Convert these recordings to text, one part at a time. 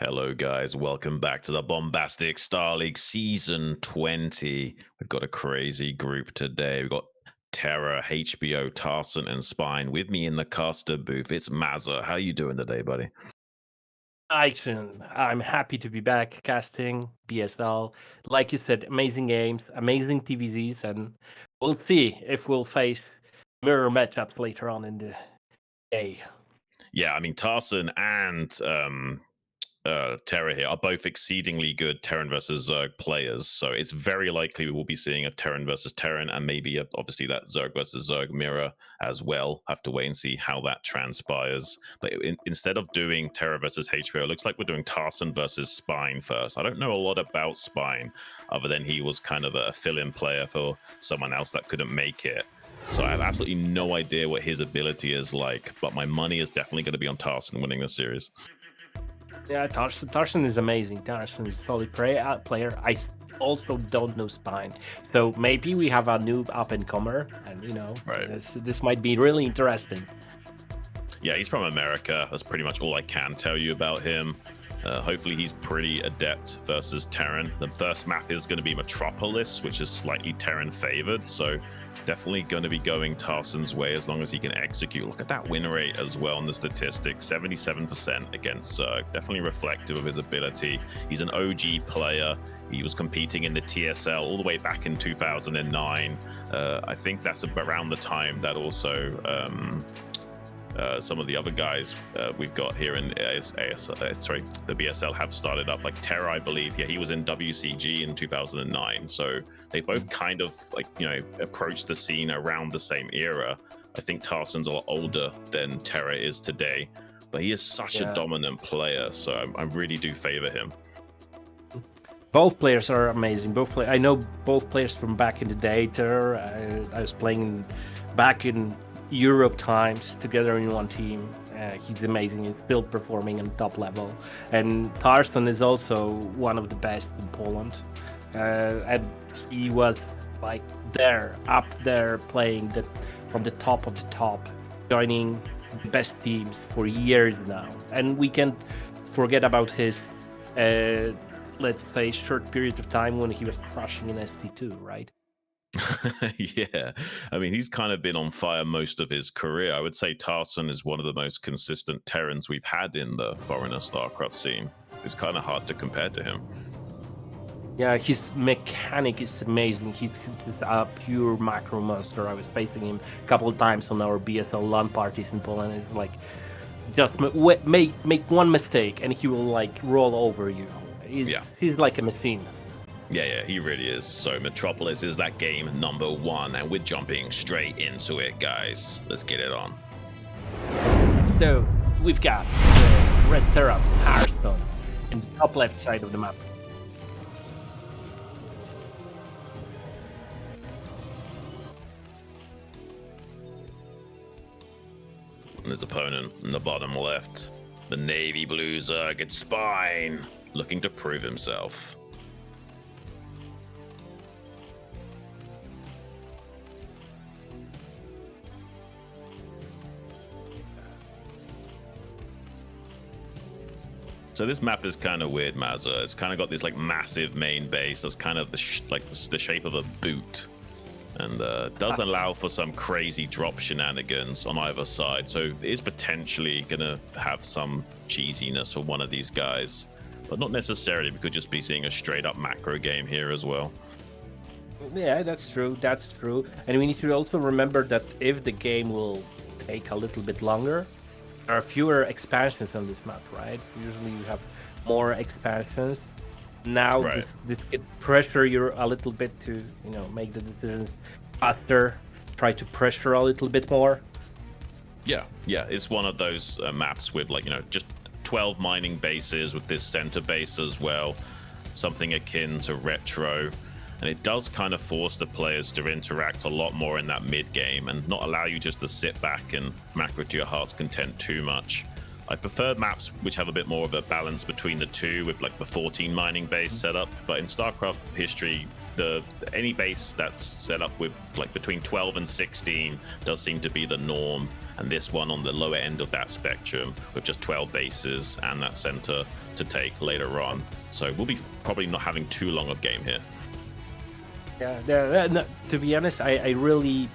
Hello, guys. Welcome back to the Bombastic StarLeague Season 20. We've got a crazy group today. We've got TerrOr, HBO, Tarson, and Spine. With me in the caster booth, it's Mazza. How you doing today, buddy? Action. I'm happy to be back casting BSL. Like you said, amazing games, amazing TVZs, and we'll see if we'll face mirror matchups later on in the day. Yeah, I mean, Tarson and TerrOr here are both exceedingly good Terran versus Zerg players, so it's very likely we will be seeing a Terran versus Terran and maybe obviously that Zerg versus Zerg mirror as well. Have to wait and see how that transpires. But instead of doing TerrOr versus HBO, it looks like we're doing Tarson versus Spine first. I don't know a lot about Spine other than he was kind of a fill-in player for someone else that couldn't make it. So I have absolutely no idea what his ability is like, but my money is definitely going to be on Tarson winning this series. Yeah, Tarson is amazing. Tarson is a solid player. I also don't know Spine, so maybe we have a new up-and-comer, and Right. this might be really interesting. Yeah, he's from America. That's pretty much all I can tell you about him. Hopefully he's pretty adept versus Terran. The first map is going to be Metropolis, which is slightly Terran favored, so definitely going to be going Tarson's way as long as he can execute. Look at that win rate as well in the statistics, 77% against Zerg. Definitely reflective of his ability. He's an OG player. He was competing in the TSL all the way back in 2009. I think that's around the time that also some of the other guys we've got here in the BSL have started up, like TerrOr, I believe. Yeah, he was in WCG in 2009. So they both kind of approached the scene around the same era. I think Tarson's a lot older than TerrOr is today, but he is such a dominant player. So I really do favor him. Both players are amazing. I know both players from back in the day. TerrOr, I was playing back in Europe times together in one team. He's amazing. He's still performing on top level. And Tarson is also one of the best in Poland. And he was like up there playing from the top of the top, joining the best teams for years now. And we can't forget about his let's say short period of time when he was crushing in ST2, right? Yeah, I mean, he's kind of been on fire most of his career. I would say Tarson is one of the most consistent Terrans we've had in the foreigner StarCraft scene. It's kind of hard to compare to him. Yeah, his mechanic is amazing. He's a pure macro monster. I was facing him a couple of times on our BSL LAN parties in Poland. It's like, just make one mistake and he will like roll over you. He's like a machine. Yeah, he really is. So Metropolis is that game number 1, and we're jumping straight into it, guys. Let's get it on. So we've got the Red Terra Tarson in the top left side of the map. And his opponent in the bottom left, the navy blue Zerg, it's Spine, looking to prove himself. So this map is kind of weird, Mazza. It's kind of got this like massive main base that's kind of the shape of a boot, and does allow for some crazy drop shenanigans on either side. So it is potentially gonna have some cheesiness for one of these guys, but not necessarily. We could just be seeing a straight up macro game here as well. Yeah, that's true. That's true. And we need to also remember that if the game will take a little bit longer, there are fewer expansions on this map, right? Usually you have more expansions. Now this can pressure you a little bit to make the decisions faster, try to pressure a little bit more. Yeah, it's one of those maps with just 12 mining bases with this center base as well, something akin to Retro. And it does kind of force the players to interact a lot more in that mid game and not allow you just to sit back and macro to your heart's content too much. I prefer maps which have a bit more of a balance between the two, with like the 14 mining base setup. But in StarCraft history, any base that's set up with like between 12 and 16 does seem to be the norm, and this one on the lower end of that spectrum with just 12 bases and that center to take later on. So we'll be probably not having too long of game here. Yeah, no, to be honest, I really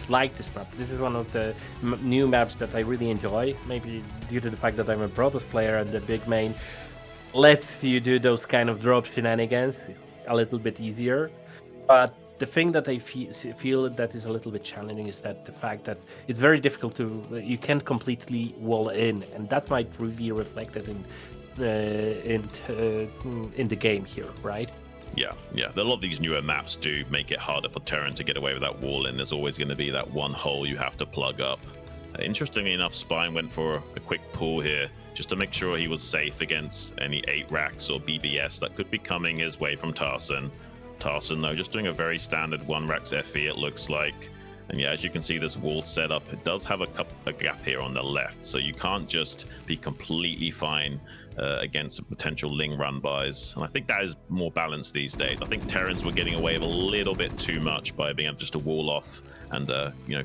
like this map. This is one of the new maps that I really enjoy. Maybe due to the fact that I'm a Broadwar player and the big main lets you do those kind of drop shenanigans a little bit easier. But the thing that I feel that is a little bit challenging is that the fact that it's very difficult you can't completely wall in, and that might really be reflected in the game here, right? Yeah. A lot of these newer maps do make it harder for Terran to get away with that wall in. There's always going to be that one hole you have to plug up. Interestingly enough, Spine went for a quick pull here just to make sure he was safe against any 8 racks or BBS that could be coming his way from Tarson. Tarson, though, just doing a very standard 1 racks FE, it looks like. And yeah, as you can see, this wall setup, it does have a gap here on the left, so you can't just be completely fine against potential Ling run buys. And I think that is more balanced these days. I think Terrans were getting away with a little bit too much by being able just to wall off and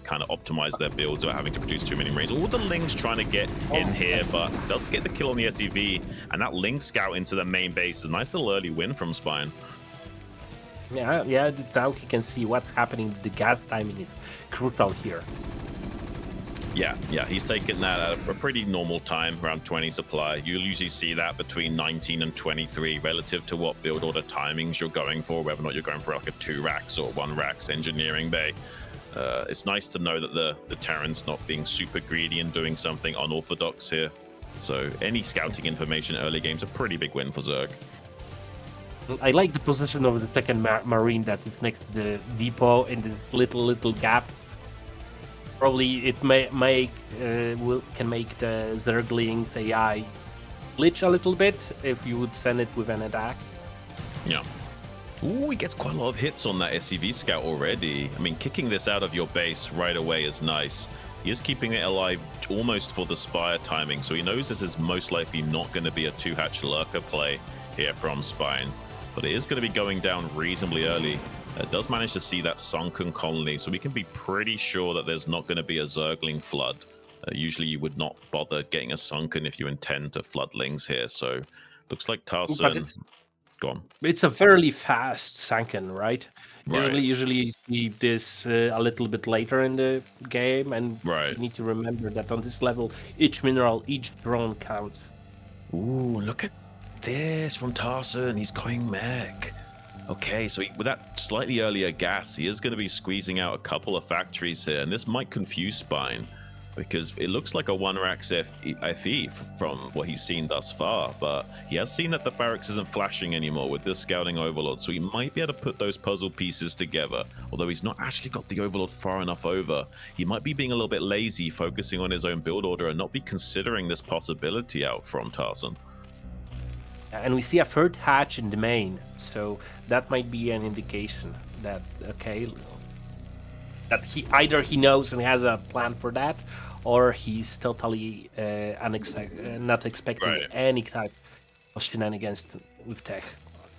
kind of optimize their builds without having to produce too many Marines. All the Ling's trying to get in here, but does get the kill on the SEV, and that Ling scout into the main base is a nice little early win from Spine. Yeah, now he can see what's happening. The gas timing is crucial here. Yeah, he's taking that at a pretty normal time, around 20 supply. You'll usually see that between 19 and 23 relative to what build order timings you're going for, whether or not you're going for like a 2 racks or 1 racks engineering bay. It's nice to know that the Terran's not being super greedy and doing something unorthodox here. So any scouting information early game's a pretty big win for Zerg. I like the position of the second Marine that is next to the depot in this little gap. Probably it can make the Zergling's AI glitch a little bit if you would send it with an attack. Yeah. Ooh, he gets quite a lot of hits on that SCV scout already. I mean, kicking this out of your base right away is nice. He is keeping it alive almost for the Spire timing, so he knows this is most likely not going to be a 2-hatch lurker play here from Spine. But it is going to be going down reasonably early. It does manage to see that sunken colony, so we can be pretty sure that there's not going to be a Zergling flood. Usually you would not bother getting a sunken if you intend to flood Lings here, so looks like Tarson... Go on. It's a fairly fast sunken, right? Usually you see this a little bit later in the game, and you need to remember that on this level, each mineral, each drone counts. Ooh, look at this from Tarson. He's going mech. Okay, so with that slightly earlier gas, he is going to be squeezing out a couple of factories here, and this might confuse Spine, because it looks like a 1-racks FE from what he's seen thus far, but he has seen that the barracks isn't flashing anymore with this scouting overlord, so he might be able to put those puzzle pieces together. Although he's not actually got the overlord far enough over, he might be being a little bit lazy, focusing on his own build order and not be considering this possibility out from Tarson. And we see a 3rd hatch in the main, so that might be an indication that, that he knows and has a plan for that, or he's totally not expecting any type of shenanigans with tech.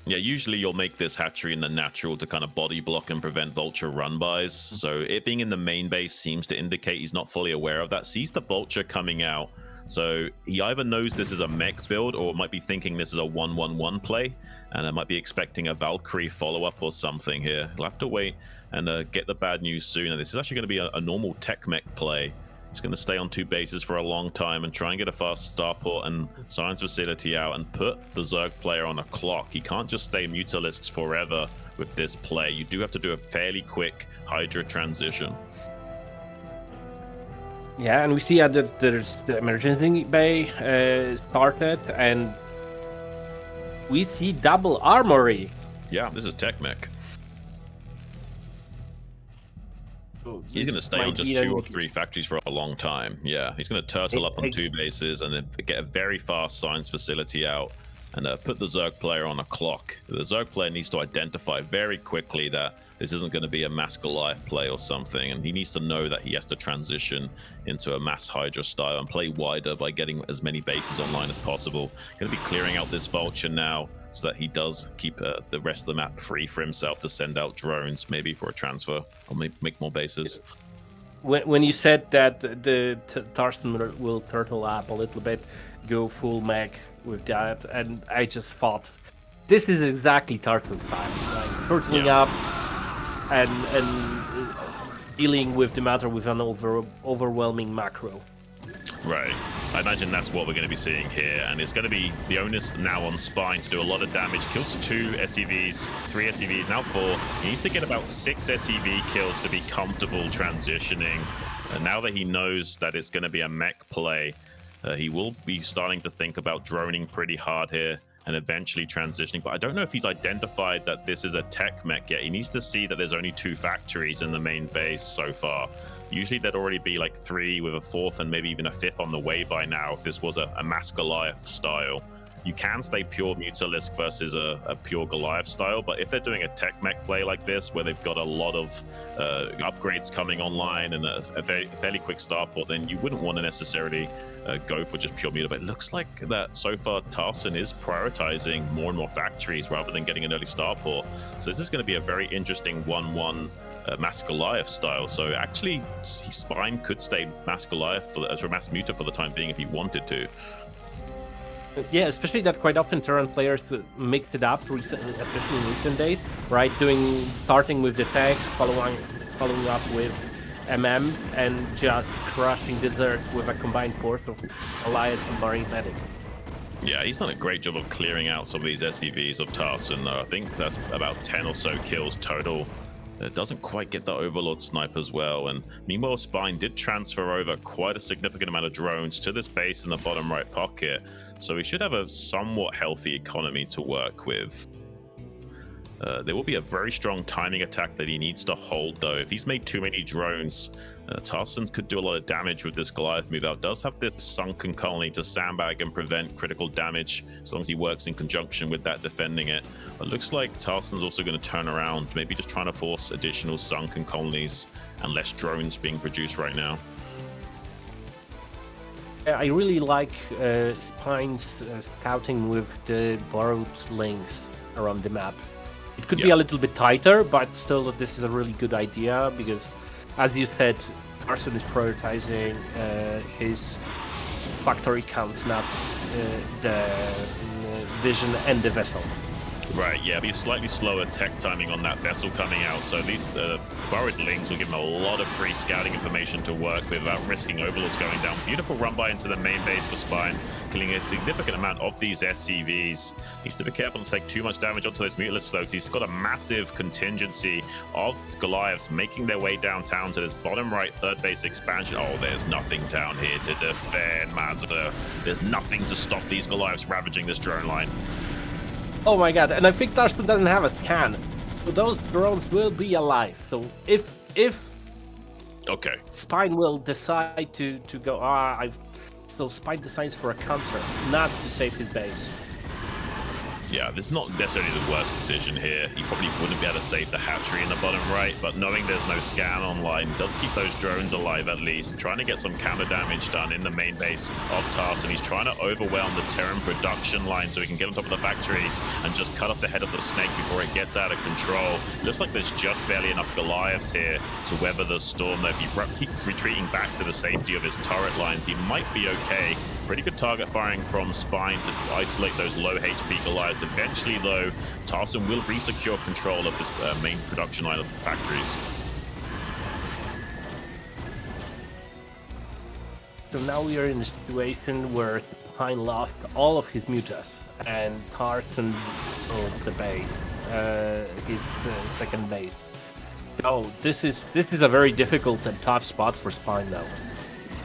Yeah, usually you'll make this hatchery in the natural to kind of body block and prevent vulture run bys. So it being in the main base seems to indicate he's not fully aware of that. Sees the vulture coming out. So he either knows this is a mech build or might be thinking this is a 1-1-1 play, and I might be expecting a Valkyrie follow-up or something here. He'll have to wait and get the bad news soon. And this is actually going to be a normal tech mech play. He's going to stay on 2 bases for a long time and try and get a fast starport and science facility out and put the Zerg player on a clock. He can't just stay Mutalisks forever with this play. You do have to do a fairly quick Hydra transition. Yeah, and we see that there's the emergency bay started, and we see double armory. Yeah, this is tech mech. He's going to stay on just 2 or 3 factories for a long time. Yeah, he's going to turtle up on 2 bases and then get a very fast science facility out and put the Zerg player on a clock. The Zerg player needs to identify very quickly that this isn't going to be a mass Goliath play or something, and he needs to know that he has to transition into a mass Hydra style and play wider by getting as many bases online as possible. Going to be clearing out this Vulture now so that he does keep the rest of the map free for himself to send out drones, maybe for a transfer or make more bases. When you said that the Tarson will turtle up a little bit, go full mech with that, and I just thought, this is exactly Tarson style, like turtling up and dealing with the matter with an overwhelming macro. Right. I imagine that's what we're going to be seeing here, and it's going to be the onus now on Spine to do a lot of damage. Kills 2 SCVs, 3 SCVs, now 4. He needs to get about 6 SCV kills to be comfortable transitioning. And now that he knows that it's going to be a mech play, he will be starting to think about droning pretty hard here and eventually transitioning. But I don't know if he's identified that this is a tech mech yet. He needs to see that there's only 2 factories in the main base so far. Usually there'd already be like 3 with a 4th and maybe even a 5th on the way by now if this was a mass Goliath style. You can stay pure Mutalisk versus a pure Goliath style, but if they're doing a tech mech play like this, where they've got a lot of upgrades coming online and a fairly quick starport, then you wouldn't want to necessarily go for just pure Muta. But it looks like that so far Tarson is prioritizing more and more factories rather than getting an early starport. So this is going to be a very interesting 1-1 Mass Goliath style. So actually, Spine could stay Mass Goliath as a Mass Muta for the time being if he wanted to. Yeah, especially that quite often Terran players mix it up, especially in recent days, right? Starting with the tech, following up with MM, and just crushing Desert with a combined force of Goliath and Marine Medic. Yeah, he's done a great job of clearing out some of these SCVs of Tarson, though. I think that's about 10 or so kills total. It doesn't quite get the Overlord snipe as well, and meanwhile Spine did transfer over quite a significant amount of drones to this base in the bottom right pocket, so we should have a somewhat healthy economy to work with. There will be a very strong timing attack that he needs to hold, though. If he's made too many drones, Tarson could do a lot of damage with this Goliath move out. Does have this sunken colony to sandbag and prevent critical damage as long as he works in conjunction with that defending it. It looks like Tarson's also going to turn around, maybe just trying to force additional sunken colonies and less drones being produced right now. I really like Spine's scouting with the borrowed links around the map. It could be a little bit tighter, but still this is a really good idea because, as you said, Tarson is prioritizing his factory count, not the vision and the vessel. Right, yeah, be a slightly slower tech timing on that vessel coming out, so these borrowed links will give him a lot of free scouting information to work with without risking Overlords going down. Beautiful run by into the main base for Spine, killing a significant amount of these SCVs. Needs to be careful not to take too much damage onto those Mutalisk slopes. He's got a massive contingency of Goliaths making their way downtown to this bottom right third base expansion. Oh, there's nothing down here to defend Mazda. There's nothing to stop these Goliaths ravaging this drone line. Oh my god, and I think Tarson doesn't have a scan, so those drones will be alive. So if okay, Spine will decide to go, so Spine decides for a counter, not to save his base. Yeah, this is not necessarily the worst decision here. He probably wouldn't be able to save the hatchery in the bottom right, but knowing there's no scan online does keep those drones alive at least. Trying to get some counter damage done in the main base of Tarson. He's trying to overwhelm the Terran production line so he can get on top of the factories and just cut off the head of the snake before it gets out of control. Looks like there's just barely enough Goliaths here to weather the storm. Though if he keeps retreating back to the safety of his turret lines, he might be okay. Pretty good target firing from Spine to isolate those low HP Goliaths. Eventually, though, Tarson will re-secure control of this main production line of the factories. So now we are in a situation where Spine lost all of his mutas, and Tarson owns the base, his second base. So this is a very difficult and tough spot for Spine, though.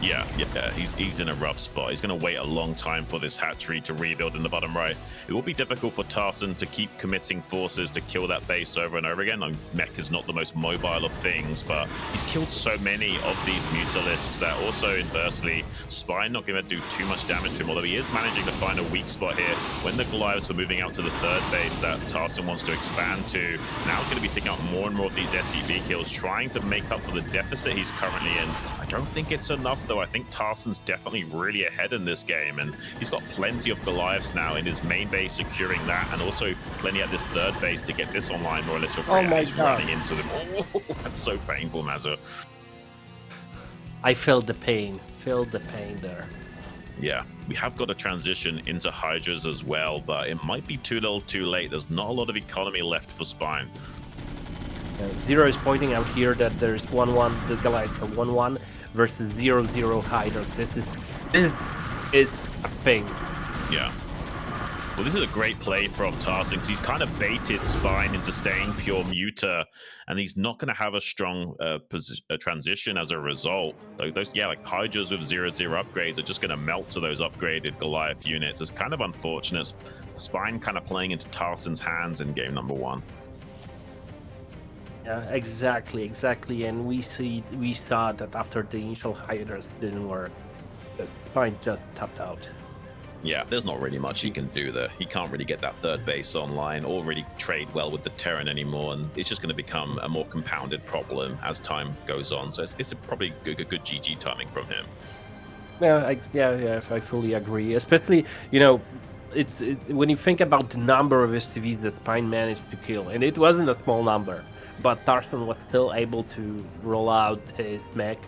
Yeah, he's in a rough spot. He's going to wait a long time for this hatchery to rebuild in the bottom right. It will be difficult for Tarson to keep committing forces to kill that base over and over again. Mech is not the most mobile of things, but he's killed so many of these Mutalisks that also, inversely, Spine not going to do too much damage to him, although he is managing to find a weak spot here. When the Goliaths were moving out to the third base that Tarson wants to expand to, now going to be picking up more and more of these SEV kills, trying to make up for the deficit he's currently in. I don't think it's enough, though. I think Tarson's definitely really ahead in this game, and he's got plenty of Goliaths now in his main base, securing that, and also plenty at this third base to get this online more or less for free. Oh my He's God. running into them. Oh, that's so painful, Mazza. I felt the pain. Felt the pain there. Yeah, we have got a transition into Hydras as well, but it might be too little too late. There's not a lot of economy left for Spine. Zero is pointing out here that there's 1-1, the Goliaths are 1-1 versus 0-0 Hydra. This is a thing. Yeah. Well, this is a great play from Tarson because he's kind of baited Spine into staying pure Muta, and he's not going to have a strong transition as a result. Those, like Hydras with 0-0 upgrades are just going to melt to those upgraded Goliath units. It's kind of unfortunate. Spine kind of playing into Tarson's hands in game number 1. Yeah, exactly, and we saw that after the initial Hydras didn't work, the Spine just tapped out. Yeah, there's not really much he can do there. He can't really get that third base online or really trade well with the Terran anymore, and it's just going to become a more compounded problem as time goes on. So it's probably good GG timing from him. Yeah, I fully agree. Especially, when you think about the number of STVs that Spine managed to kill, and it wasn't a small number, but Tarson was still able to roll out his mech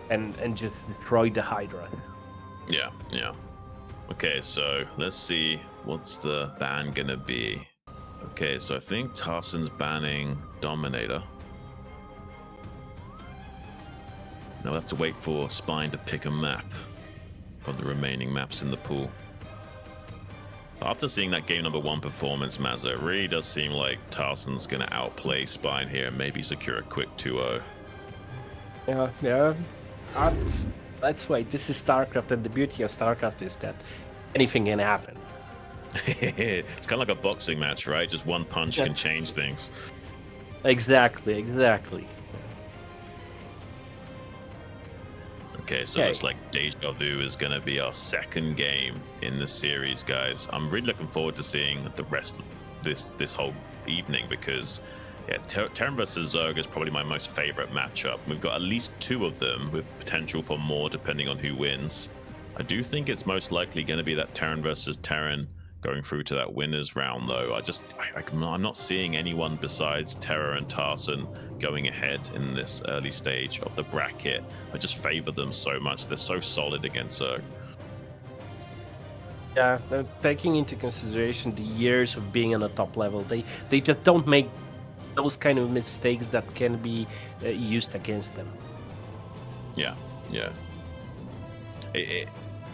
and just destroy the Hydra. Yeah. Okay, so let's see what's the ban gonna be. Okay, so I think Tarson's banning Dominator. Now we'll have to wait for Spine to pick a map from the remaining maps in the pool. After seeing that game number 1 performance, Mazza, it really does seem like Tarson's gonna outplay Spine here and maybe secure a quick 2-0. Yeah. Let's wait. This is StarCraft, and the beauty of StarCraft is that anything can happen. It's kind of like a boxing match, right? Just one punch can change things. Exactly. Okay, so it looks like Deja Vu is going to be our second game in the series, guys. I'm really looking forward to seeing the rest of this whole evening because Terran versus Zerg is probably my most favorite matchup. We've got at least 2 of them with potential for more depending on who wins. I do think it's most likely going to be that Terran versus Terran going through to that winners round, though. I'm not seeing anyone besides TerrOr and Tarson going ahead in this early stage of the bracket. I just favor them so much. They're so solid against Zerg. Yeah, taking into consideration the years of being on the top level, they just don't make those kind of mistakes that can be used against them. Yeah.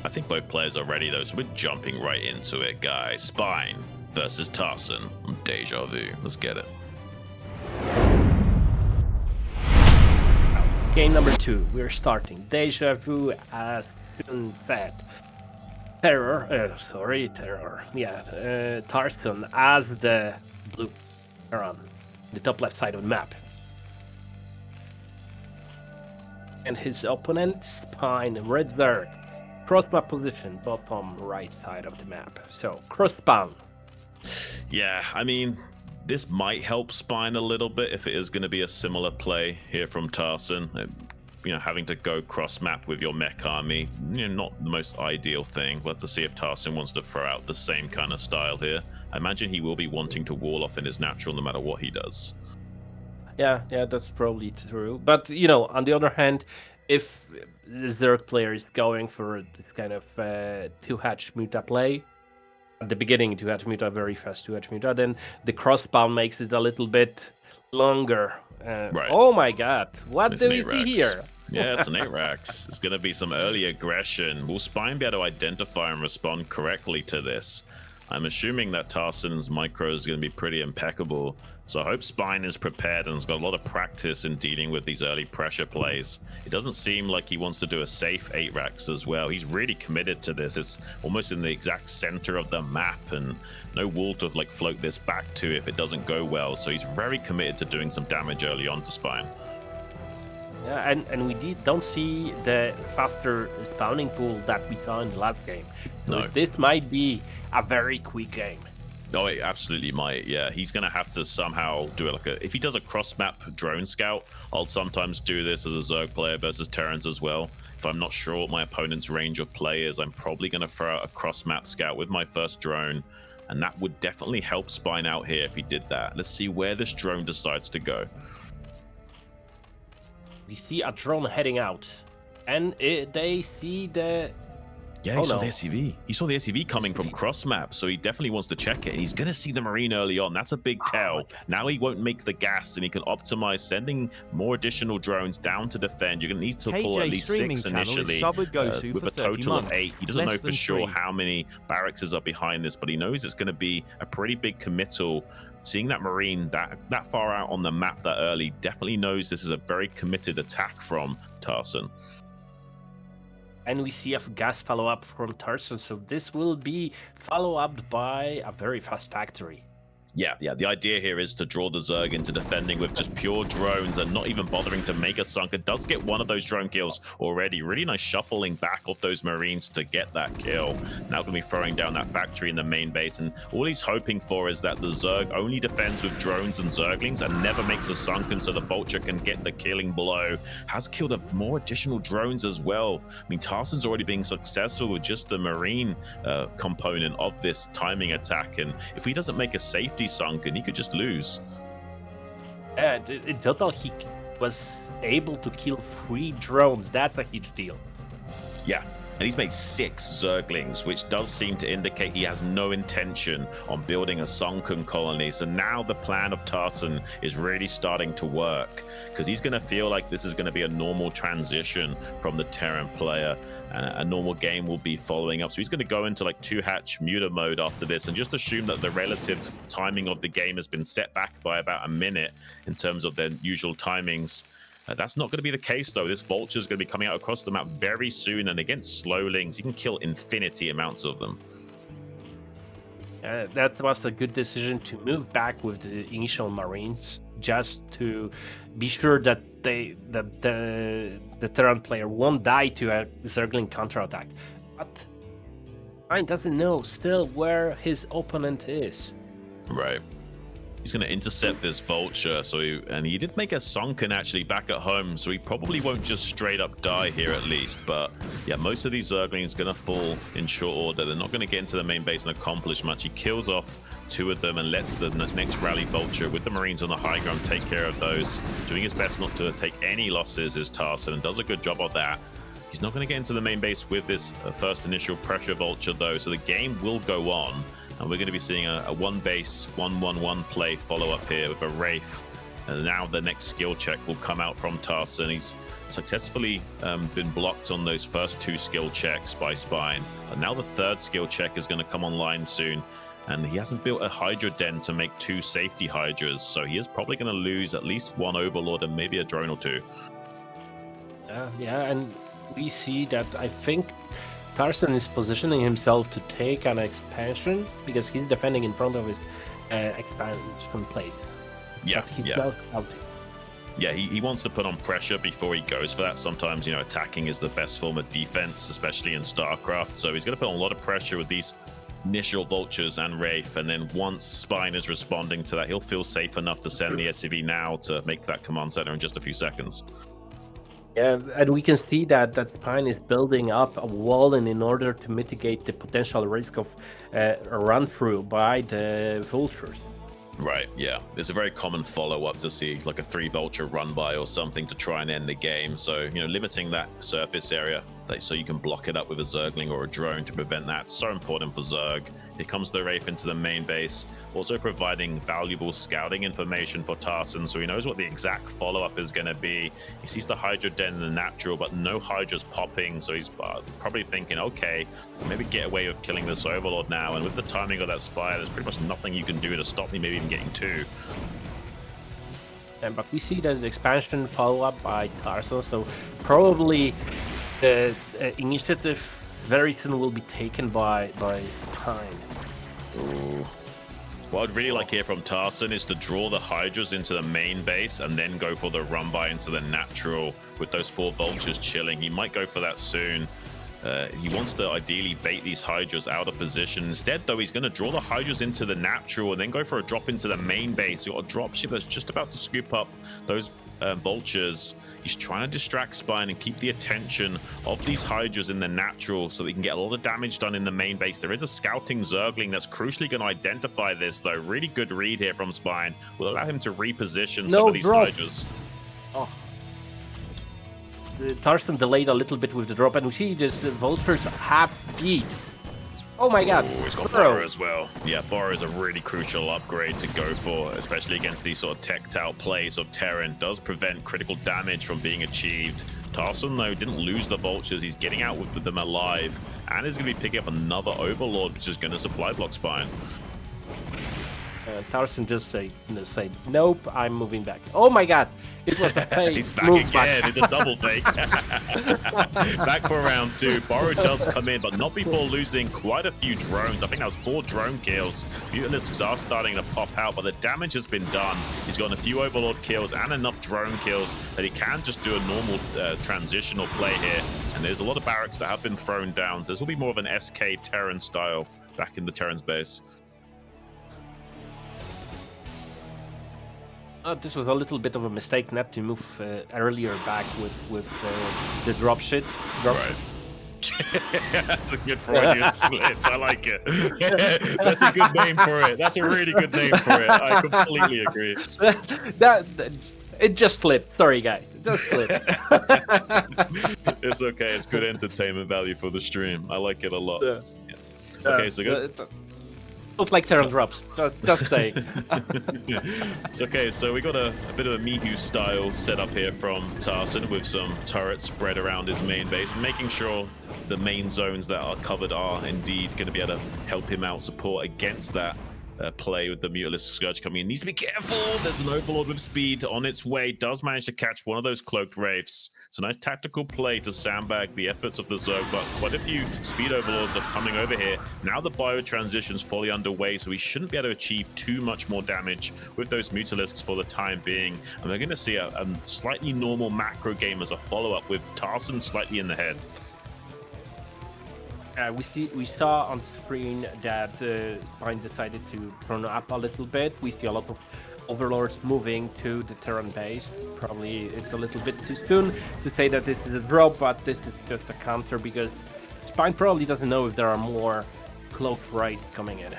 I think both players are ready, though, so we're jumping right into it, guys. Spine versus Tarson on Deja Vu. Let's get it. Game number 2, we're starting. Deja Vu as soon that. TerrOr. Yeah, Tarson as the blue Terran, the top left side of the map. And his opponent, Spine, red Zerg. Cross map position, bottom right side of the map. So, cross spawn. Yeah, I mean, this might help Spine a little bit if it is going to be a similar play here from Tarson. Having to go cross map with your mech army, not the most ideal thing. We'll have to see if Tarson wants to throw out the same kind of style here. I imagine he will be wanting to wall off in his natural no matter what he does. Yeah, that's probably true. But, on the other hand, if the Zerg player is going for this kind of 2-hatch Muta play, at the beginning 2-hatch Muta, very fast 2-hatch Muta, then the cross spawn makes it a little bit longer. Right. Oh my god, what It's do we see here? Yeah, it's an 8-Rax. It's going to be some early aggression. Will Spine be able to identify and respond correctly to this? I'm assuming that Tarson's micro is going to be pretty impeccable. So I hope Spine is prepared and has got a lot of practice in dealing with these early pressure plays. It doesn't seem like he wants to do a safe 8 racks as well. He's really committed to this. It's almost in the exact center of the map, and no wall to like float this back to if it doesn't go well. So he's very committed to doing some damage early on to Spine. Yeah, and we don't see the faster spawning pool that we saw in the last game. So No. this might be a very quick game. Oh, it absolutely might. Yeah, he's going to have to somehow do it like a... If he does a cross-map drone scout, I'll sometimes do this as a Zerg player versus Terrans as well. If I'm not sure what my opponent's range of play is, I'm probably going to throw out a cross-map scout with my first drone, and that would definitely help Spine out here if he did that. Let's see where this drone decides to go. We see a drone heading out, and they see the... Yeah, he saw the SCV. He saw the SCV coming from cross map, so he definitely wants to check it. And he's going to see the Marine early on. That's a big tell. Now he won't make the gas, and he can optimize sending more additional drones down to defend. You're going to need to pull at least 6 initially with a total of 8. He doesn't know for sure how many barracks are behind this, but he knows it's going to be a pretty big committal. Seeing that Marine that far out on the map that early definitely knows this is a very committed attack from Tarson. And we see a gas follow-up from Tarson, so this will be follow-up by a very fast factory. Yeah, the idea here is to draw the Zerg into defending with just pure drones and not even bothering to make a Sunken. Does get one of those drone kills already. Really nice shuffling back of those Marines to get that kill. Now going to be throwing down that factory in the main base, and all he's hoping for is that the Zerg only defends with drones and Zerglings and never makes a Sunken, so the Vulture can get the killing blow. Has killed more additional drones as well. I mean, Tarson's already being successful with just the Marine component of this timing attack, and if he doesn't make a safety Sunken, he could just lose. In total, he was able to kill 3 drones. That's a huge deal. Yeah, and he's made 6 Zerglings, which does seem to indicate he has no intention on building a Sunken colony. So now the plan of Tarson is really starting to work, because he's going to feel like this is going to be a normal transition from the Terran player, and a normal game will be following up. So he's going to go into like 2-hatch muter mode after this and just assume that the relative timing of the game has been set back by about a minute in terms of their usual timings. That's not going to be the case, though. This Vulture is going to be coming out across the map very soon, and against Slowlings, he can kill infinity amounts of them. That was a good decision to move back with the initial Marines, just to be sure that the Terran player won't die to a Zergling counterattack. But Spine doesn't know still where his opponent is. Right. He's going to intercept this Vulture, and he did make a Sunken actually back at home, so he probably won't just straight up die here at least. But yeah, most of these Zerglings are going to fall in short order. They're not going to get into the main base and accomplish much. He kills off 2 of them and lets the next rally Vulture with the Marines on the high ground take care of those. Doing his best not to take any losses is Tarson, and does a good job of that. He's not going to get into the main base with this first initial pressure Vulture, though, so the game will go on. And we're going to be seeing a 1-base 1-1-1 play follow up here with a Wraith. And now the next skill check will come out from Tarson. He's successfully been blocked on those first 2 skill checks by Spine. And now the 3rd skill check is going to come online soon. And he hasn't built a Hydra Den to make 2 safety Hydras. So he is probably going to lose at least 1 Overlord and maybe a drone or 2. Yeah, and we see that I think Tarson is positioning himself to take an expansion because he's defending in front of his expansion plate. Yeah, but he's yeah. not counting. Yeah, he wants to put on pressure before he goes for that. Sometimes, attacking is the best form of defense, especially in StarCraft. So he's going to put on a lot of pressure with these initial Vultures and Wraith. And then once Spine is responding to that, he'll feel safe enough to send the SCV now to make that command center in just a few seconds. Yeah, and we can see that Spine is building up a wall in order to mitigate the potential risk of a run-through by the Vultures. Right, yeah. It's a very common follow-up to see like a 3 Vulture run by or something to try and end the game. So, limiting that surface area so you can block it up with a Zergling or a drone to prevent that. So important for Zerg. Here comes the Wraith into the main base, also providing valuable scouting information for Tarson, so he knows what the exact follow-up is going to be. He sees the Hydra Den in the natural, but no Hydra's popping, so he's probably thinking, okay, maybe get away with killing this Overlord now, and with the timing of that Spire, there's pretty much nothing you can do to stop me maybe even getting 2. But we see there's expansion follow-up by Tarson, so probably the initiative very soon will be taken by Spine. Ooh. What I'd really like here from Tarson is to draw the Hydras into the main base and then go for the run by into the natural with those 4 Vultures chilling. He might go for that soon. He wants to ideally bait these Hydras out of position. Instead, though, he's going to draw the Hydras into the natural and then go for a drop into the main base. You've got a dropship that's just about to scoop up those Vultures. He's trying to distract Spine and keep the attention of these Hydras in the natural so they can get a lot of damage done in the main base. There is a scouting Zergling that's crucially going to identify this, though. Really good read here from Spine. Will allow him to reposition some of these Hydras. Oh. Tarson delayed a little bit with the drop, and we see the Vultures half beat. Oh my god. He's got Borrow as well. Yeah, Borrow is a really crucial upgrade to go for, especially against these sort of teched out plays of Terran. Does prevent critical damage from being achieved. Tarson, though, didn't lose the Vultures. He's getting out with them alive, and is going to be picking up another Overlord, which is going to supply block Spine. Tarson just say, nope, I'm moving back. Oh my god, it was a fake. He's back again. It's a double fake. Back for round 2. Borrow does come in, but not before losing quite a few drones. I think that was 4 drone kills. Mutalisks are starting to pop out, but the damage has been done. He's gotten a few Overlord kills and enough drone kills that he can just do a normal transitional play here. And there's a lot of barracks that have been thrown down. So this will be more of an SK Terran style back in the Terran's base. This was a little bit of a mistake not to move earlier back with the drop shit. Right. That's a good Freudian slip. I like it. That's a good name for it. That's a really good name for it. I completely agree. It just flipped. Sorry, guys. It just flipped. It's okay. It's good entertainment value for the stream. I like it a lot. Yeah. Okay, so good. Looks like Terran drops. Just saying. It's okay, so we got a bit of a Mihu style setup here from Tarson with some turrets spread around his main base, making sure the main zones that are covered are indeed going to be able to help him out, support against that play with the Mutalisk Scourge coming in. Needs to be careful. There's an Overlord with speed on its way. Does manage to catch one of those cloaked Wraiths. It's a nice tactical play to sandbag the efforts of the Zerg, but quite a few speed Overlords are coming over here. Now the bio transition's fully underway, so we shouldn't be able to achieve too much more damage with those Mutalisks for the time being. And we're going to see a slightly normal macro game as a follow-up with Tarson slightly in the head. We saw on screen that Spine decided to turn up a little bit. We see a lot of Overlords moving to the Terran base. Probably it's a little bit too soon to say that this is a drop, but this is just a counter because Spine probably doesn't know if there are more cloaked Wraiths coming in.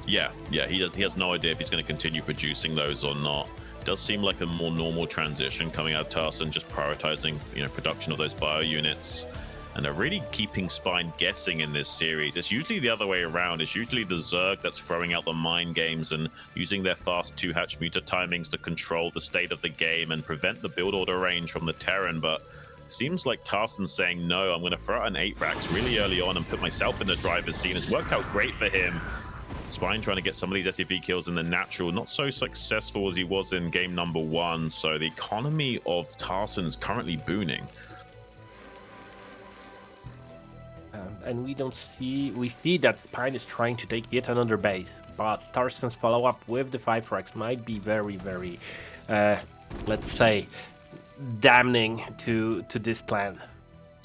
Yeah, he has no idea if he's going to continue producing those or not. It does seem like a more normal transition coming out of Tarson, just prioritizing production of those bio units. And they're really keeping Spine guessing in this series. It's usually the other way around. It's usually the Zerg that's throwing out the mind games and using their fast 2-hatch muta timings to control the state of the game and prevent the build order range from the Terran. But seems like Tarson's saying, no, I'm going to throw out an 8-racks really early on and put myself in the driver's seat. It's worked out great for him. Spine trying to get some of these SCV kills in the natural, not so successful as he was in game number 1. So the economy of Tarson is currently booning. And we see that Spine is trying to take yet another base, but Tarson's follow-up with the 5-racks might be very, very, let's say, damning to this plan.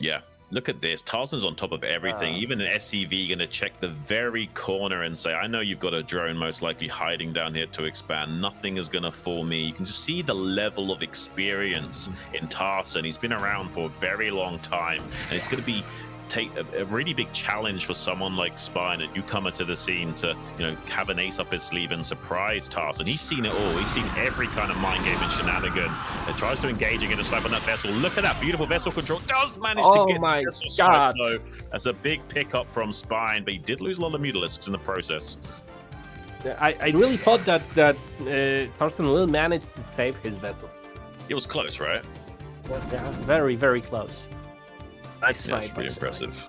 Yeah, look at this. Tarson's on top of everything. Even an SCV going to check the very corner and say, I know you've got a drone most likely hiding down here to expand. Nothing is going to fool me. You can just see the level of experience in Tarson. He's been around for a very long time, and it's going to be take a really big challenge for someone like Spine, a newcomer to the scene, to have an ace up his sleeve and surprise Tarson. He's seen it all. He's seen every kind of mind game and shenanigan. It tries to engage and get a snipe on that vessel. Look at that beautiful vessel control. Does manage to get the vessel snipe though. That's a big pickup from Spine, but he did lose a lot of Mutalisks in the process. I really thought that Tarson will manage to save his vessel. It was close, right? Yeah, very, very close. Nice snipe. That's pretty impressive.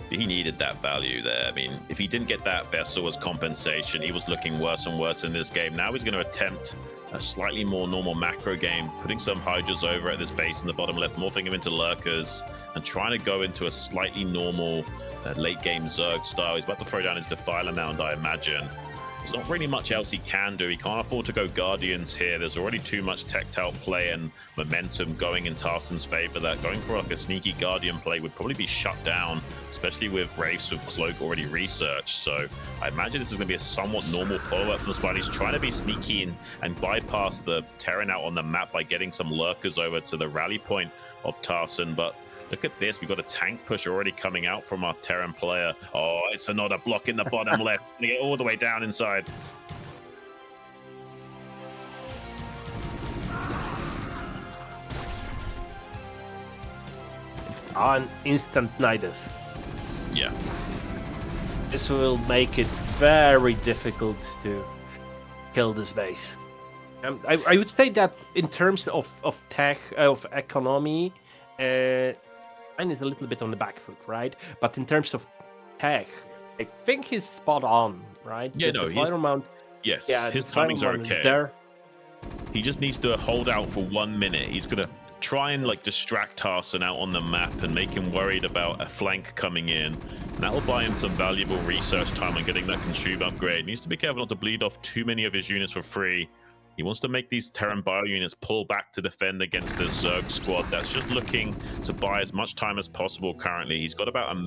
He needed that value there. I mean, if he didn't get that vessel as compensation, he was looking worse and worse in this game. Now he's going to attempt a slightly more normal macro game, putting some Hydras over at this base in the bottom left, morphing him into Lurkers, and trying to go into a slightly normal late game Zerg style. He's about to throw down his Defiler Mound, I imagine. There's not really much else he can do. He can't afford to go Guardians here. There's already too much tactile play and momentum going in Tarson's favor that going for like a sneaky Guardian play would probably be shut down, especially with Wraiths with Cloak already researched. So I imagine this is going to be a somewhat normal follow-up from the Spine. He's trying to be sneaky and bypass the Terran out on the map by getting some Lurkers over to the rally point of Tarson, but look at this. We've got a tank push already coming out from our Terran player. Oh, it's another block in the bottom left. They get all the way down inside. On instant Nidus. Yeah. This will make it very difficult to kill this base. I would say that in terms of tech, of economy, Spine is a little bit on the back foot, right? But in terms of tech, I think he's spot on, right? Yeah, the Fire Mount. Yes, yeah, his timings are okay. There. He just needs to hold out for 1 minute. He's gonna try and like distract Tarson out on the map and make him worried about a flank coming in. And that'll buy him some valuable research time on getting that consume upgrade. Needs to be careful not to bleed off too many of his units for free. He wants to make these Terran bio units pull back to defend against this Zerg squad that's just looking to buy as much time as possible currently. He's got about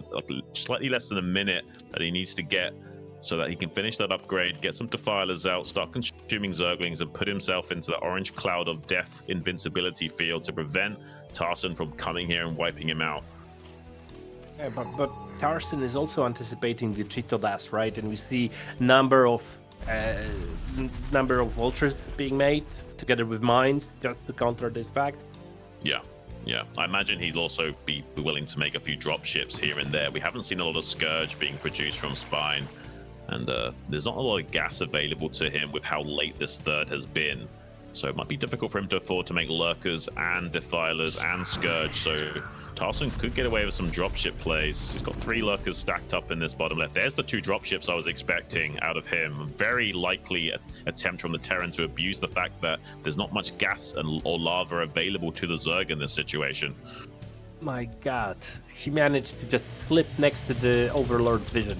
slightly less than a minute that he needs to get so that he can finish that upgrade, get some Defilers out, start consuming Zerglings, and put himself into the orange cloud of death invincibility field to prevent Tarson from coming here and wiping him out. Yeah, but Tarson is also anticipating the Cheeto Dash, right? And we see number of vultures being made together with mines just to counter this fact. Yeah, I imagine he'd also be willing to make a few drop ships here and there. We haven't seen a lot of Scourge being produced from Spine, and there's not a lot of gas available to him with how late this third has been. So it might be difficult for him to afford to make Lurkers and Defilers and Scourge. So Tarson could get away with some dropship plays. He's got 3 Lurkers stacked up in this bottom left. There's the 2 dropships I was expecting out of him. Very likely attempt from the Terran to abuse the fact that there's not much gas or lava available to the Zerg in this situation. My god, he managed to just flip next to the Overlord's vision.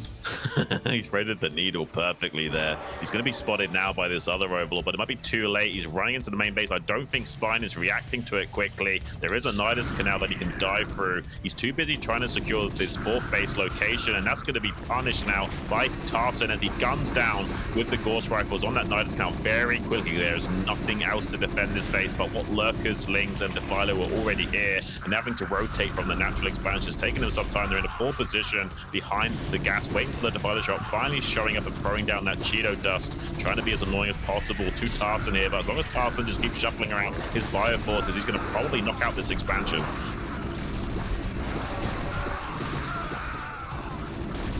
He's threaded the needle perfectly there. He's going to be spotted now by this other Overlord, but it might be too late. He's running into the main base. I don't think Spine is reacting to it quickly. There is a Nidus Canal that he can dive through. He's too busy trying to secure this 4th base location, and that's going to be punished now by Tarson as he guns down with the Gauss Rifles on that Nidus Canal very quickly. There's nothing else to defend this base, but what Lurkers, Slings, and Defiler were already here, and having to rotate from the natural expansions, taking them some time. They're in a poor position behind the gas, waiting for the Defiler shot, finally showing up and throwing down that Cheeto dust, trying to be as annoying as possible to Tarson here. But as long as Tarson just keeps shuffling around his bio forces, he's going to probably knock out this expansion.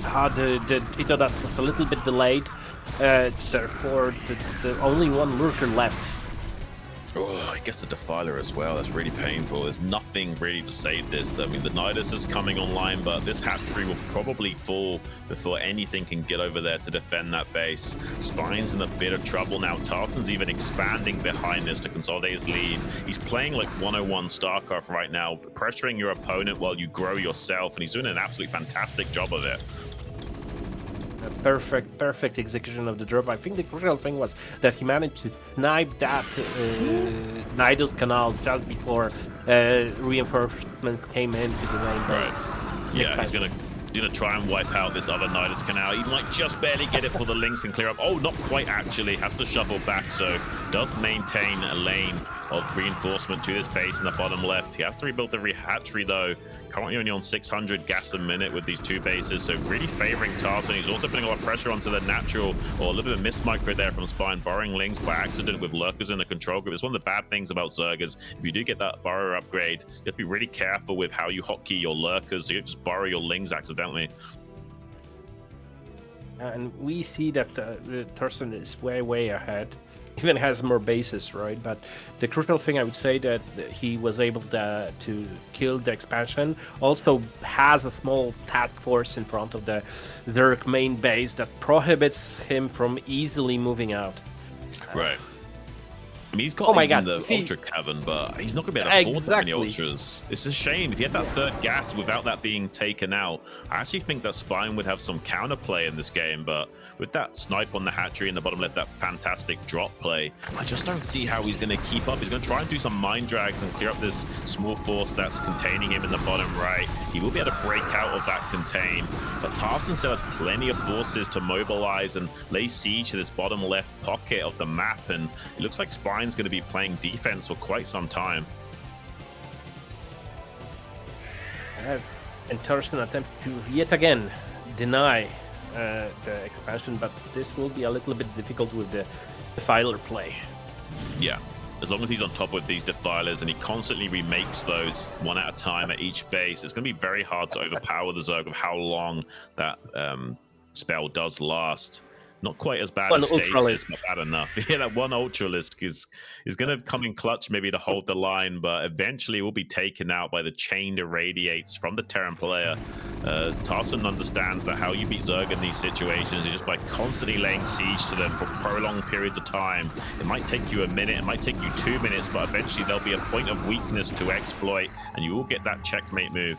The Cheeto dust was a little bit delayed, therefore the only one lurker left. Oh, I guess the Defiler as well. That's really painful. There's nothing really to save this. I mean, the Nidus is coming online, but this hatchery will probably fall before anything can get over there to defend that base. Spine's in a bit of trouble now. Tarson's even expanding behind this to consolidate his lead. He's playing like 101 StarCraft right now, pressuring your opponent while you grow yourself, and he's doing an absolutely fantastic job of it. Perfect execution of the drop. I think the crucial thing was that he managed to snipe that Nidus Canal just before reinforcements came into the main base. Right. Yeah, he's gonna try and wipe out this other Nidus Canal. He might just barely get it for the links and clear up. Oh, not quite actually. Has to shuffle back, so does maintain a lane of reinforcement to this base in the bottom left. He has to rebuild the hatchery though. Currently only on 600 gas a minute with these 2 bases, so really favoring Tarson. He's also putting a lot of pressure onto the natural, or a little bit of mismicro there from Spine, borrowing links by accident with lurkers in the control group. It's one of the bad things about Zerg is if you do get that burrow upgrade, you have to be really careful with how you hotkey your lurkers, so you don't just borrow your lings accidentally. And we see that Tarson is way ahead, even has more bases, right? But the crucial thing I would say that he was able to kill the expansion, also has a small task force in front of the Zerg main base that prohibits him from easily moving out. Right. I mean, he's got the Ultra Cavern, but he's not going to be able to afford that many Ultras. It's a shame. If he had that third gas without that being taken out, I actually think that Spine would have some counterplay in this game, but with that snipe on the hatchery in the bottom left, that fantastic drop play, I just don't see how he's going to keep up. He's going to try and do some mind drags and clear up this small force that's containing him in the bottom right. He will be able to break out of that contain, but Tarson still has plenty of forces to mobilize and lay siege to this bottom left pocket of the map, and it looks like Spine going to be playing defense for quite some time. And Tarson attempts to yet again deny the expansion, but this will be a little bit difficult with the defiler play. Yeah, as long as he's on top with these defilers and he constantly remakes those one at a time at each base, it's going to be very hard to overpower the Zerg with how long that spell does last. Not quite as bad as Stasis, but bad enough. Yeah, that one Ultralisk is going to come in clutch maybe to hold the line, but eventually will be taken out by the chained irradiates from the Terran player. Tarson understands that how you beat Zerg in these situations is just by constantly laying siege to them for prolonged periods of time. It might take you a minute, it might take you 2 minutes, but eventually there'll be a point of weakness to exploit, and you will get that checkmate move.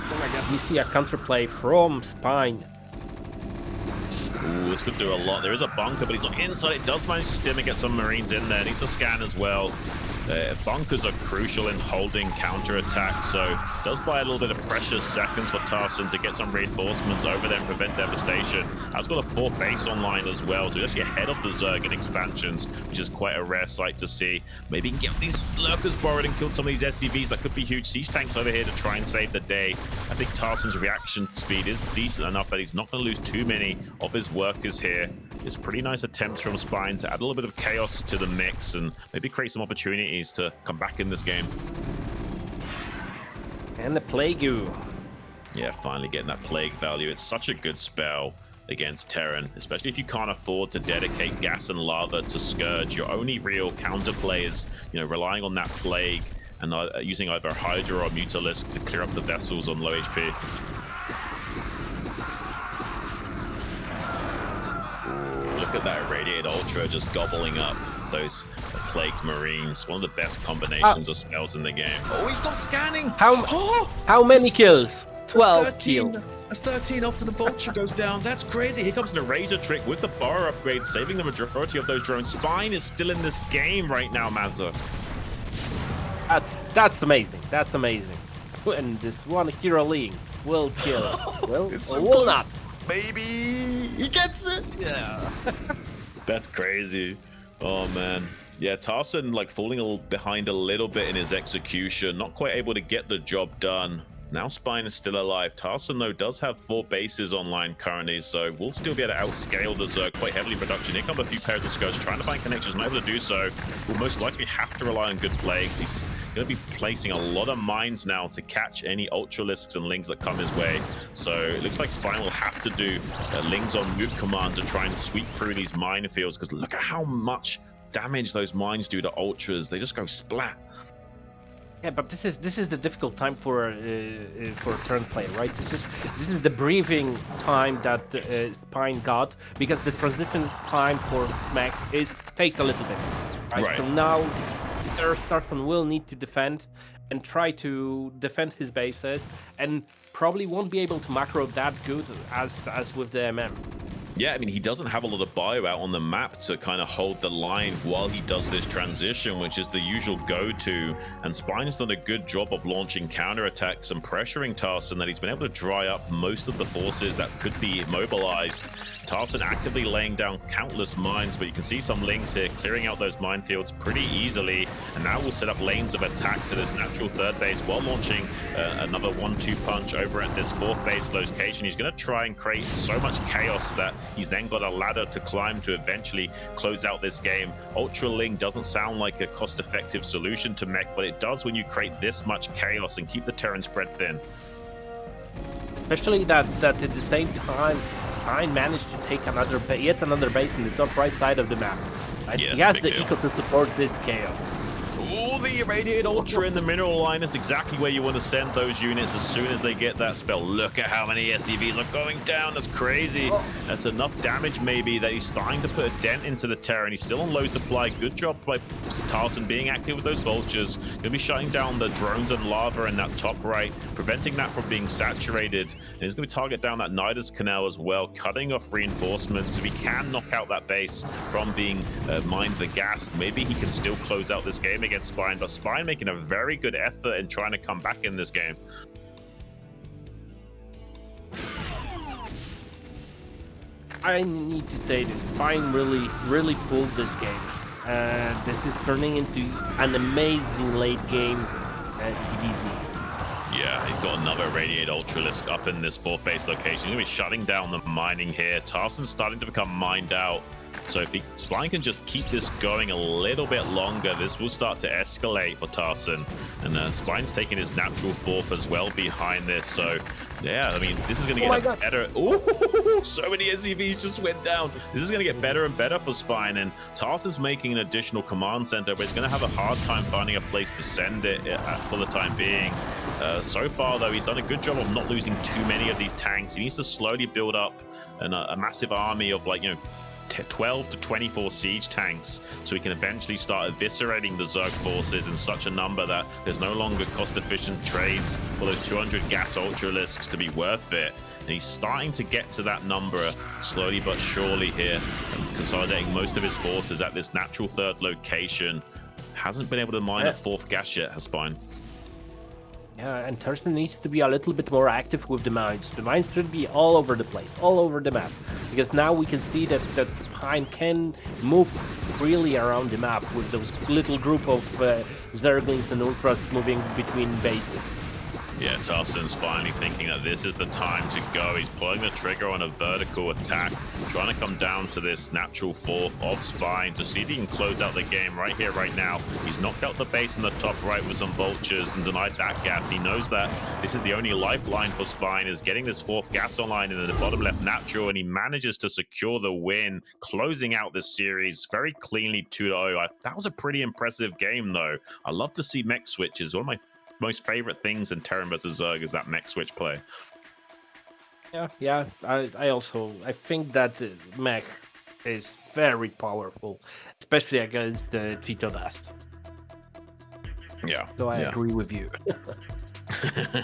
Oh my god, we see a counterplay from Spine. Ooh, this could do a lot. There is a bunker, but he's not inside. It does manage to stim and get some Marines in there. Needs to scan as well. Bunkers are crucial in holding counterattacks, so it does buy a little bit of precious seconds for Tarson to get some reinforcements over there and prevent devastation. Has got a 4th base online as well, so he's actually ahead of the Zerg in expansions, which is quite a rare sight to see. Maybe he can get these lurkers borrowed and kill some of these SCVs. That could be huge siege tanks over here to try and save the day. I think Tarson's reaction speed is decent enough that he's not going to lose too many of his workers here. It's pretty nice attempts from Spine to add a little bit of chaos to the mix and maybe create some opportunities to come back in this game. And the Plague Goo. Yeah, finally getting that Plague value. It's such a good spell against Terran, especially if you can't afford to dedicate Gas and Lava to Scourge. Your only real counterplay is, relying on that Plague and using either Hydra or Mutalisk to clear up the vessels on low HP. Ooh, look at that Irradiated Ultra just gobbling up those Plagued Marines. One of the best combinations of spells in the game. Oh, he's not scanning! How many kills? 12 kills. That's 13 after the Vulture goes down. That's crazy. Here comes an Eraser Trick with the bar upgrade, saving the majority of those drones. Spine is still in this game right now, Mazza. That's amazing. That's amazing. And this one Hero League will kill. Well, so will not. Baby, he gets it. Yeah. That's crazy. Oh man. Yeah, Tarson falling behind a little bit in his execution, not quite able to get the job done. Now Spine is still alive. Tarson, though, does have 4 bases online currently, so we'll still be able to outscale the Zerg quite heavily in production. Here come a few pairs of Scourge trying to find connections, not able to do so. Will most likely have to rely on good plagues. He's going to be placing a lot of mines now to catch any Ultralisks and Lings that come his way. So it looks like Spine will have to do Lings on move command to try and sweep through these minefields, because look at how much damage those mines do to Ultras. They just go splat. Yeah, but this is the difficult time for turn play, right? This is the breathing time that Spine got, because the transition time for Smack takes a little bit, right? So now Tarson will need to defend and try to defend his bases, and probably won't be able to macro that good as with the MM. Yeah, I mean, he doesn't have a lot of bio out on the map to kind of hold the line while he does this transition, which is the usual go-to. And Spine's done a good job of launching counterattacks and pressuring Tarson, that he's been able to dry up most of the forces that could be mobilized. Tarson actively laying down countless mines, but you can see some links here clearing out those minefields pretty easily. And now we'll set up lanes of attack to this natural third base while launching another 1-2 punch over at this fourth base location. He's going to try and create so much chaos that he's then got a ladder to climb to eventually close out this game. Ultra Ling doesn't sound like a cost-effective solution to mech, but it does when you create this much chaos and keep the Terran spread thin. Especially that at the same time, Spine managed to take yet another base in the top right side of the map. Right? Yeah, he has the eco to support this chaos. Oh, the Irradiated Ultra in the mineral line is exactly where you want to send those units as soon as they get that spell. Look at how many SCVs are going down. That's crazy. That's enough damage maybe that he's starting to put a dent into the Terran. He's still on low supply. Good job by Tarson being active with those vultures. Going to be shutting down the drones and lava in that top right, preventing that from being saturated. And he's going to target down that Nidus Canal as well, cutting off reinforcements. If he can knock out that base from being mined the gas, maybe he can still close out this game against Spine, but Spine making a very good effort in trying to come back in this game. I need to say that Spine really pulled this game. This is turning into an amazing late game PvP. Yeah, he's got another Radiate Ultralisk up in this fourth base location. He's going to be shutting down the mining here. Tarson's starting to become mined out. So if Spine can just keep this going a little bit longer, this will start to escalate for Tarson. And Spine's taking his natural fourth as well behind this. So yeah, I mean, this is going to get better. Oh, so many SCVs just went down. This is going to get better and better for Spine. And Tarson's making an additional command center, but he's going to have a hard time finding a place to send it for the time being. So far, though, he's done a good job of not losing too many of these tanks. He needs to slowly build up a massive army of, like, 12 to 24 siege tanks, so we can eventually start eviscerating the Zerg forces in such a number that there's no longer cost-efficient trades for those 200 gas Ultralisks to be worth it. And he's starting to get to that number slowly but surely here, and consolidating most of his forces at this natural third location. Hasn't been able to mine a fourth gas yet, has Spine. Yeah, and Tarson needs to be a little bit more active with the mines. The mines should be all over the place, all over the map. Because now we can see that Spine can move freely around the map with those little group of Zerglings and Ultras moving between bases. Yeah, Tarson's finally thinking that this is the time to go. He's pulling the trigger on a vertical attack, trying to come down to this natural fourth of Spine to see if he can close out the game right here, right now. He's knocked out the base in the top right with some vultures and denied that gas. He knows that this is the only lifeline for Spine, is getting this fourth gas online in the bottom left natural, and he manages to secure the win, closing out this series very cleanly 2-0. That was a pretty impressive game, though. I love to see mech switches. One of my most favorite things in Terran versus Zerg is that mech switch play. Yeah. I think that mech is very powerful, especially against the Cheeto Dust. Yeah. So I agree with you.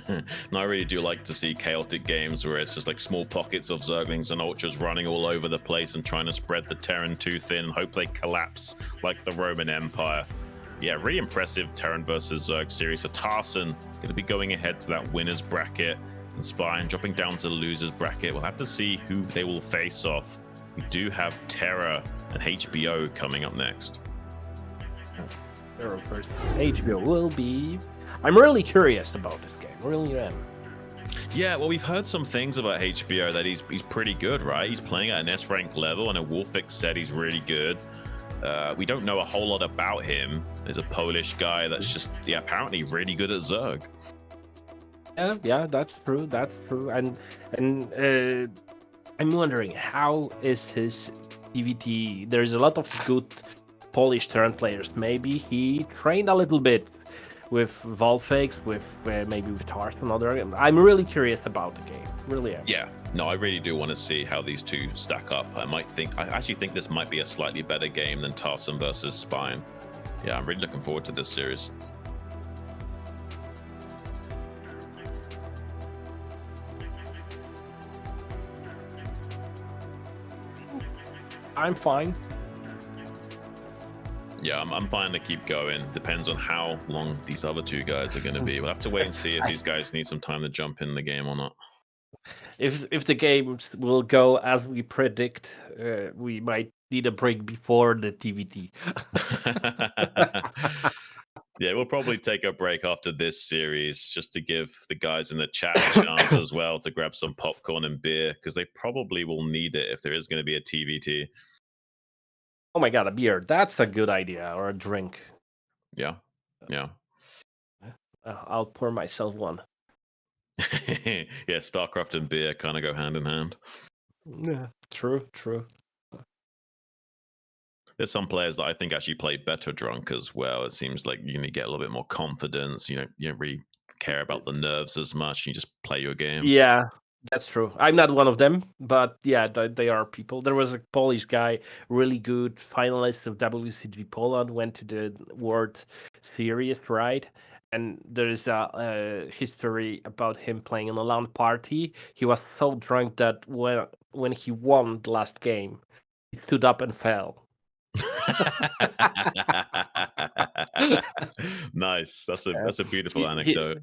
And I really do like to see chaotic games where it's just like small pockets of Zerglings and Ultras running all over the place and trying to spread the Terran too thin and hope they collapse like the Roman Empire. Yeah, really impressive Terran versus Zerg series. So Tarson going to be going ahead to that winner's bracket, and Spine dropping down to the loser's bracket. We'll have to see who they will face off. We do have TerrOr and HBO coming up next. TerrOr first. HBO will be... I'm really curious about this game. Really am. Yeah, well, we've heard some things about HBO that he's pretty good, right? He's playing at an S-rank level, and Wolfix said he's really good. We don't know a whole lot about him. There's a Polish guy that's just, apparently really good at Zerg. Yeah, that's true. And I'm wondering, how is his PvT? There's a lot of good Polish Terran players. Maybe he trained a little bit with Wolfix, with maybe with Tarson. I'm really curious about the game. Really am. Yeah, no, I really do want to see how these two stack up. I actually think this might be a slightly better game than Tarson versus Spine. Yeah, I'm really looking forward to this series. I'm fine. Yeah, I'm fine to keep going. Depends on how long these other two guys are going to be. We'll have to wait and see if these guys need some time to jump in the game or not. If the games will go as we predict, we might need a break before the TVT. Yeah, we'll probably take a break after this series just to give the guys in the chat a chance as well to grab some popcorn and beer, because they probably will need it if there is going to be a TVT. Oh my god, a beer. That's a good idea. Or a drink. Yeah. Yeah. I'll pour myself one. Yeah, StarCraft and beer kind of go hand in hand. Yeah, true. There's some players that I think actually play better drunk as well. It seems like you get a little bit more confidence. You don't really care about the nerves as much. You just play your game. Yeah, that's true. I'm not one of them, but yeah, they are people. There was a Polish guy, really good finalist of WCG Poland, went to the World Series, right? And there is a history about him playing in a LAN party. He was so drunk that when he won the last game, he stood up and fell. Nice. That's a beautiful anecdote.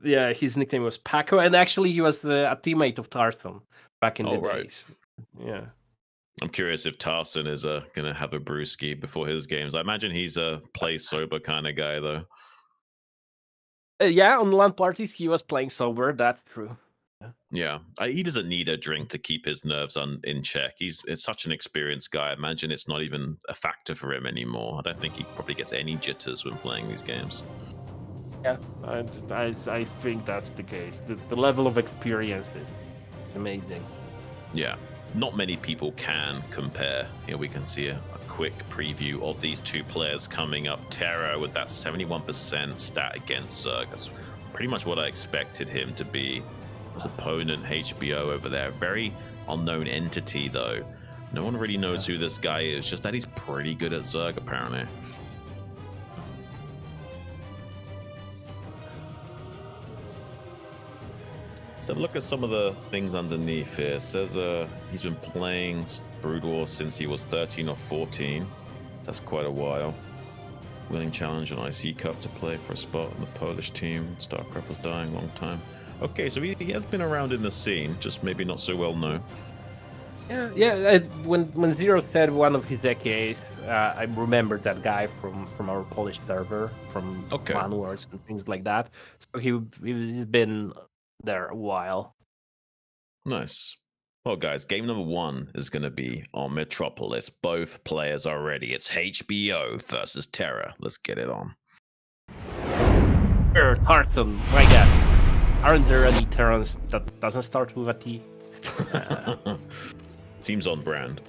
Yeah, his nickname was Paco, and actually he was a teammate of Tarson back in the days. Yeah. I'm curious if Tarson is going to have a brewski before his games. I imagine he's a play sober kind of guy, though. Yeah, on LAN parties he was playing sober. That's true. Yeah, he doesn't need a drink to keep his nerves in check. He's such an experienced guy. I imagine it's not even a factor for him anymore. I don't think he probably gets any jitters when playing these games. Yeah, I think that's the case. The level of experience is amazing. Yeah, not many people can compare. Here we can see a quick preview of these two players coming up. TerrOr with that 71% stat against Zerg. That's pretty much what I expected him to be. His opponent, HBO, over there. Very unknown entity, though. No one really knows who this guy is, just that he's pretty good at Zerg, apparently. So look at some of the things underneath here. It says he's been playing Broodwar since he was 13 or 14. That's quite a while. Winning challenge and IC Cup to play for a spot in the Polish team. StarCraft was dying a long time. Okay, so he has been around in the scene, just maybe not so well known. Yeah. When Zero said one of his AKAs, I remembered that guy from our Polish server, from Man Wars and things like that. So he's been there a while. Nice. Well, guys, game number 1 is going to be on Metropolis. Both players are ready. It's HBO versus TerrOr. Let's get it on. Tarson, my God. Aren't there any Terrans that doesn't start with a T? Seems on brand.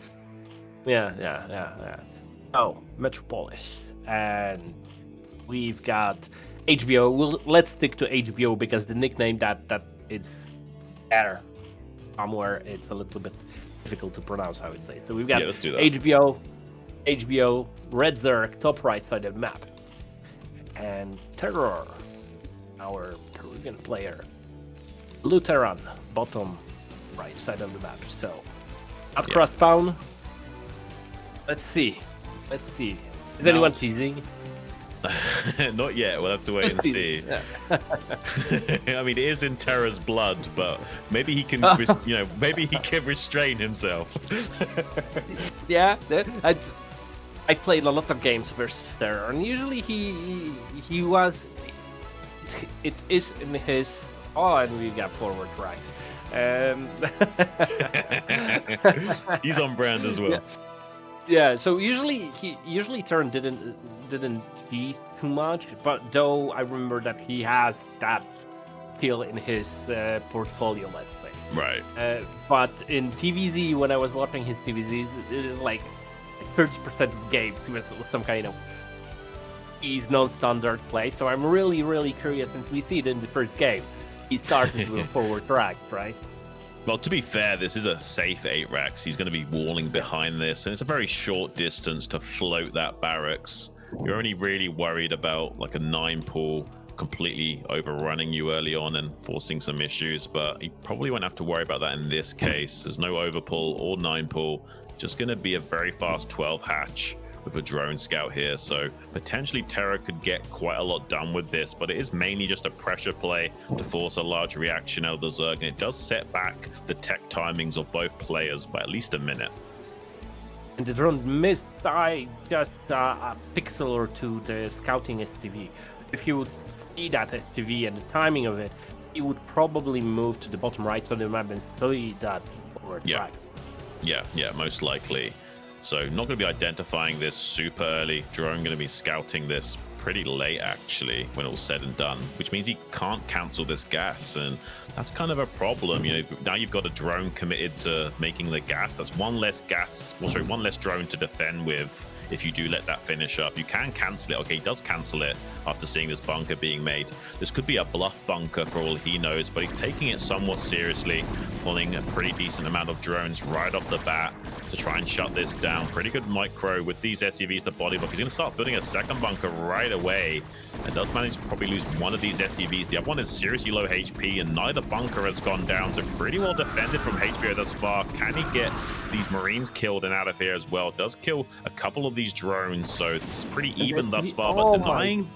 Yeah. Oh, Metropolis. And we've got HBO. Let's stick to HBO because the nickname that is there somewhere, it's a little bit difficult to pronounce, I would say. So we've got let's do that. HBO, Red Zerg, top right side of the map. And TerrOr, our Peruvian player. Lutheran, bottom right side of the map. So, up cross spawn. Let's see. Is anyone cheesing? Not yet. We'll have to wait and see. I mean, it is in TerrOr's blood, but maybe he can, maybe he can restrain himself. Yeah, I played a lot of games versus TerrOr, and usually he was. It is in his. Oh, and we got forward right. He's on brand as well. Yeah. So usually Tarson didn't cheat too much, but though I remember that he has that skill in his portfolio, let's say. Right. But in TVZ, when I was watching his TVZs, it is like 30% of games with some kind of non-standard play. So I'm really curious, since we see it in the first game. He started with forward tracks, right? Well, to be fair, this is a safe 8 racks. He's going to be walling behind this, and it's a very short distance to float that barracks. You're only really worried about like a 9 pool completely overrunning you early on and forcing some issues, but he probably won't have to worry about that in this case. There's no overpull or 9 pull, just going to be a very fast 12 hatch with a drone scout here. So potentially TerrOr could get quite a lot done with this, but it is mainly just a pressure play to force a large reaction out of the Zerg, and it does set back the tech timings of both players by at least a minute. And the drone missed by just a pixel or two the scouting STV. If you would see that STV and the timing of it, you would probably move to the bottom right of the map and see that forward track. Yeah, most likely. So not going to be identifying this super early. Drone going to be scouting this pretty late, actually, when all's said and done, which means he can't cancel this gas, and that's kind of a problem. You know, now you've got a drone committed to making the gas. That's one less one less drone to defend with. If you do let that finish up, you can cancel it. Okay, he does cancel it after seeing this bunker being made. This could be a bluff bunker for all he knows, but he's taking it somewhat seriously, pulling a pretty decent amount of drones right off the bat to try and shut this down. Pretty good micro with these SUVs to body block. He's going to start building a second bunker right away, and does manage to probably lose one of these SUVs. The other one is seriously low HP, and neither bunker has gone down, so pretty well defended from HBO thus far. Can he get these Marines killed and out of here as well? Does kill a couple of these drones, so it's pretty even thus far, but denying...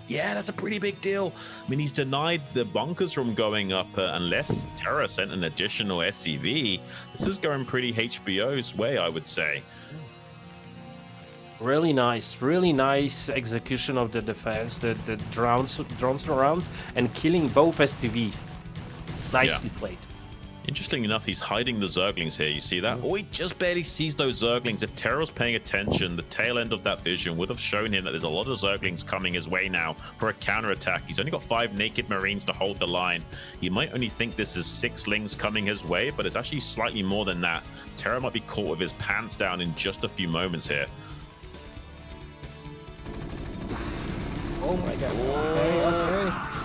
Yeah, that's a pretty big deal. I mean, he's denied the bunkers from going up unless TerrOr sent an additional SCV. This is going pretty HBO's way, I would say. Really nice execution of the defense. The drones around and killing both SPVs. Nicely played. Interesting enough, he's hiding the Zerglings here. You see that? Oh, he just barely sees those Zerglings. If TerrOr's paying attention, the tail end of that vision would have shown him that there's a lot of Zerglings coming his way now for a counterattack. He's only got 5 naked Marines to hold the line. He might only think this is 6 Lings coming his way, but it's actually slightly more than that. TerrOr might be caught with his pants down in just a few moments here. Oh my god. Okay.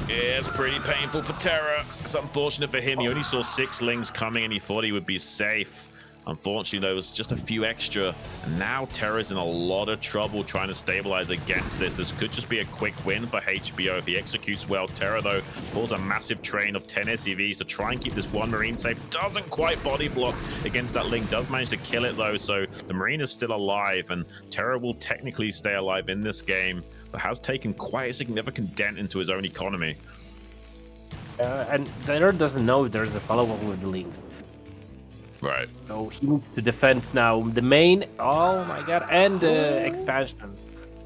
Yeah, it's pretty painful for TerrOr. It's unfortunate for him. He only saw 6 Lings coming and he thought he would be safe. Unfortunately, there was just a few extra. And now TerrOr's in a lot of trouble trying to stabilize against this. This could just be a quick win for HBO if he executes well. TerrOr, though, pulls a massive train of 10 SCVs to try and keep this one Marine safe. Doesn't quite body block against that Ling. Does manage to kill it, though. So the Marine is still alive, and TerrOr will technically stay alive in this game, but has taken quite a significant dent into his own economy. And TerrOr doesn't know if there's a follow-up with the Ling. Right. So he needs to defend now the main, oh my god, and the expansion.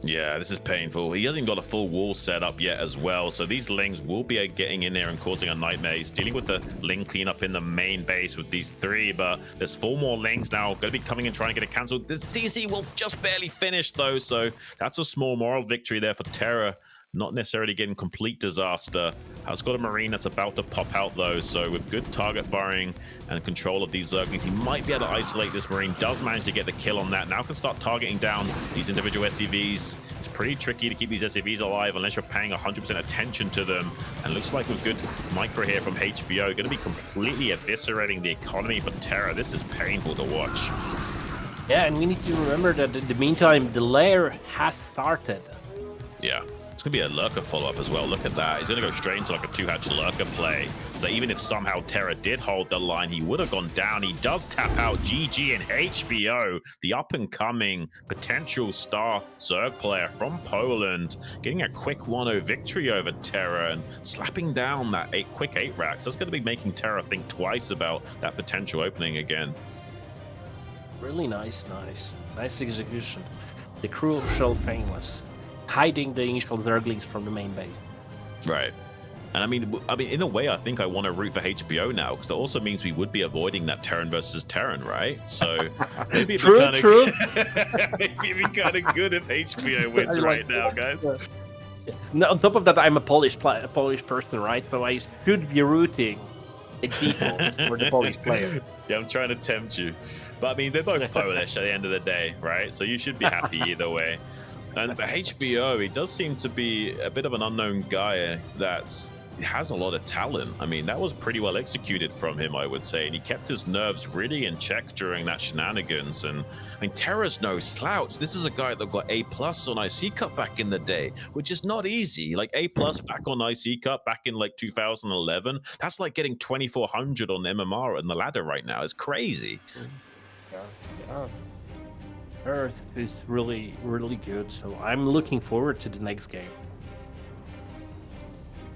Yeah, this is painful. He hasn't got a full wall set up yet as well, so these Lings will be getting in there and causing a nightmare. He's dealing with the Ling cleanup in the main base with these 3, but there's 4 more Lings now going to be coming and trying to get it cancelled. The CC will just barely finish, though, so that's a small moral victory there for TerrOr. Not necessarily getting complete disaster. Has got a Marine that's about to pop out, though, so with good target firing and control of these Zerglings, he might be able to isolate this Marine. Does manage to get the kill on that. Now can start targeting down these individual SCVs. It's pretty tricky to keep these SCVs alive unless you're paying 100% attention to them. And looks like with good micro here from HBO, going to be completely eviscerating the economy for TerrOr. This is painful to watch. Yeah, and we need to remember that in the meantime, the lair has started. Yeah. It's going to be a Lurker follow-up as well. Look at that. He's going to go straight into like a 2-hatch Lurker play. So even if somehow TerrOr did hold the line, he would have gone down. He does tap out GG and HBO, the up-and-coming potential star Zerg player from Poland, getting a quick 1-0 victory over TerrOr and slapping down that quick 8 racks. That's going to be making TerrOr think twice about that potential opening again. Really nice execution. The crucial thing was hiding the initial Zerglings from the main base. Right. And I mean, in a way, I think I want to root for HBO now, because that also means we would be avoiding that Terran versus Terran, right? So maybe it'd be kind of good if HBO wins right now, guys. Yeah. Now, on top of that, I'm a Polish person, right? So I should be rooting a default for the Polish player. Yeah, I'm trying to tempt you. But I mean, they're both Polish at the end of the day, right? So you should be happy either way. And for HBO, he does seem to be a bit of an unknown guy that's has a lot of talent. I mean, that was pretty well executed from him, I would say, and he kept his nerves really in check during that shenanigans. And I mean, TerrOr's no slouch. This is a guy that got A+ on IC Cup back in the day, which is not easy. Like A+ back on IC Cup back in like 2011. That's like getting 2400 on MMR in the ladder right now. It's crazy. Yeah. Earth is really, really good. So I'm looking forward to the next game.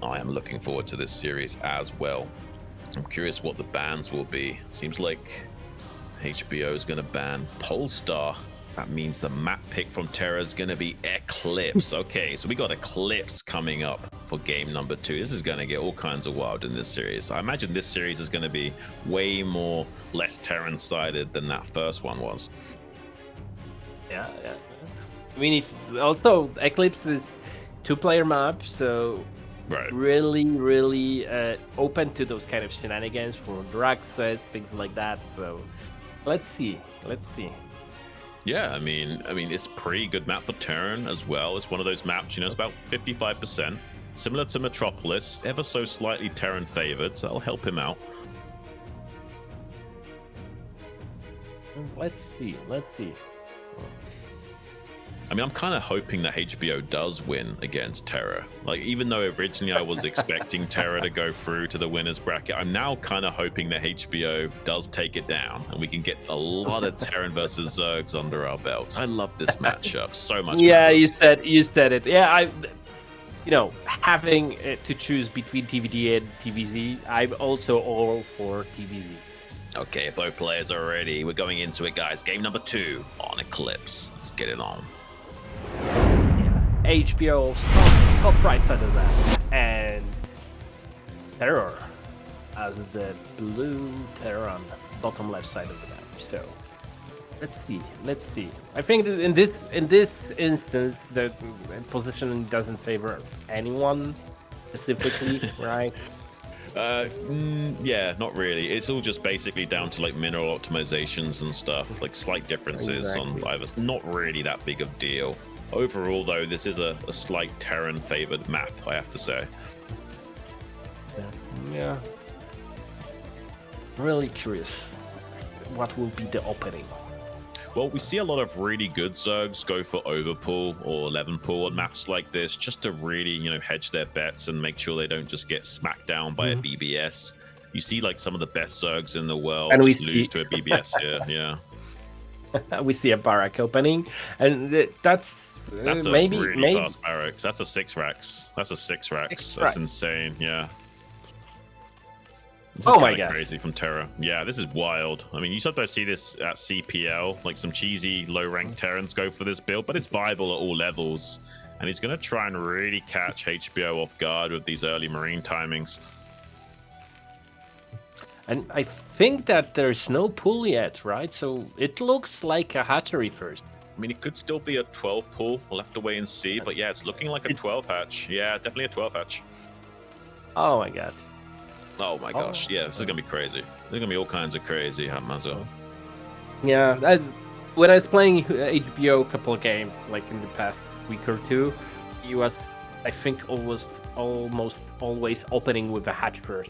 I am looking forward to this series as well. I'm curious what the bans will be. Seems like HBO is going to ban Polestar. That means the map pick from TerrOr is going to be Eclipse. Okay, so we got Eclipse coming up for game number 2. This is going to get all kinds of wild in this series. I imagine this series is going to be way more less Terran-sided than that first one was. Yeah. I mean, it's also Eclipse is 2-player map, so Right. really open to those kind of shenanigans for drag sets, things like that. So let's see. Yeah, I mean, it's a pretty good map for Terran as well. It's one of those maps, it's about 55%, similar to Metropolis, ever so slightly Terran favored, so that'll help him out. Let's see. I mean, I'm kind of hoping that HBO does win against TerrOr. Like, even though originally I was expecting TerrOr to go through to the winner's bracket, I'm now kind of hoping that HBO does take it down and we can get a lot of Terran versus Zergs under our belts. I love this matchup so much. Yeah, you said it. Yeah, having to choose between TVD and TVZ, I'm also all for TVZ. Okay, both players are ready. We're going into it, guys. Game number 2 on Eclipse. Let's get it on. Yeah, HBO top right side of that, and TerrOr as the blue Terran bottom left side of the map. So let's see. I think that in this instance, the positioning doesn't favor anyone specifically, right? Yeah, not really. It's all just basically down to like mineral optimizations and stuff, like slight differences on either. Not really that big of deal. Overall, though, this is a slight Terran favored map, I have to say. Yeah. Really curious. What will be the opening? Well, we see a lot of really good Zergs go for overpull or 11 pull on maps like this, just to really, hedge their bets and make sure they don't just get smacked down by a BBS. You see, like, some of the best Zergs in the world and just lose to a BBS here. Yeah. We see a barrack opening, and that's maybe a really fast barracks. That's a 6 racks. That's insane. Yeah. This is my God, crazy from TerrOr. Yeah, this is wild. I mean, you sometimes see this at CPL, like some cheesy low-ranked Terrans go for this build, but it's viable at all levels. And he's going to try and really catch HBO off guard with these early Marine timings. And I think that there's no pull yet, right? So it looks like a hatchery first. I mean, it could still be a 12 pull. We'll have to wait and see. But yeah, it's looking like a 12 hatch. Yeah, definitely a 12 hatch. Oh my God. Oh my gosh. Yeah, this is going to be crazy. There's going to be all kinds of crazy, Hamazo. Yeah, when I was playing HBO a couple of games, like in the past week or two, he was, I think, almost always opening with a hatch first.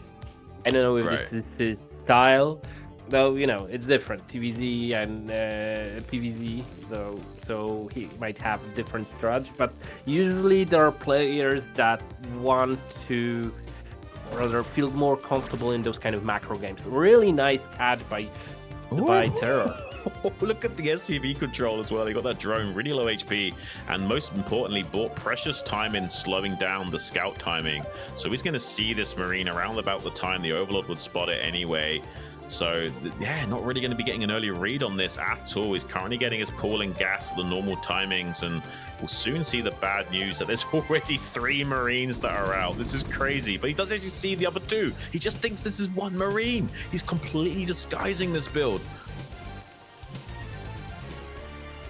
I don't know if this is his style, though, it's different. TVZ and PVZ, so he might have a different strategy, but usually there are players that want to rather feel more comfortable in those kind of macro games. Really nice catch by TerrOr. Look at the SCV control as well. He got that drone really low HP, and most importantly, bought precious time in slowing down the scout timing. So he's going to see this Marine around about the time the Overlord would spot it anyway. So yeah, not really going to be getting an early read on this at all. He's currently getting his pull and gas at the normal timings, and we'll soon see the bad news that there's already 3 Marines that are out. This is crazy, but he doesn't actually see the other 2. He just thinks this is 1 Marine. He's completely disguising this build.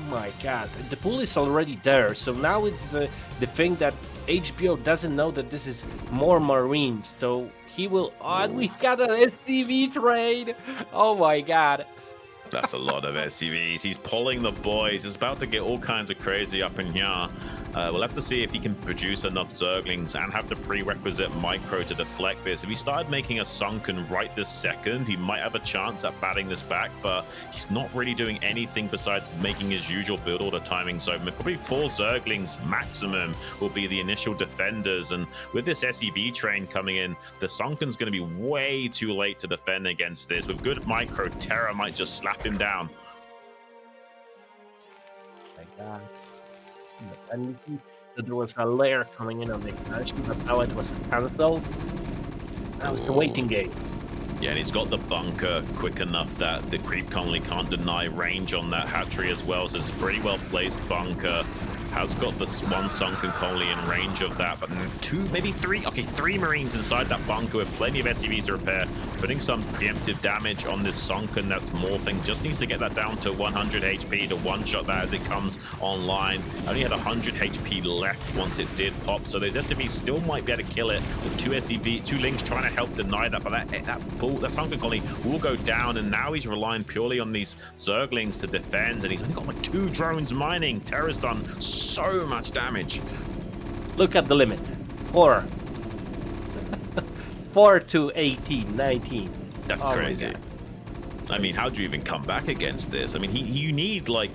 Oh my God, the pool is already there, so now it's the thing that HBO doesn't know that this is more Marines, so he will. Oh, we got an SCV trade. Oh my God. That's a lot of SCVs. He's pulling the boys. He's about to get all kinds of crazy up in here. We'll have to see if he can produce enough Zerglings and have the prerequisite micro to deflect this. If he started making a Sunken right this second, he might have a chance at batting this back, but he's not really doing anything besides making his usual build order timing. So probably 4 Zerglings maximum will be the initial defenders. And with this SEV train coming in, the Sunken's going to be way too late to defend against this. With good micro, TerrOr might just slap him down. My God. And you see that there was a layer coming in on the expansion, but now it was cancelled. That was the waiting game. Yeah, and he's got the bunker quick enough that the creep colony can't deny range on that hatchery as well. So it's a pretty well placed bunker. Has got this 1 Sunken colony in range of that, but 2, maybe 3. Okay, 3 Marines inside that bunker with plenty of SCVs to repair, putting some preemptive damage on this Sunken that's morphing. Just needs to get that down to 100 HP to one-shot that as it comes online. Only had 100 HP left once it did pop, so those SCVs still might be able to kill it with 2 Lings trying to help deny that, but that Sunken colony will go down, and now he's relying purely on these Zerglings to defend, and he's only got like 2 drones mining. TerrOr's done so much damage. Look at the limit. 4. 4 to 18, 19. That's crazy. I mean, how do you even come back against this? I mean, you need like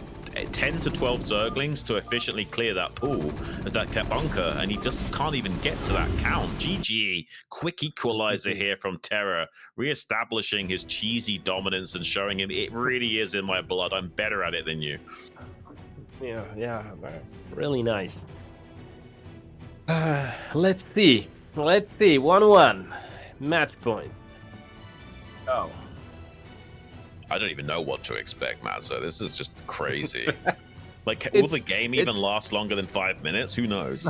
10 to 12 Zerglings to efficiently clear that pool of that bunker, and he just can't even get to that count. GG. Quick equalizer here from TerrOr, re-establishing his cheesy dominance and showing him it really is in my blood. I'm better at it than you. Yeah, really nice. Let's see. 1-1. Match point. Oh. I don't even know what to expect, Mazza. This is just crazy. Like, will the game even last longer than 5 minutes? Who knows?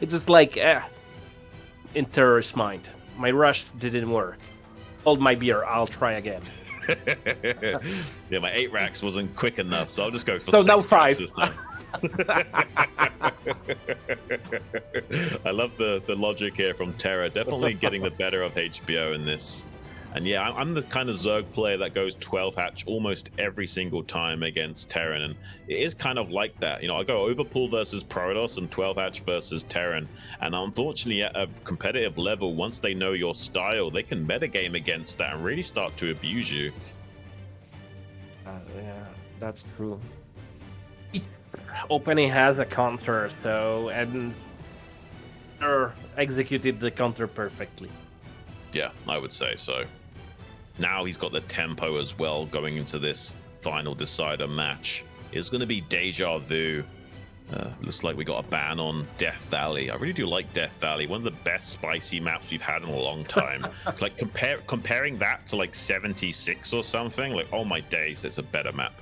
It's just like, in TerrOr's mind. My rush didn't work. Hold my beer, I'll try again. Yeah, my 8 racks wasn't quick enough, so I'll just go for so 6 now 5 this time. I love the logic here from TerrOr. Definitely getting the better of HBO in this. And yeah, I'm the kind of Zerg player that goes 12 hatch almost every single time against Terran, and it is kind of like that. You know, I go Overpool versus Protoss and 12 hatch versus Terran, and unfortunately at a competitive level, once they know your style, they can metagame against that and really start to abuse you. Yeah, that's true. Opening has a counter, so, and executed the counter perfectly. Yeah, I would say so. Now he's got the tempo as well going into this final decider match. It's going to be Deja Vu. Looks like we got a ban on Death Valley. I really do like Death Valley. One of the best spicy maps we've had in a long time. Like comparing that to like 76 or something, like, oh my days, it's a better map.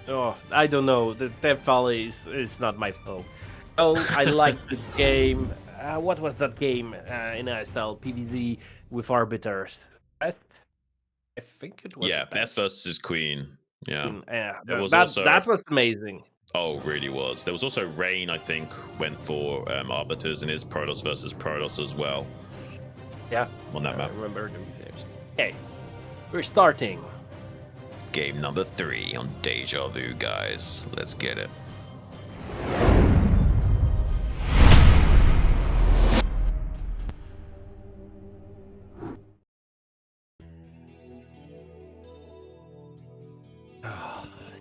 Oh, I don't know. The Death Valley is not my fault. Oh, I like the game. What was that game in ISL? PvZ with Arbiters. Best? I think it was. Yeah, Best versus Queen. Yeah. That was amazing. Oh, really was. There was also Rain, I think, went for Arbiters in his Protoss versus Protoss as well. Yeah. On that map. I remember doing this. Okay. We're starting. Game number 3 on Deja Vu, guys. Let's get it.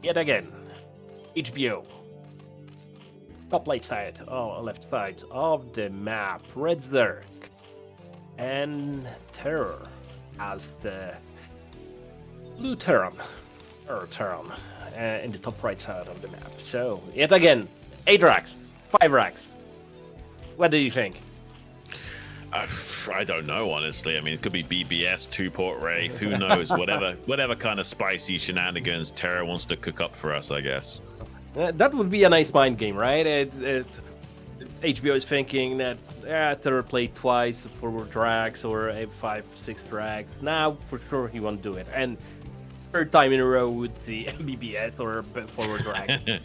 Yet again, HBO. Top right side, left side of the map, Red Zerg and TerrOr as the blue Terran, or Terran, in the top right side of the map. So, yet again, 8 racks, 5 racks. What do you think? I don't know, honestly. I mean, it could be BBS, 2-port Wraith, who knows? whatever kind of spicy shenanigans TerrOr wants to cook up for us, I guess. That would be a nice mind game, right? HBO is thinking that TerrOr played twice with forward drags or a 5-6 drags. Now, for sure, he won't do it. And third time in a row with the BBS or forward drag.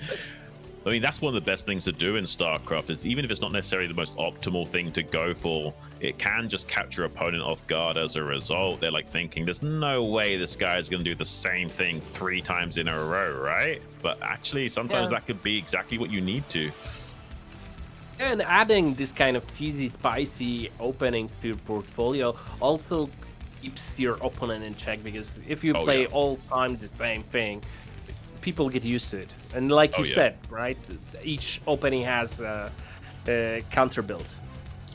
I mean, that's one of the best things to do in StarCraft is even if it's not necessarily the most optimal thing to go for, it can just catch your opponent off guard as a result. They're like thinking, there's no way this guy's going to do the same thing 3 times in a row, right? But actually, sometimes that could be exactly what you need to. And adding this kind of cheesy, spicy openings to your portfolio also keeps your opponent in check, because if you play all time the same thing, people get used to it. And like you said, right, each opening has a counter build.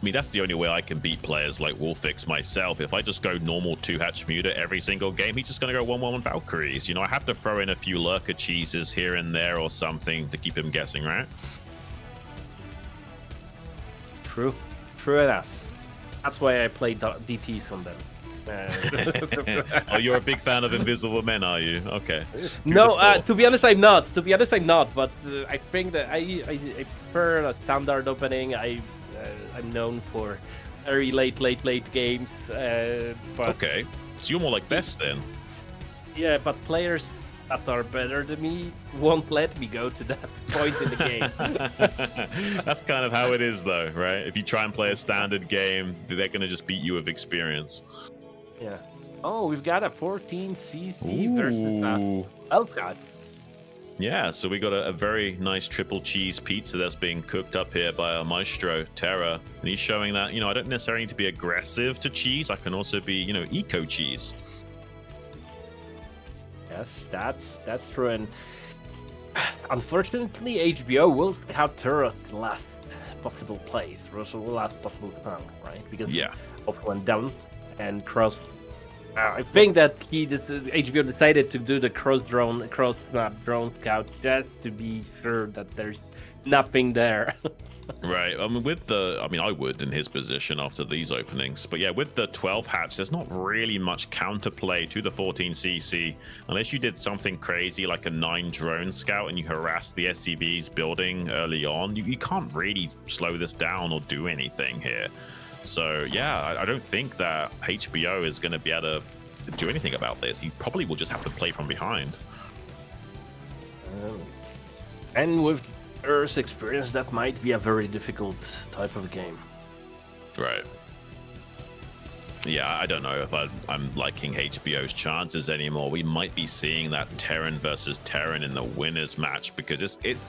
I mean, that's the only way I can beat players like Wolfix myself. If I just go normal 2-hatch Muta every single game, he's just going to go 1-1 Valkyries. You know, I have to throw in a few lurker cheeses here and there or something to keep him guessing, right? True enough. That's why I play DTs from them. Oh, you're a big fan of Invisible Men, are you? Okay. No, to be honest, I'm not. But I think that I prefer a standard opening. I'm known for very late games. But okay, so you're more like best then. Yeah, but players that are better than me won't let me go to that point in the game. That's kind of how it is, though, right? If you try and play a standard game, they're going to just beat you with experience. Yeah. Oh, we've got a 14 CC versus Elfgard. Yeah, so we got a very nice triple cheese pizza that's being cooked up here by our maestro, TerrOr. And he's showing that, I don't necessarily need to be aggressive to cheese. I can also be, eco cheese. Yes, that's true. And unfortunately, HBO will scout TerrOr to last possible place, also last possible time, right? Because of one down and cross. I think that HBO decided to do the cross drone scout just to be sure that there's nothing there. Right. I mean, I would in his position after these openings. But yeah, with the 12 hatch, there's not really much counterplay to the 14cc unless you did something crazy like a 9 drone scout and you harassed the SCV's building early on. You can't really slow this down or do anything here. So yeah, I don't think that HBO is going to be able to do anything about this. He probably will just have to play from behind. And with Earth's experience, that might be a very difficult type of game. Right. Yeah, I don't know if I'm liking HBO's chances anymore. We might be seeing that Terran versus Terran in the winners match because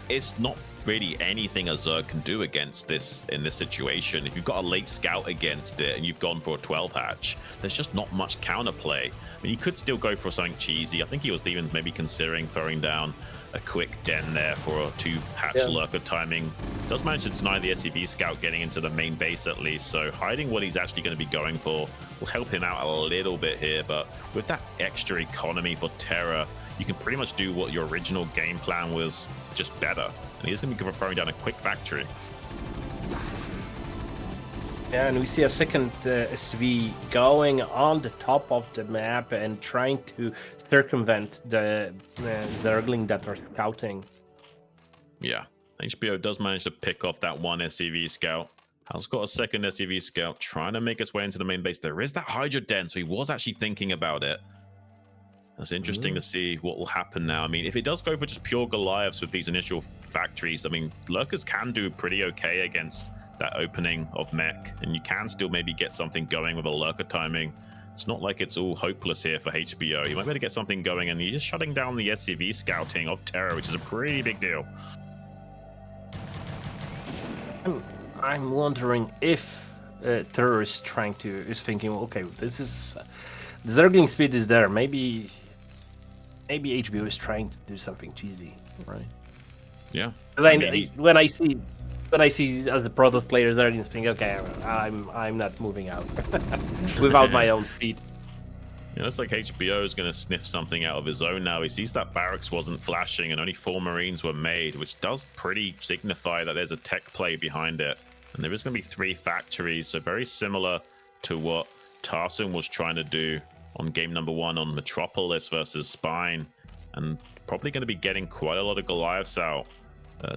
it's not really anything a Zerg can do against this in this situation. If you've got a late scout against it and you've gone for a 12 hatch, there's just not much counterplay. I mean, you could still go for something cheesy. I think he was even maybe considering throwing down a quick den there for a 2-hatch lurker timing. Does manage to deny the SCV scout getting into the main base at least, so hiding what he's actually going to be going for will help him out a little bit here. But with that extra economy for TerrOr, you can pretty much do what your original game plan was, just better. And he's going to be throwing down a quick factory. Yeah, and we see a second SV going on the top of the map and trying to circumvent the Zergling that are scouting. Yeah, HBO does manage to pick off that one SCV scout. Has got a second SCV scout trying to make its way into the main base. There is that Hydra den, so he was actually thinking about it. That's interesting to see what will happen now. I mean, if it does go for just pure Goliaths with these initial factories, I mean, lurkers can do pretty okay against that opening of mech, and you can still maybe get something going with a lurker timing. It's not like it's all hopeless here for HBO. You might be able to get something going, and you're just shutting down the SCV scouting of TerrOr, which is a pretty big deal. I'm wondering if TerrOr is thinking, okay, this is the Zergling speed is there. Maybe HBO is trying to do something cheesy, right? Yeah. When I see as the product players there, you think, okay, I'm not moving out without my own speed. Yeah, looks like HBO is going to sniff something out of his own now. He sees that barracks wasn't flashing and only 4 Marines were made, which does pretty signify that there's a tech play behind it. And there is going to be 3 factories, so very similar to what Tarson was trying to do on game number 1 on Metropolis versus Spine, and probably going to be getting quite a lot of Goliaths out.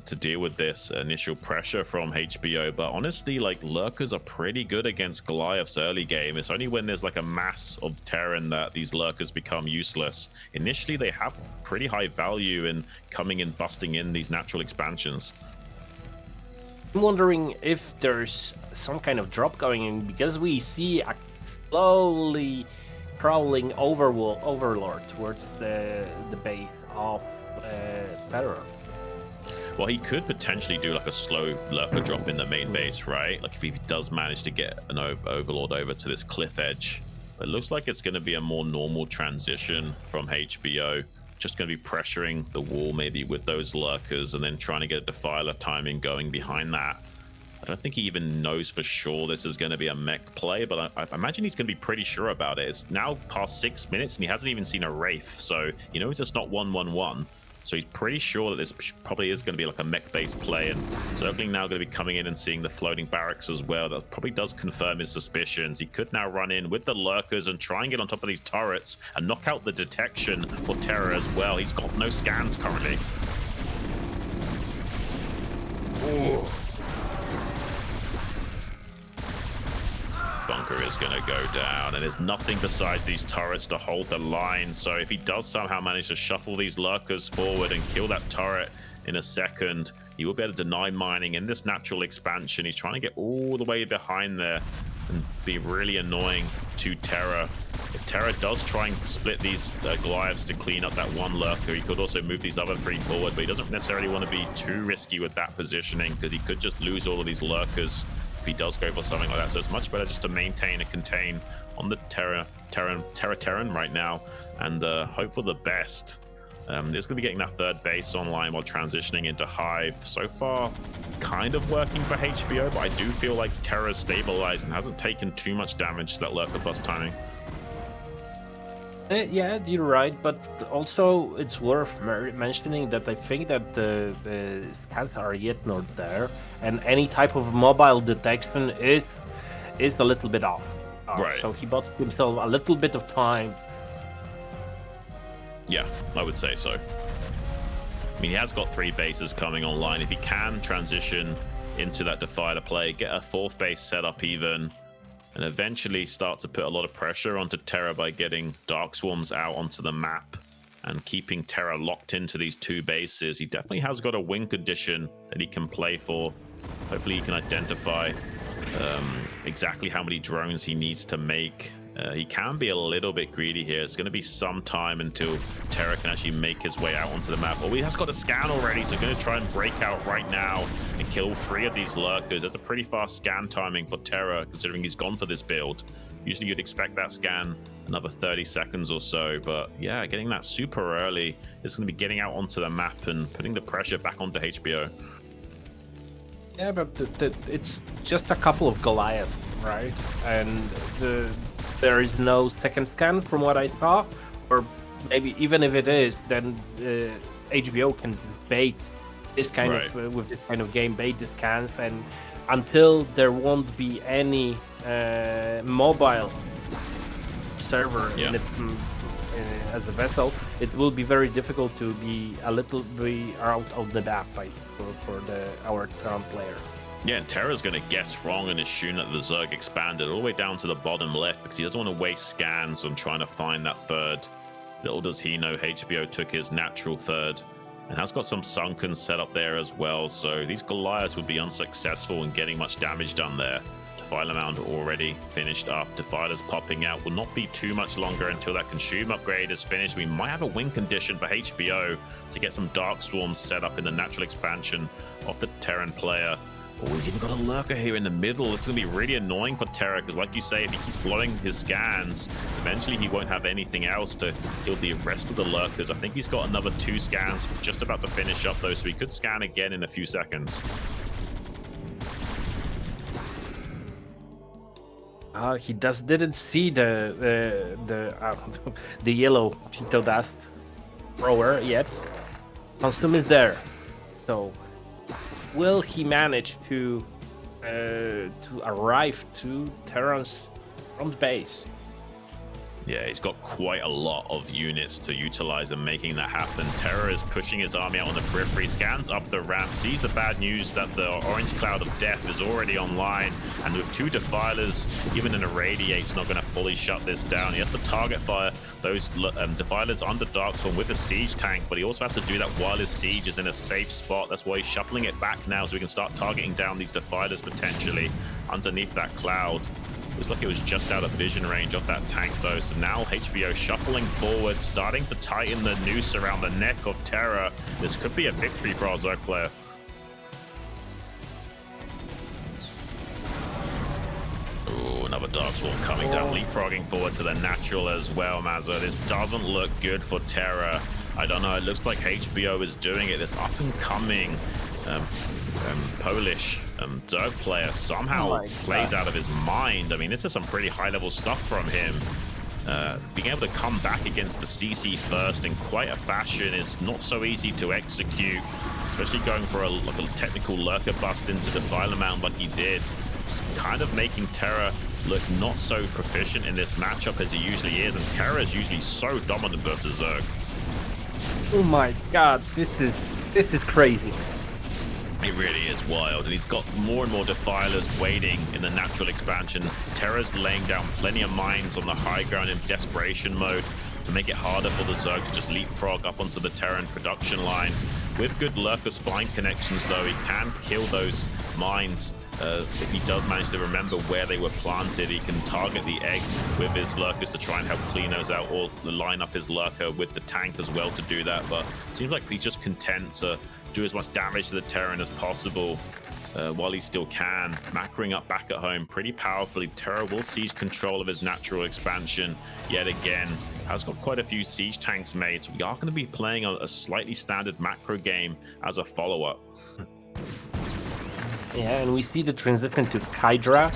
to deal with this initial pressure from HBO. But honestly, like, lurkers are pretty good against Goliath's early game. It's only when there's like a mass of Terran that these lurkers become useless. Initially, they have pretty high value in coming and busting in these natural expansions. I'm wondering if there's some kind of drop going in, because we see a slowly crawling overlord towards the base of TerrOr. Well, he could potentially do like a slow lurker drop in the main base, right? Like if he does manage to get an overlord over to this cliff edge. But it looks like it's going to be a more normal transition from HBO. Just going to be pressuring the wall maybe with those lurkers and then trying to get a Defiler timing going behind that. I don't think he even knows for sure this is going to be a mech play, but I imagine he's going to be pretty sure about it. It's now past 6 minutes and he hasn't even seen a Wraith, so he knows it's not 1-1-1. So he's pretty sure that this probably is going to be like a mech-based play, and certainly now going to be coming in and seeing the floating barracks as well. That probably does confirm his suspicions. He could now run in with the lurkers and try and get on top of these turrets and knock out the detection for TerrOr as well. He's got no scans currently. Ooh. Bunker is going to go down, and there's nothing besides these turrets to hold the line. So if he does somehow manage to shuffle these lurkers forward and kill that turret in a second, he will be able to deny mining in this natural expansion. He's trying to get all the way behind there and be really annoying to TerrOr. If TerrOr does try and split these Goliaths to clean up that one lurker, he could also move these other three forward, but he doesn't necessarily want to be too risky with that positioning because he could just lose all of these lurkers if he does go for something like that. So it's much better just to maintain and contain on the Terran right now and hope for the best. It's going to be getting that third base online while transitioning into Hive. So far, kind of working for HBO, but I do feel like TerrOr's stabilized and hasn't taken too much damage to that lurker plus timing. Yeah, you're right, but also it's worth mentioning that I think that the scans are yet not there, and any type of mobile detection is a little bit off. Right. So he bought himself a little bit of time. Yeah, I would say so. I mean, he has got 3 bases coming online. If he can transition into that Defiler play, get a 4th base set up even, and eventually start to put a lot of pressure onto TerrOr by getting Dark Swarms out onto the map and keeping TerrOr locked into these 2 bases. He definitely has got a win condition that he can play for. Hopefully he can identify exactly how many drones he needs to make. He can be a little bit greedy here. It's going to be some time until TerrOr can actually make his way out onto the map. Oh, he has got a scan already, so going to try and break out right now and kill 3 of these lurkers. That's a pretty fast scan timing for TerrOr, considering he's gone for this build. Usually you'd expect that scan another 30 seconds or so, but yeah, getting that super early is going to be getting out onto the map and putting the pressure back onto HBO. Yeah, but it's just a couple of Goliaths, right? And there is no second scan from what I saw, or maybe even if it is, then HBO can bait this kind of with this kind of game, bait the scans, and until there won't be any mobile server in it, as a vessel, it will be very difficult to be out of the map for our Terran player. Yeah, and TerrOr's going to guess wrong and assume that the Zerg expanded all the way down to the bottom left because he doesn't want to waste scans on trying to find that third. Little does he know HBO took his natural third and has got some sunken set up there as well. So these Goliaths would be unsuccessful in getting much damage done there. Defiler Mound already finished up. Defilers popping out. Will not be too much longer until that consume upgrade is finished. We might have a win condition for HBO to get some Dark Swarms set up in the natural expansion of the Terran player. Oh, he's even got a lurker here in the middle. It's going to be really annoying for TerrOr because, like you say, if he keeps blowing his scans, eventually he won't have anything else to kill the rest of the lurkers. I think he's got another 2 scans just about to finish up, though, so he could scan again in a few seconds. He didn't see the yellow Cheeto Dust thrower yet. Consume is there, so will he manage to arrive to Terran's front base? Yeah, he's got quite a lot of units to utilize and making that happen. TerrOr is pushing his army out on the periphery, scans up the ramp, sees the bad news that the orange cloud of death is already online, and with 2 defilers, even an irradiate's not going to fully shut this down. He has to target fire those defilers under Darkstorm with a siege tank, but he also has to do that while his siege is in a safe spot. That's why he's shuffling it back now so we can start targeting down these defilers potentially underneath that cloud. Looks like it was just out of vision range of that tank though. So now HBO shuffling forward, starting to tighten the noose around the neck of TerrOr. This could be a victory for our Zerg player. Ooh, another Dark Swarm coming down, leapfrogging forward to the natural as well, Mazza. This doesn't look good for TerrOr. I don't know, it looks like HBO is doing it. This up and coming Polish Zerg player somehow plays out of his mind. I mean, this is some pretty high-level stuff from him. Being able to come back against the CC first in quite a fashion is not so easy to execute, especially going for a technical lurker bust into the Defiler Mound like he did. It's kind of making TerrOr look not so proficient in this matchup as he usually is, and TerrOr is usually so dominant versus Zerg. Oh my god, this is crazy. It really is wild, and he's got more and more defilers waiting in the natural expansion. TerrOr's laying down plenty of mines on the high ground in desperation mode to make it harder for the Zerg to just leapfrog up onto the Terran production line. With good lurker spine connections though, he can kill those mines. If he does manage to remember where they were planted, he can target the egg with his lurkers to try and help clean those out, or line up his lurker with the tank as well to do that. But it seems like he's just content to do as much damage to the Terran as possible while he still can. Macroing up back at home pretty powerfully. TerrOr will seize control of his natural expansion yet again. Has got quite a few siege tanks made, so we are going to be playing a slightly standard macro game as a follow-up. Yeah, and we see the transition to Hydra.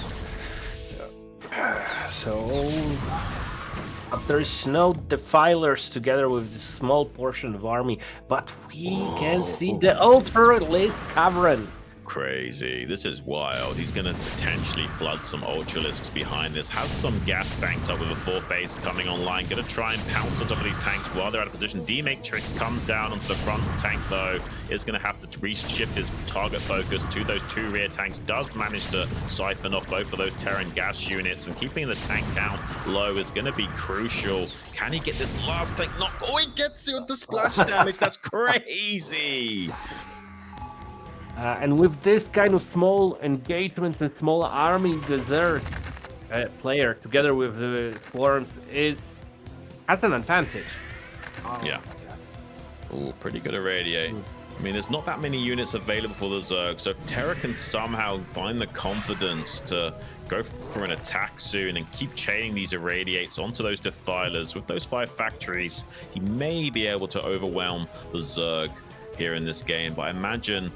But there's no defilers together with this small portion of army, but we can see the ultra-elite cavern. Crazy. This is wild. He's going to potentially flood some Ultralisks behind this. Has some gas banked up with a 4th base coming online. Going to try and pounce on top of these tanks while they're out of position. D-Matrix comes down onto the front tank though. Is going to have to reshift his target focus to those 2 rear tanks. Does manage to siphon off both of those Terran gas units, and keeping the tank count low is going to be crucial. Can he get this last tank knock? Oh, he gets it with the splash damage. That's crazy. And with this kind of small engagements and small army, the Zerg player, together with the Swarms, has an advantage. Yeah. Oh, pretty good irradiate. I mean, there's not that many units available for the Zerg, so if TerrOr can somehow find the confidence to go for an attack soon and keep chaining these irradiates onto those defilers with those 5 factories, he may be able to overwhelm the Zerg here in this game. But I imagine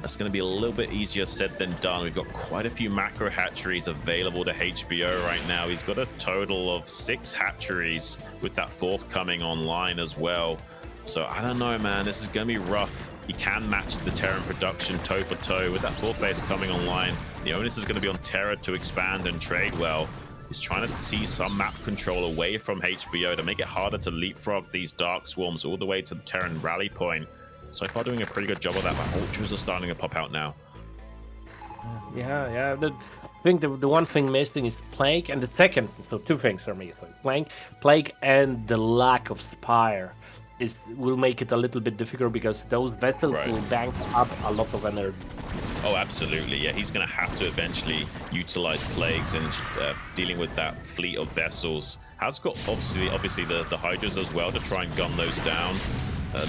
that's going to be a little bit easier said than done. We've got quite a few macro hatcheries available to HBO right now. He's got a total of 6 hatcheries with that 4th coming online as well. So I don't know, man. This is going to be rough. He can match the Terran production toe for toe with that 4th base coming online. The onus is going to be on TerrOr to expand and trade well. He's trying to see some map control away from HBO to make it harder to leapfrog these Dark Swarms all the way to the Terran rally point. So far doing a pretty good job of that, but Ultras are starting to pop out now. Yeah. I think the one thing missing is Plague, and the second, so 2 things for me. So Plague and the lack of Spire will make it a little bit difficult, because those vessels will bank up a lot of energy. Oh, absolutely. Yeah, he's going to have to eventually utilize Plagues and dealing with that fleet of vessels. Has got obviously the Hydras as well to try and gun those down.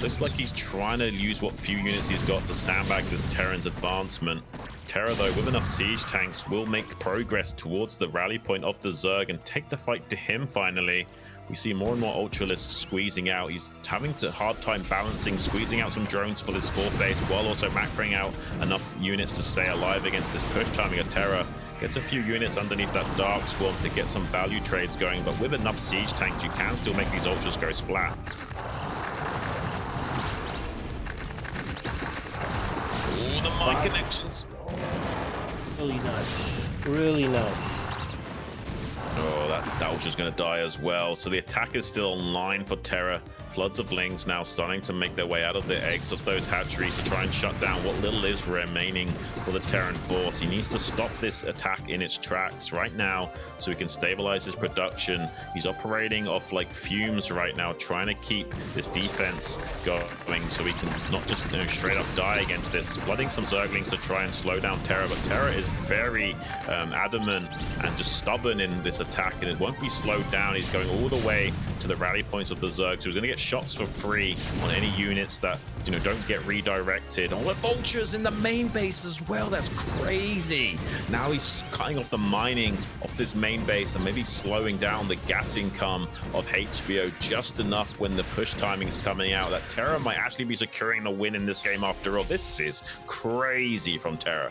Looks like he's trying to use what few units he's got to sandbag this Terran's advancement. TerrOr, though, with enough siege tanks, will make progress towards the rally point of the Zerg and take the fight to him finally. We see more and more Ultralisks squeezing out. He's having a hard time balancing, squeezing out some drones for this 4th base, while also macroing out enough units to stay alive against this push timing of TerrOr. Gets a few units underneath that Dark Swarm to get some value trades going, but with enough siege tanks, you can still make these Ultras go splat. Oh, the mine connections. Really nice. Really nice. Oh, that Ultra's going to die as well. So the attack is still online for Terror. Floods of Lings now starting to make their way out of the eggs of those hatcheries to try and shut down what little is remaining for the Terran force. He needs to stop this attack in its tracks right now so he can stabilize his production. He's operating off like fumes right now, trying to keep this defense going so he can not just straight up die against this. Flooding some Zerglings to try and slow down Terror, but Terror is very adamant and just stubborn in this attack, and it won't be slowed down. He's going all the way to the rally points of the Zerg, so he's going to get shots for free on any units that don't get redirected. Oh, the vultures in the main base as well. That's crazy. Now he's cutting off the mining of this main base and maybe slowing down the gas income of HBO just enough when the push timing is coming out that Terror might actually be securing the win in this game after all. This is crazy from Terror.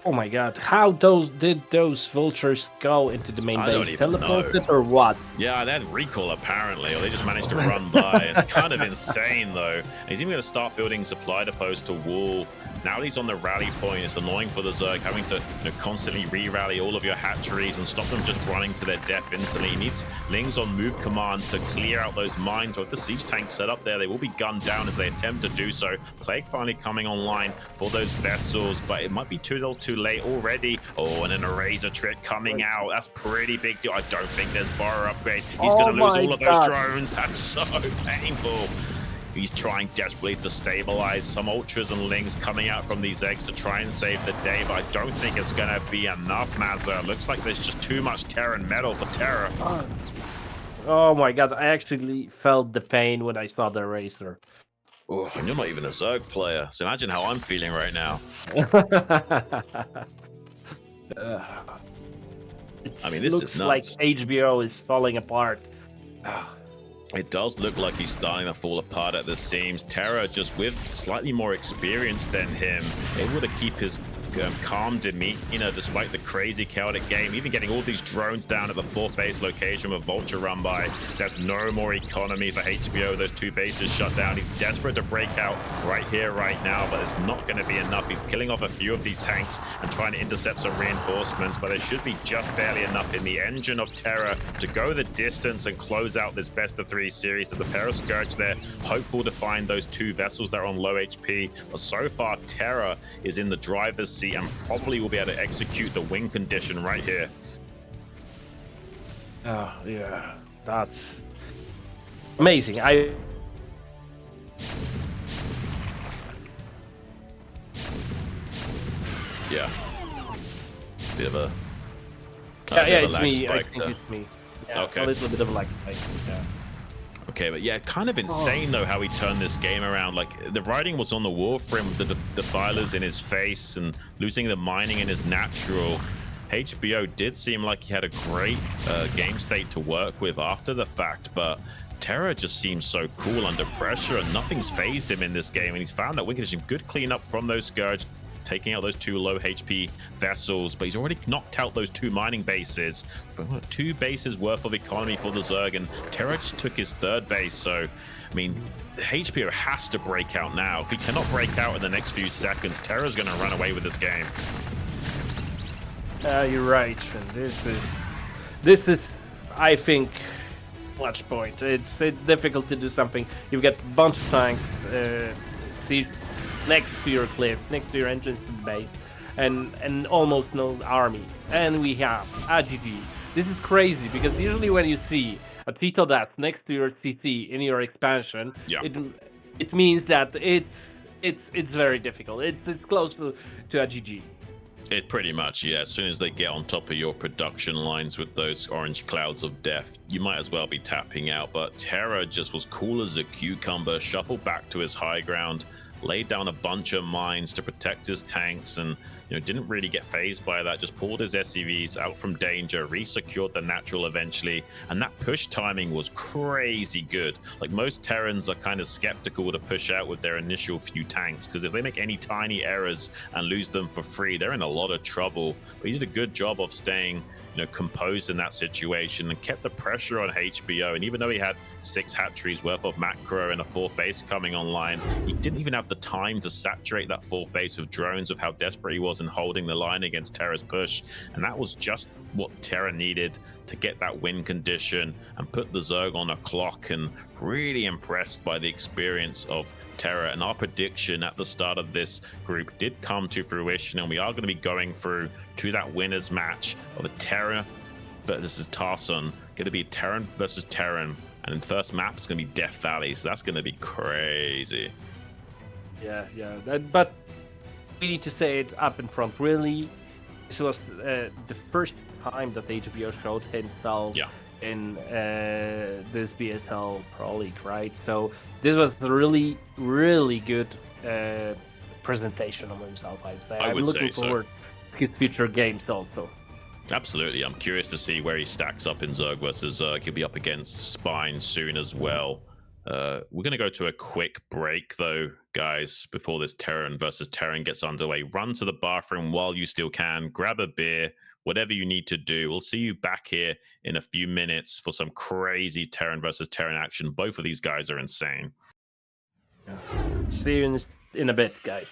Oh my god, how did those vultures go into the main base? Teleported or what? Yeah, they had recall apparently, or they just managed to run by. It's kind of insane though. And he's even going to start building supply depots to wall. Now he's on the rally point. It's annoying for the Zerg having to constantly re-rally all of your hatcheries and stop them just running to their death instantly. He needs Lings on move command to clear out those mines. With the siege tanks set up there, they will be gunned down as they attempt to do so. Plague finally coming online for those vessels, but it might be too late already. Oh, and an Eraser trick coming out. That's pretty big deal. I don't think there's borrow upgrade. He's going to lose all of those drones. That's so painful. He's trying desperately to stabilize some Ultras and Lings coming out from these eggs to try and save the day, but I don't think it's going to be enough, Mazza. Looks like there's just too much Terran metal for Terror. Oh my god, I actually felt the pain when I saw the Eraser. Oh, and you're not even a Zerg player, so imagine how I'm feeling right now. I mean, this is nuts. Like HBO is falling apart. It does look like he's starting to fall apart at the seams. Terror, just with slightly more experience than him, able to keep his calm demeanor despite the crazy chaotic game, even getting all these drones down at the 4th base location with Vulture run by. There's no more economy for HBO. Those 2 bases shut down. He's desperate to break out right here, right now, but it's not going to be enough. He's killing off a few of these tanks and trying to intercept some reinforcements, but there should be just barely enough in the engine of Terror to go the distance and close out this best-of-3 series. There's a pair of Scourge there, hopeful to find those 2 vessels that are on low HP, but so far Terror is in the driver's seat and probably will be able to execute the win condition right here. Oh yeah, that's amazing. Yeah, bit of a it's me. I think it's me. Yeah, okay. A little bit of a lag spike. Yeah. Okay, but yeah, kind of insane though how he turned this game around. Like, the writing was on the wall for him with the defilers in his face and losing the mining in his natural. HBO did seem like he had a great game state to work with after the fact, but Terror just seems so cool under pressure and nothing's phased him in this game, and he's found that win condition. Good cleanup from those Scourge, taking out those 2 low HP vessels, but he's already knocked out those 2 mining bases. 2 bases worth of economy for the Zerg, and Terror just took his 3rd base. So, I mean, HBO has to break out now. If he cannot break out in the next few seconds, Terror's going to run away with this game. You're right. This is, I think, clutch point. It's difficult to do something. You've got a bunch of tanks next to your cliff, next to your entrance to the base, and almost no army. And we have AGG. This is crazy because usually when you see a Tito that's next to your CC in your expansion, it means that it's very difficult. It's close to AGG. It pretty much, yeah. As soon as they get on top of your production lines with those orange clouds of death, you might as well be tapping out. But Terror just was cool as a cucumber, shuffled back to his high ground, laid down a bunch of mines to protect his tanks, and didn't really get phased by that. Just pulled his SCVs out from danger, re-secured the natural eventually, and that push timing was crazy good. Like, most Terrans are kind of skeptical to push out with their initial few tanks, because if they make any tiny errors and lose them for free, they're in a lot of trouble. But he did a good job of staying composed in that situation and kept the pressure on HBO. And even though he had 6 hatcheries worth of macro and a 4th base coming online, he didn't even have the time to saturate that 4th base with drones, of how desperate he was was in holding the line against Terra's push, and that was just what Terra needed to get that win condition and put the Zerg on a clock. And really impressed by the experience of Terra, and our prediction at the start of this group did come to fruition, and we are going to be going through to that winners match of a Terra versus Tarson. Going to be Terran versus Terran, and the first map is going to be Death Valley, so that's going to be crazy. Yeah, but we need to say it up in front. Really, this was the first time that the HBO showed himself in this BSL ProLeague, right? So this was a really, really good presentation of himself, I'd say. I'm looking forward to his future games also. Absolutely. I'm curious to see where he stacks up in Zerg versus Zerg. He'll be up against Spine soon as well. We're going to go to a quick break, though, guys, before this Terran versus Terran gets underway. Run to the bathroom while you still can. Grab a beer, whatever you need to do. We'll see you back here in a few minutes for some crazy Terran versus Terran action. Both of these guys are insane. See you in a bit, guys.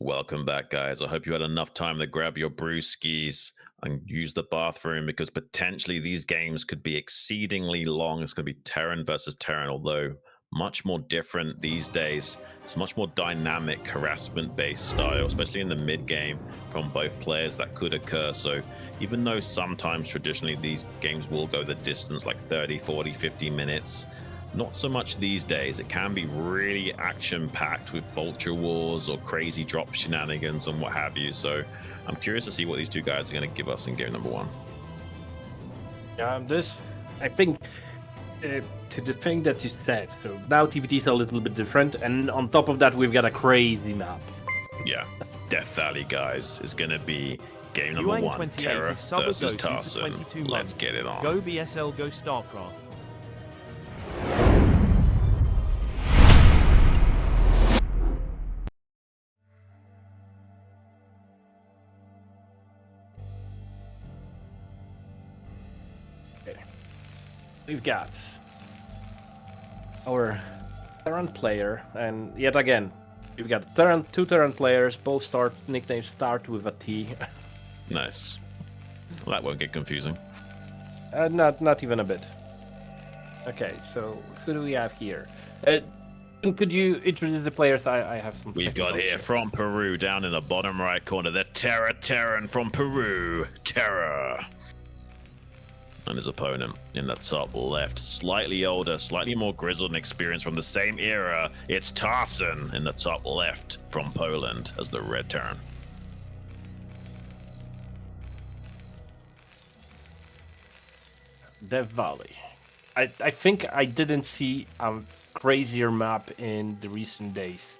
Welcome back, guys. I hope you had enough time to grab your brewskis and use the bathroom, because potentially these games could be exceedingly long. It's going to be Terran versus Terran, although much more different these days. It's much more dynamic, harassment-based style, especially in the mid-game from both players that could occur. So even though sometimes traditionally these games will go the distance, like 30, 40, 50 minutes, not so much these days. It can be really action-packed with vulture wars or crazy drop shenanigans and what have you. So I'm curious to see what these two guys are going to give us in game number one. I think, to the thing that you said, so now TVT is a little bit different, and on top of that, we've got a crazy map. Yeah, Death Valley, guys, is going to be game number one. Terror versus Tarson. Let's get it on. Go BSL, go StarCraft. We've got our Terran player, and yet again, we've got two Terran players. Both nicknames start with a T. Nice. Well, that won't get confusing. Not even a bit. Okay, so who do we have here? Could you introduce the players? I have some. We've got here from Peru, down in the bottom right corner, the Terran from Peru, Terror. And his opponent in the top left, slightly older, slightly more grizzled and experienced from the same era. It's Tarson in the top left from Poland as the red Terran. Death Valley. I think I didn't see a crazier map in the recent days.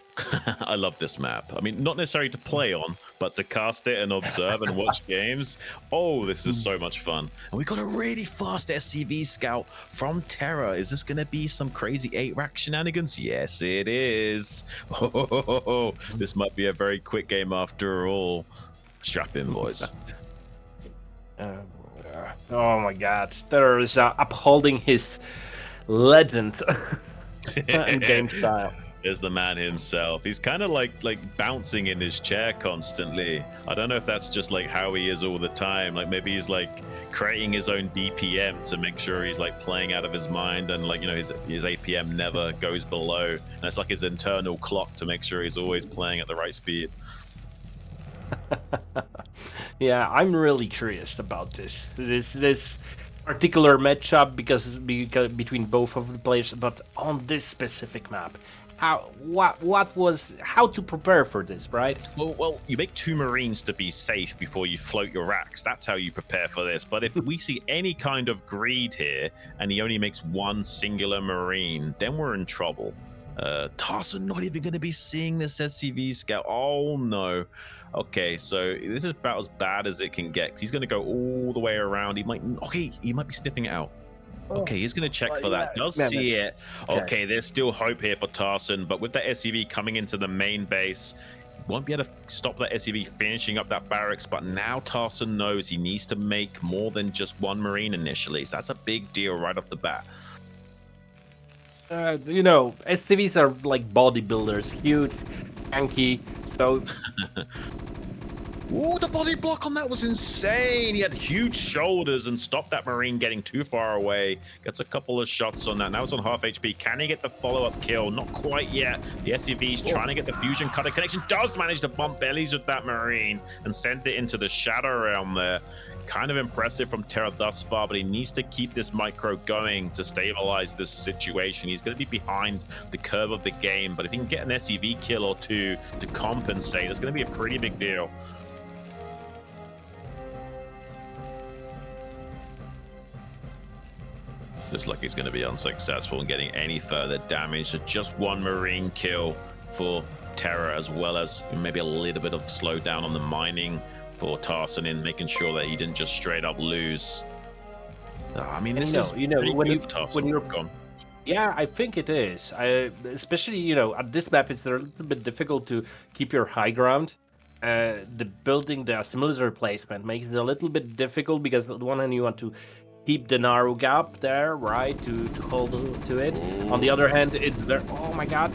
I love this map. I mean, not necessarily to play on, but to cast it and observe and watch games. Oh, this is so much fun. And we got a really fast SCV scout from Terror. Is this going to be some crazy 8-rack shenanigans? Yes, it is. Oh, this might be a very quick game after all. Strap in, boys. Oh my god. Terror is upholding his legend in game style. Is the man himself. He's kind of like bouncing in his chair constantly. I don't know if that's just like how he is all the time. Like maybe he's like creating his own BPM to make sure he's like playing out of his mind, and like, you know, his APM never goes below. And it's like his internal clock to make sure he's always playing at the right speed. Yeah, I'm really curious about this particular matchup because between both of the players, but on this specific map. How to prepare for this, right? Well, you make 2 Marines to be safe before you float your racks. That's how you prepare for this. But if we see any kind of greed here and he only makes 1 singular Marine, then we're in trouble. Tarson not even going to be seeing this SCV scout. Oh no. Okay, so this is about as bad as it can get, because he's going to go all the way around. He might be sniffing it out. Okay, he's going to check for that. Does see it. Okay, there's still hope here for Tarson, but with that SCV coming into the main base, won't be able to stop that SCV finishing up that barracks. But now Tarson knows he needs to make more than just 1 Marine initially. So that's a big deal right off the bat. You know, SCVs are like bodybuilders, huge, tanky, so... Ooh, the body block on that was insane. He had huge shoulders and stopped that Marine getting too far away. Gets a couple of shots on that. Now it's on half HP. Can he get the follow-up kill? Not quite yet. The SCV's trying to get the fusion cutter connection. Does manage to bump bellies with that Marine and send it into the Shadow Realm there. Kind of impressive from Terra thus far, but he needs to keep this micro going to stabilize this situation. He's going to be behind the curve of the game, but if he can get an SCV kill or 2 to compensate, it's going to be a pretty big deal. Looks like he's going to be unsuccessful in getting any further damage. So just 1 Marine kill for Terror, as well as maybe a little bit of slowdown on the mining for Tarson, in making sure that he didn't just straight up lose. I mean, this is when you're gone. Yeah, I think it is. Especially, you know, at this map, it's a little bit difficult to keep your high ground. The building, the military placement makes it a little bit difficult because on the one hand you want to keep the narrow gap there, right, to hold to it. On the other hand, it's very... Oh my god.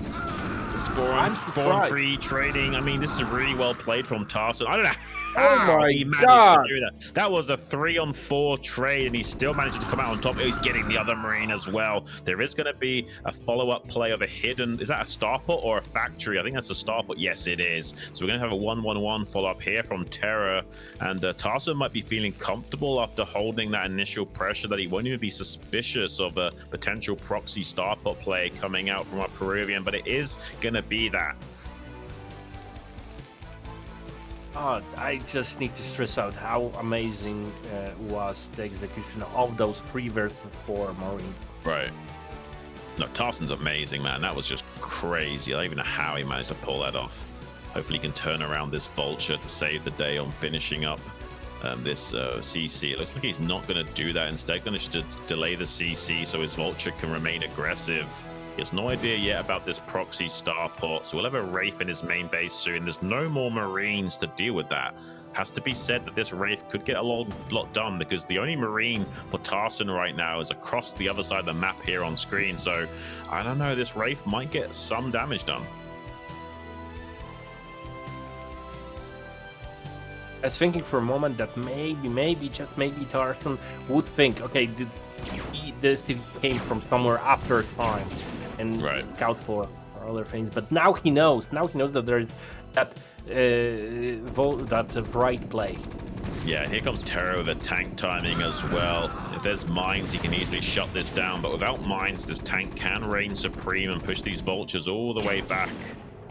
It's 4-on-3 trading. I mean, this is really well played from Tarson. I don't know how he managed to do that. That was a 3-on-4 trade, and he still managed to come out on top. He's getting the other Marine as well. There is going to be a follow-up play of a hidden. Is that a starport or a factory? I think that's a starport. Yes, it is. So we're going to have a 1-1-1 follow-up here from TerrOr, and Tarson might be feeling comfortable after holding that initial pressure that he won't even be suspicious of a potential proxy starport play coming out from our Peruvian, but it is going to be that. Oh, I just need to stress out how amazing was the execution of those 3 versus 4 Marines. Right. No, Tarson's amazing, man. That was just crazy. I don't even know how he managed to pull that off. Hopefully he can turn around this Vulture to save the day on finishing up this CC. It looks like he's not going to do that. Instead, going to delay the CC so his Vulture can remain aggressive. He has no idea yet about this proxy starport, so we'll have a Wraith in his main base soon. There's no more Marines to deal with that. Has to be said that this Wraith could get a lot done, because the only Marine for Tarson right now is across the other side of the map here on screen. So I don't know, this Wraith might get some damage done. I was thinking for a moment that maybe, just maybe Tarson would think, okay, this came from somewhere after time and scout for other things. But now he knows. Now he knows that there's that bright play. Yeah, here comes TerrOr with a tank timing as well. If there's mines, he can easily shut this down. But without mines, this tank can reign supreme and push these Vultures all the way back.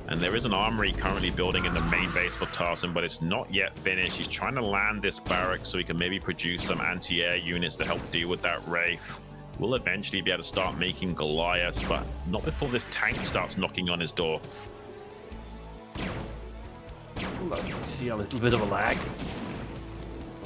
And there is an armory currently building in the main base for Tarson, but it's not yet finished. He's trying to land this barrack so he can maybe produce some anti-air units to help deal with that Wraith. We'll eventually be able to start making Goliaths, but not before this tank starts knocking on his door. See a little bit of a lag.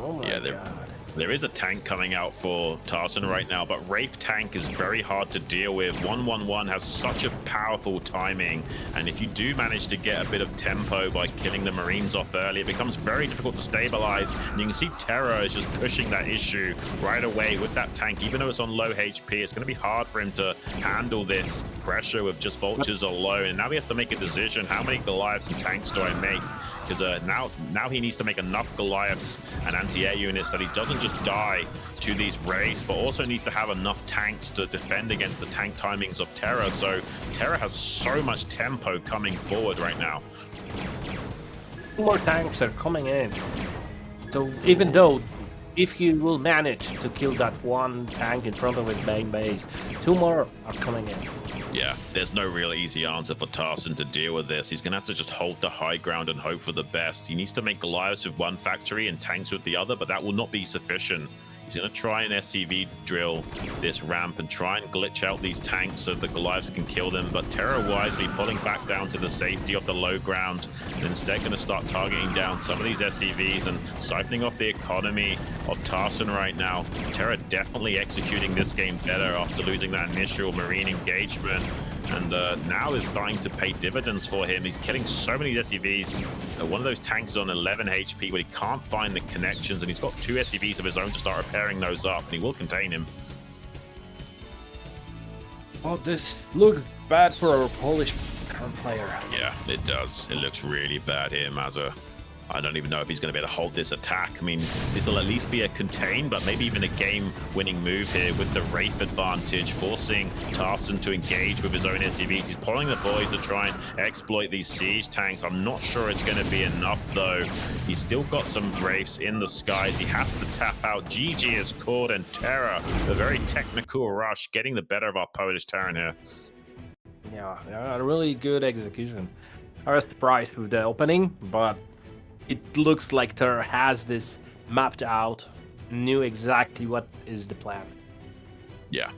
Oh my God. There is a tank coming out for Tarson right now, but Wraith tank is very hard to deal with. 1-1-1 has such a powerful timing, and if you do manage to get a bit of tempo by killing the Marines off early, it becomes very difficult to stabilize. And you can see TerrOr is just pushing that issue right away with that tank. Even though it's on low HP, it's going to be hard for him to handle this pressure with just Vultures alone. And now he has to make a decision. How many Goliaths and tanks do I make? Because now he needs to make enough Goliaths and anti-air units that he doesn't just die to these Wraiths, but also needs to have enough tanks to defend against the tank timings of TerrOr. So TerrOr has so much tempo coming forward right now. More tanks are coming in. So even though if he will manage to kill that one tank in front of his main base, 2 more are coming in. Yeah, there's no real easy answer for Tarson to deal with this. He's going to have to just hold the high ground and hope for the best. He needs to make Goliaths with one factory and tanks with the other, but that will not be sufficient. He's going to try and SCV drill this ramp and try and glitch out these tanks so the Goliaths can kill them, but TerrOr wisely pulling back down to the safety of the low ground, and instead going to start targeting down some of these SCVs and siphoning off the economy of Tarson right now. TerrOr definitely executing this game better after losing that initial Marine engagement, and now is starting to pay dividends for him. He's killing so many SCVs. One of those tanks is on 11 HP, but he can't find the connections, and he's got 2 SCVs of his own to start repairing those up, and he will contain him. Oh, this looks bad for our Polish current player. Yeah, it does. It looks really bad here, Mazza. I don't even know if he's going to be able to hold this attack. I mean, this will at least be a contain, but maybe even a game-winning move here with the Wraith advantage, forcing Tarson to engage with his own SCVs. He's pulling the boys to try and exploit these siege tanks. I'm not sure it's going to be enough, though. He's still got some Wraiths in the skies. He has to tap out. GG is caught, and TerrOr, a very technical rush, getting the better of our Polish Terran here. Yeah, a really good execution. I was surprised with the opening, but it looks like TerrOr has this mapped out, knew exactly what is the plan. Yeah,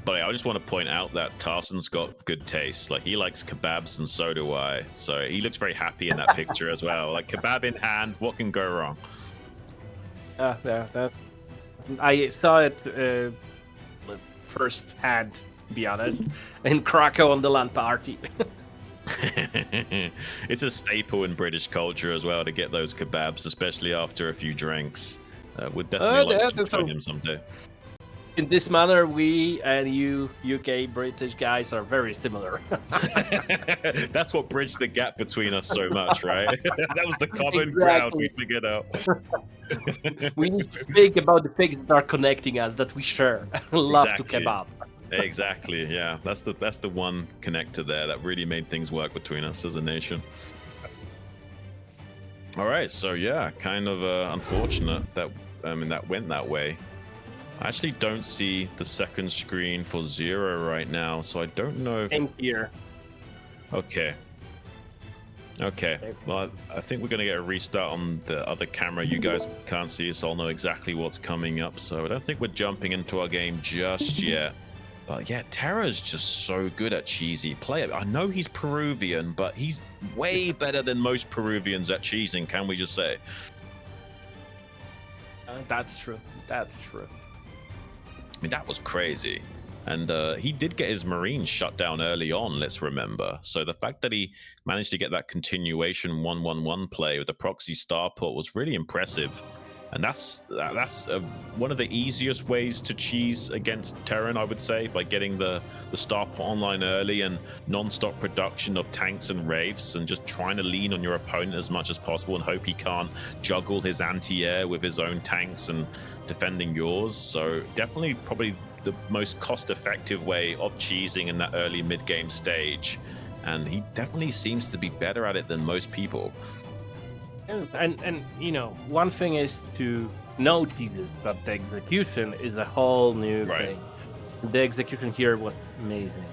but I just want to point out that Tarson's got good taste. Like, he likes kebabs, and so do I. So he looks very happy in that picture as well. Like, kebab in hand, what can go wrong? I saw it first hand, to be honest, in Krakow on the LAN party. It's a staple in British culture as well to get those kebabs, especially after a few drinks. Would definitely like to join him someday. In this manner, we and you, UK British guys, are very similar. That's what bridged the gap between us so much, right? That was the common ground Exactly. we figured out. We need to think about the things that are connecting us, that we share. Love to Exactly. kebab. Exactly. Yeah, that's the one connector there that really made things work between us as a nation. All right, so yeah, kind of unfortunate that that went that way. I actually don't see the second screen for Zero right now, so I don't know if. Same here. Okay. Well, I think we're gonna get a restart on the other camera. You guys can't see, so I'll know exactly what's coming up. So I don't think we're jumping into our game just yet. But yeah, TerrOr's just so good at cheesy play. I know he's Peruvian, but he's way better than most Peruvians at cheesing, can we just say? That's true. That's true. I mean, that was crazy. And he did get his Marines shut down early on, let's remember. So the fact that he managed to get that continuation 1-1-1 play with the proxy starport was really impressive. And that's one of the easiest ways to cheese against Terran, I would say, by getting the starport online early and non-stop production of tanks and wraiths, and just trying to lean on your opponent as much as possible and hope he can't juggle his anti-air with his own tanks and defending yours. So definitely probably the most cost-effective way of cheesing in that early mid-game stage. And he definitely seems to be better at it than most people. And you know, one thing is to know Jesus, but the execution is a whole new thing. The execution here was amazing.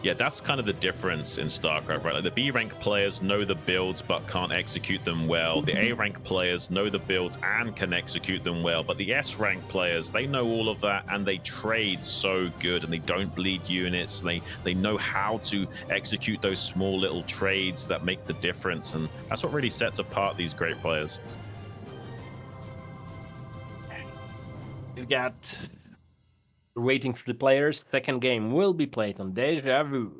Yeah, that's kind of the difference in StarCraft, right? Like the B rank players know the builds but can't execute them well. The A rank players know the builds and can execute them well. But the S rank players, they know all of that and they trade so good and they don't bleed units. They know how to execute those small little trades that make the difference. And that's what really sets apart these great players. We've got waiting for the players. Second game will be played on Deja Vu.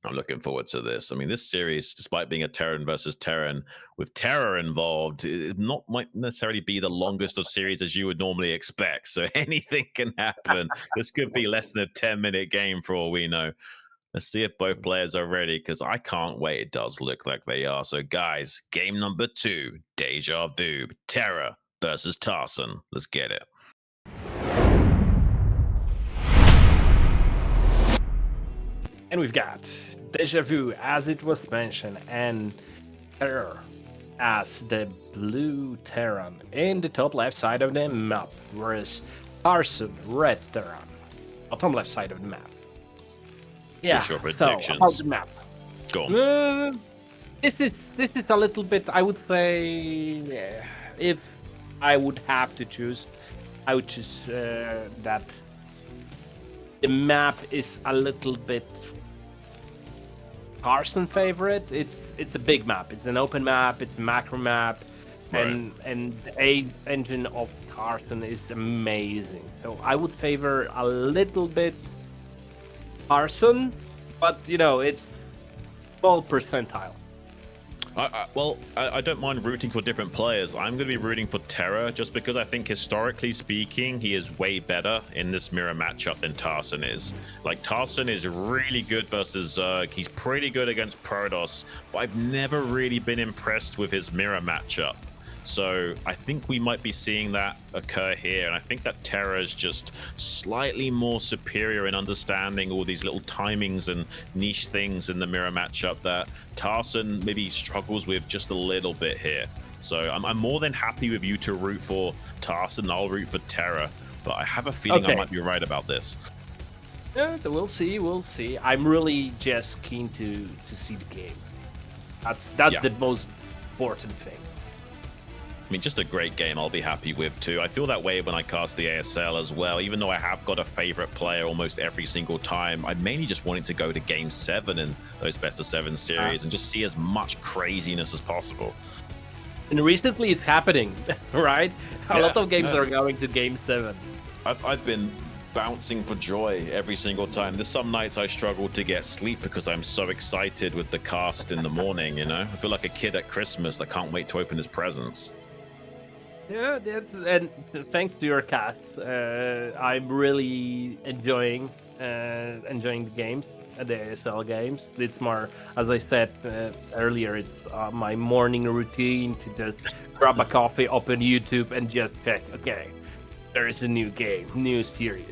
I'm looking forward to this. I mean, this series, despite being a Terran versus Terran, with TerrOr involved, it might necessarily be the longest of series as you would normally expect. So anything can happen. This could be less than a 10-minute game for all we know. Let's see if both players are ready, because I can't wait. It does look like they are. So guys, game number 2, Deja Vu, TerrOr versus Tarson. Let's get it. And we've got Deja Vu, as it was mentioned, and TerrOr as the blue Terran in the top left side of the map, whereas Tarson, red Terran, bottom left side of the map. Yeah, What's your predictions? So, about the map. Go on. This is a little bit, I would say, if I would have to choose, I would choose that the map is a little bit Tarson favorite. It's a big map. It's an open map. It's a macro map, and the A engine of Tarson is amazing. So I would favor a little bit Tarson, but you know, it's small percentile. I don't mind rooting for different players. I'm going to be rooting for TerrOr just because I think historically speaking, he is way better in this mirror matchup than Tarson is. Like, Tarson is really good versus Zerg. He's pretty good against Protoss, but I've never really been impressed with his mirror matchup. So I think we might be seeing that occur here. And I think that TerrOr is just slightly more superior in understanding all these little timings and niche things in the mirror matchup that Tarson maybe struggles with just a little bit here. So I'm more than happy with you to root for Tarson. I'll root for TerrOr, but I have a feeling I might be right about this. We'll see. We'll see. I'm really just keen to see the game. That's the most important thing. I mean, just a great game I'll be happy with too. I feel that way when I cast the ASL as well. Even though I have got a favorite player almost every single time, I mainly just wanted to go to Game 7 in those Best of 7 series and just see as much craziness as possible. And recently it's happening, right? A lot of games are going to Game 7. I've been bouncing for joy every single time. There's some nights I struggle to get sleep because I'm so excited with the cast in the morning, you know? I feel like a kid at Christmas that can't wait to open his presents. Yeah, and thanks to your cast, I'm really enjoying the games, the ASL games. It's more, as I said earlier, it's my morning routine to just grab a coffee, open YouTube, and just check. Okay, there is a new game, new series.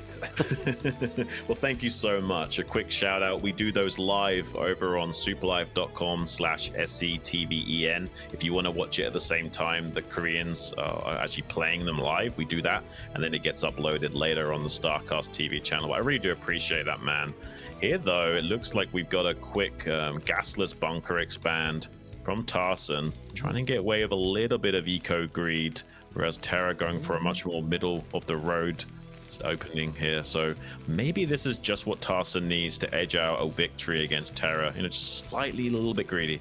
Well, thank you so much. A quick shout out. We do those live over on superlive.com/SCTVEN. If you want to watch it at the same time, the Koreans are actually playing them live. We do that, and then it gets uploaded later on the StarCast TV channel. I really do appreciate that, man. Here, though, it looks like we've got a quick gasless bunker expand from Tarson, trying to get away with a little bit of eco greed, whereas TerrOr going for a much more middle of the road opening here. So maybe this is just what Tarson needs to edge out a victory against TerrOr. Just slightly a little bit greedy.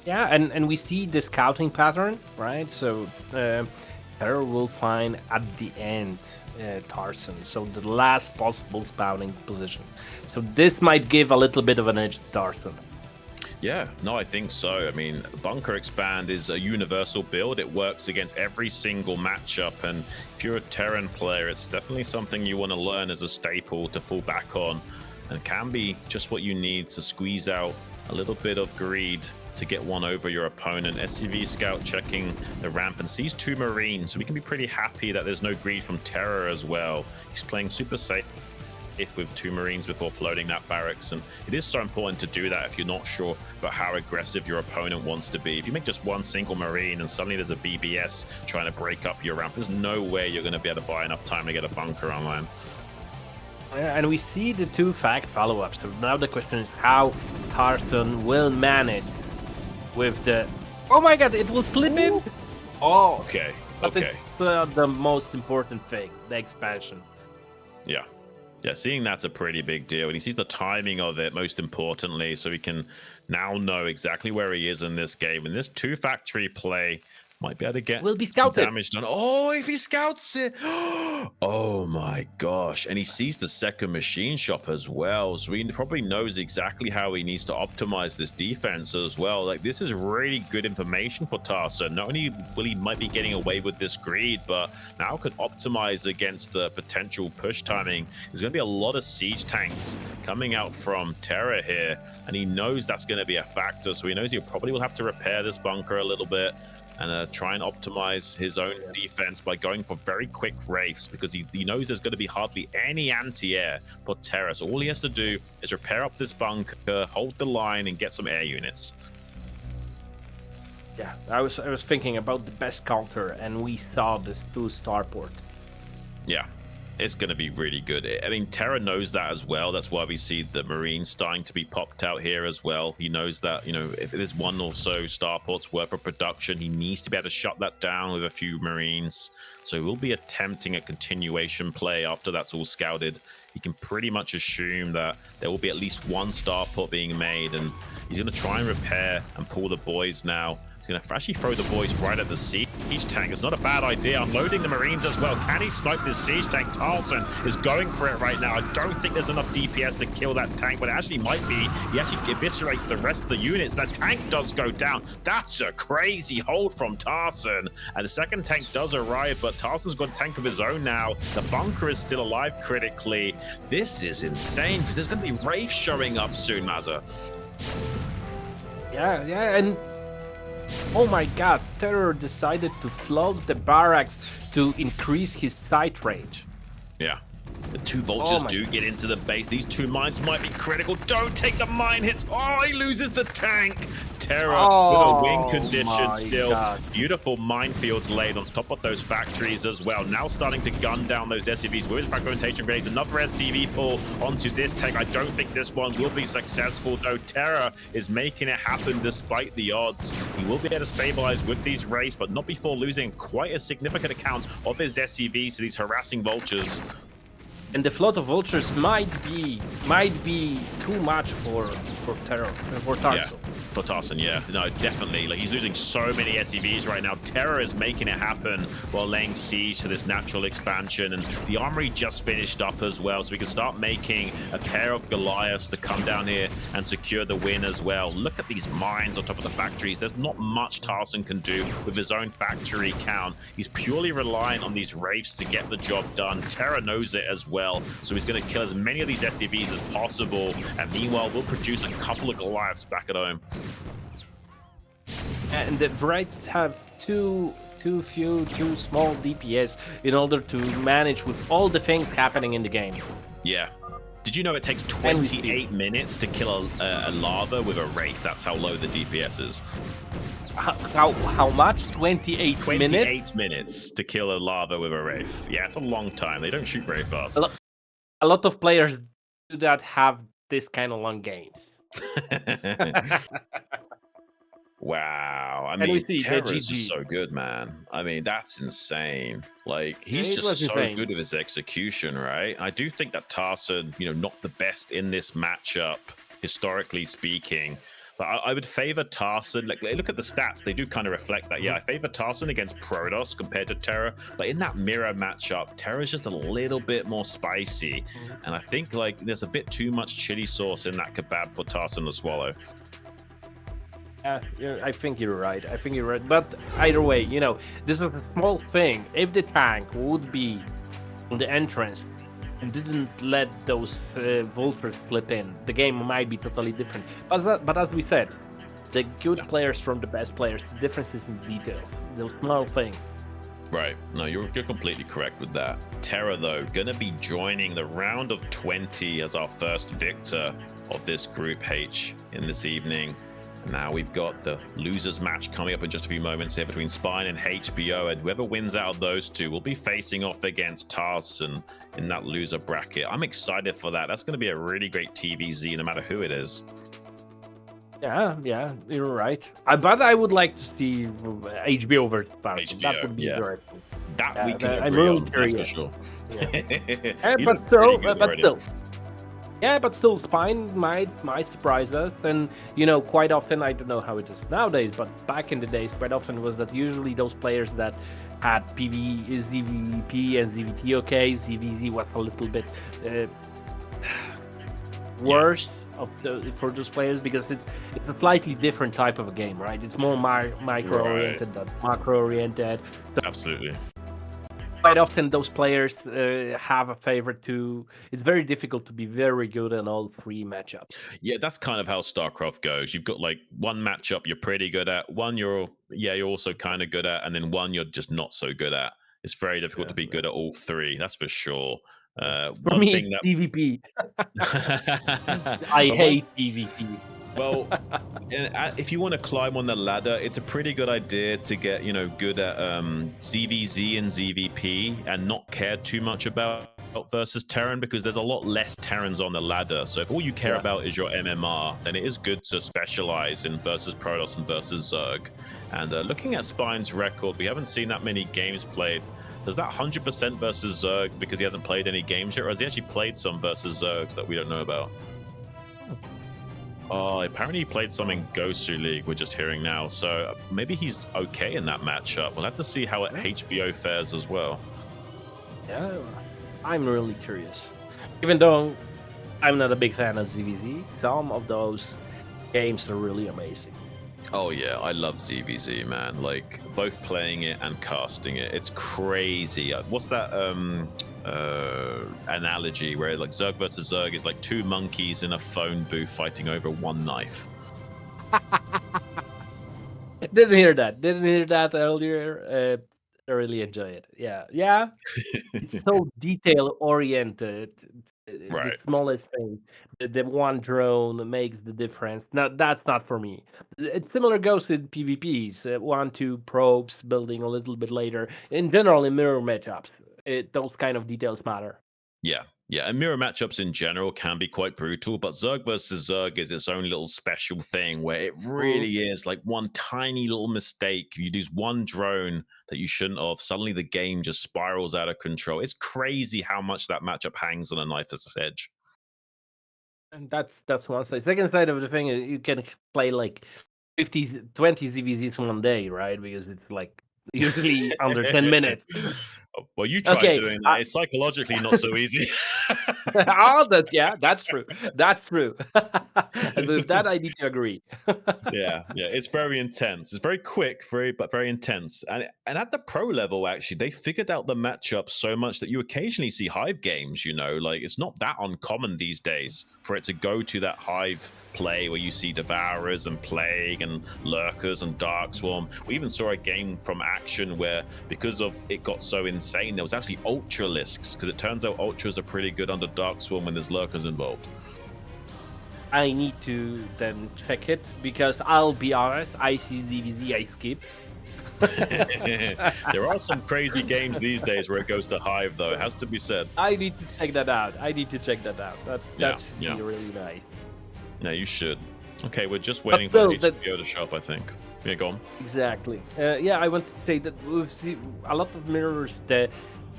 Yeah, and we see the scouting pattern, right? So TerrOr will find at the end Tarson, so the last possible spawning position. So this might give a little bit of an edge to Tarson. Yeah, no, I think so. I mean, Bunker Expand is a universal build. It works against every single matchup. And if you're a Terran player, it's definitely something you want to learn as a staple to fall back on. And can be just what you need to squeeze out a little bit of greed to get one over your opponent. SCV Scout checking the ramp and sees 2 Marines. So we can be pretty happy that there's no greed from TerrOr as well. He's playing super safe with 2 Marines before floating that barracks, and it is so important to do that if you're not sure about how aggressive your opponent wants to be. If you make just one single Marine and suddenly there's a BBS trying to break up your ramp, there's no way you're going to be able to buy enough time to get a bunker online. And we see the 2 fact follow-ups. So now the question is how Tarson will manage with the... Oh my god, it will slip in? Oh, okay. But it's the most important thing, the expansion. Yeah, seeing that's a pretty big deal. And he sees the timing of it, most importantly, so he can now know exactly where he is in this game. And this 2 factory play might be able to get will be scouted. Damage done. Oh, if he scouts it. Oh my gosh. And he sees the second machine shop as well. So he probably knows exactly how he needs to optimize this defense as well. Like, this is really good information for Tarson. Not only will he might be getting away with this greed, but now could optimize against the potential push timing. There's going to be a lot of siege tanks coming out from TerrOr here, and he knows that's going to be a factor. So he knows he probably will have to repair this bunker a little bit and try and optimize his own defense by going for very quick wraiths, because he knows there's going to be hardly any anti-air for TerrOr. So all he has to do is repair up this bunker, hold the line, and get some air units. Yeah, I was thinking about the best counter, and we saw this 2 starport. Yeah, it's going to be really good. I mean, TerrOr knows that as well. That's why we see the Marines starting to be popped out here as well. He knows that, if there's 1 or so starports worth of production, he needs to be able to shut that down with a few Marines. So we'll be attempting a continuation play after that's all scouted. He can pretty much assume that there will be at least 1 starport being made, and he's going to try and repair and pull the boys now. He's going to actually throw the boys right at the siege tank. It's not a bad idea. Unloading the Marines as well. Can he snipe this siege tank? Tarson is going for it right now. I don't think there's enough DPS to kill that tank, but it actually might be. He actually eviscerates the rest of the units. The tank does go down. That's a crazy hold from Tarson. And the second tank does arrive, but Tarson's got a tank of his own now. The bunker is still alive critically. This is insane, because there's going to be Wraith showing up soon, Mazza. Yeah, and oh my god, TerrOr decided to float the barracks to increase his sight range. Yeah. The 2 vultures do get into the base. These 2 mines might be critical. Don't take the mine hits. Oh, he loses the tank. TerrOr with a win condition still. God. Beautiful minefields laid on top of those factories as well. Now starting to gun down those SCVs with his fragmentation grenades. Another SCV pull onto this tank. I don't think this one will be successful, though. TerrOr is making it happen despite the odds. He will be able to stabilize with these wraiths, but not before losing quite a significant account of his SCVs to these harassing vultures. And the float of vultures might be too much for TerrOr, for Tarson. For Tarson, yeah. No, definitely. Like, he's losing so many SEVs right now. TerrOr is making it happen while laying siege to this natural expansion. And the armory just finished up as well, so we can start making a pair of Goliaths to come down here and secure the win as well. Look at these mines on top of the factories. There's not much Tarson can do with his own factory count. He's purely reliant on these Wraiths to get the job done. TerrOr knows it as well, so he's going to kill as many of these SEVs as possible. And meanwhile, we'll produce a couple of Goliaths back at home. And the Wraiths have too small DPS in order to manage with all the things happening in the game. Yeah. Did you know it takes 28 minutes to kill a lava with a Wraith? That's how low the DPS is. How much? 28 minutes? 28 minutes to kill a lava with a Wraith. Yeah, it's a long time. They don't shoot very fast. A lot of players do that have this kind of long games. Wow. I And we mean, see the TerrOr is GG. just so good, man. I mean, that's insane. Like, he's It just was so insane. good with his execution, right? I do think that Tarson, not the best in this matchup, historically speaking. But I would favor Tarson. Like, look at the stats; they do kind of reflect that. Yeah, I favor Tarson against Protoss compared to TerrOr. But in that mirror matchup, TerrOr is just a little bit more spicy, and I think like there's a bit too much chili sauce in that kebab for Tarson to swallow. Yeah, I think you're right. But either way, this was a small thing. If the tank would be on the entrance and didn't let those vultures slip in, the game might be totally different. But as we said, the good players from the best players, the difference is in detail. Those small things. Right. No, you're completely correct with that. TerrOr, though, going to be joining the round of 20 as our first victor of this Group H in this evening. Now we've got the losers match coming up in just a few moments here between Spine and HBO, and whoever wins out of those two will be facing off against Tarson in that loser bracket. I'm excited for that. That's going to be a really great TVZ no matter who it is. Yeah, you're right. But I would like to see HBO versus Tarson. HBO, That would be yeah. interesting. That we can I'm agree really on, curious. that's for sure. Yeah. He but looks pretty still, good but already. still. Yeah, but still, Spine might surprise us, and quite often, I don't know how it is nowadays, but back in the days, quite often was that usually those players that had ZVP and ZVT, okay, ZVZ was a little bit worse for those players because it's a slightly different type of a game, right? It's more micro-oriented than macro-oriented. So Absolutely. quite often those players have a favorite too. It's very difficult to be very good in all three matchups. Yeah, that's kind of how StarCraft goes. You've got like one matchup you're pretty good at, one you're also kind of good at, and then one you're just not so good at. It's very difficult to be good at all three, that's for sure. For One me, thing it's that PvP. I But hate PvP. well, if you want to climb on the ladder, it's a pretty good idea to get good at ZVZ and ZVP and not care too much about versus Terran, because there's a lot less Terrans on the ladder. So if all you care about is your MMR, then it is good to specialize in versus Protoss and versus Zerg. And looking at Spine's record, we haven't seen that many games played. Does that 100% versus Zerg because he hasn't played any games yet, or has he actually played some versus Zergs that we don't know about? Oh, apparently he played some in Gosu League, we're just hearing now. So maybe he's okay in that matchup. We'll have to see how HBO fares as well. Yeah, I'm really curious. Even though I'm not a big fan of ZVZ, some of those games are really amazing. Oh yeah, I love ZVZ, man. Like both playing it and casting it, it's crazy. What's that analogy where like Zerg versus Zerg is like two monkeys in a phone booth fighting over one knife? Didn't hear that earlier. I really enjoy it. Yeah. It's so detail oriented. The Right. smallest thing, the one drone makes the difference. No, that's not for me. It similar goes with PvPs. 1-2 probes building a little bit later. In general, in mirror matchups, those kind of details matter. Yeah, and mirror matchups in general can be quite brutal, but Zerg versus Zerg is its own little special thing where it really is like one tiny little mistake. You use one drone that you shouldn't have, suddenly the game just spirals out of control. It's crazy how much that matchup hangs on a knife's edge. And that's one side. Second side of the thing is you can play like 50, 20 ZVZs in one day, right? Because it's like usually under 10 minutes. Well, you tried Okay, doing that. It's psychologically not so easy. oh, that's true. That's true. And with that, I need to agree. Yeah, it's very intense. It's very quick, very intense. And at the pro level, actually, they figured out the matchup so much that you occasionally see Hive games. You know, like it's not that uncommon these days for it to go to that Hive play where you see Devourers and Plague and Lurkers and Darkswarm. We even saw a game from Action where, because of it got so insane, there was actually Ultralisks, because it turns out Ultras are pretty good under Darkswarm when there's Lurkers involved. I need to then check it because I'll be honest, I see ZVZ, I skip. There are some crazy games these days where it goes to Hive, though. It has to be said. I need to check that out. That should be really nice. No, you should. Okay, we're just waiting for HBO to show up, I think. Yeah, go on. Exactly. Yeah, I want to say that we've seen a lot of mirrors the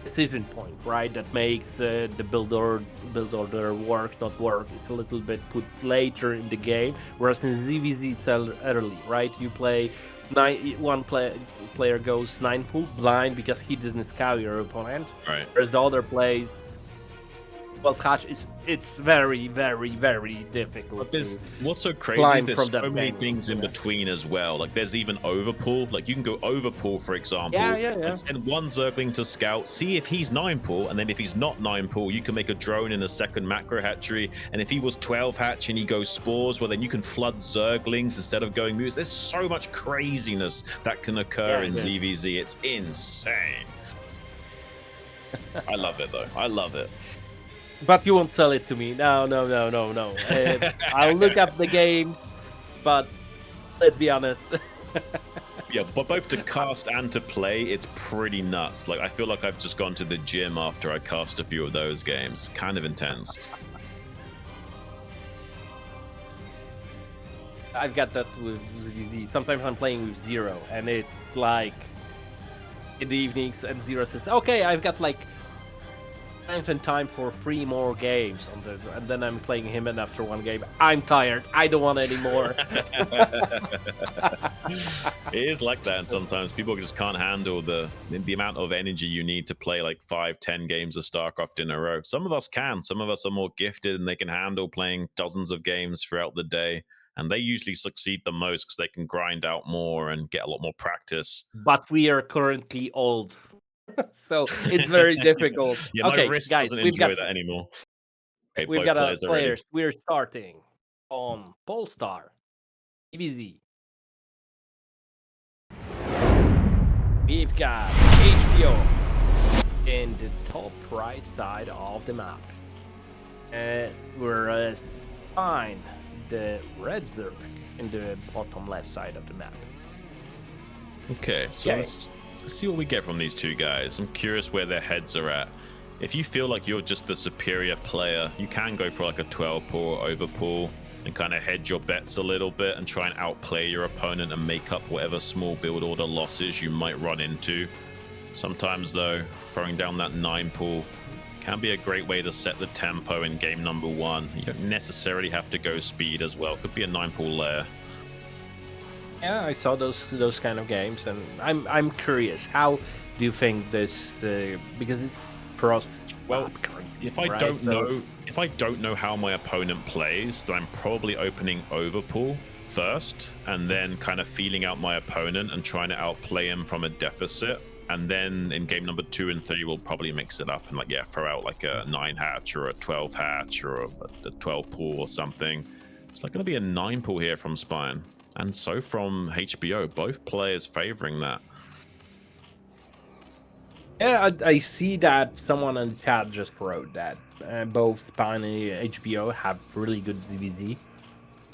decision point, right? That makes the build order work, not work. It's a little bit put later in the game, whereas in ZVZ it's early, right? You play one player goes 9 pool blind because he didn't scout your opponent, right? Whereas the other plays 12 hatch. It's very, very, very difficult. But what's so crazy is there's so many things in between as well. Like there's even overpool. Like you can go overpool, for example, and send one Zergling to scout, see if he's 9 pool, and then if he's not 9 pool, you can make a drone in a second macro hatchery. And if he was 12 hatch and he goes spores, well then you can flood Zerglings instead of going moves. There's so much craziness that can occur in ZVZ. It's insane. I love it though. I love it. But you won't sell it to me. No. I'll look up the game, but let's be honest. Yeah, but both to cast and to play, it's pretty nuts. Like, I feel like I've just gone to the gym after I cast a few of those games. Kind of intense. I've got that with ZVZ. Sometimes I'm playing with Zero, and it's like in the evenings, and Zero says, okay, I've got like time for 3 more games and then I'm playing him, and after 1 game I'm tired, I don't want any more. It is like that, and sometimes people just can't handle the amount of energy you need to play like 5-10 games of StarCraft in a row. Some of us can, some of us are more gifted and they can handle playing dozens of games throughout the day, and they usually succeed the most because they can grind out more and get a lot more practice. But we are currently old. So it's very difficult. Yeah, okay, my wrist guys, doesn't enjoy that anymore. Okay, we've got players already. We're starting on Polestar, EVZ. We've got HBO in the top right side of the map, whereas find the red Zerg in the bottom left side of the map. Okay, so let's see what we get from these two guys. I'm curious where their heads are at. If you feel like you're just the superior player, you can go for like a 12 pool or overpool and kind of hedge your bets a little bit and try and outplay your opponent and make up whatever small build order losses you might run into. Sometimes though, throwing down that 9 pool can be a great way to set the tempo in game number 1. You don't necessarily have to go speed as well. Could be a 9 pool lair. Yeah, I saw those kind of games, and I'm curious. How do you think this? Because it's cross. Well, if I don't know how my opponent plays, then I'm probably opening overpool first, and then kind of feeling out my opponent and trying to outplay him from a deficit. And then in game number 2 and 3, we'll probably mix it up and throw out like a 9 hatch or a 12 hatch or a 12 pool or something. It's like going to be a 9 pool here from Spine. And so from HBO, both players favoring that. Yeah, I see that someone in the chat just wrote that both Spine and HBO have really good ZVZ.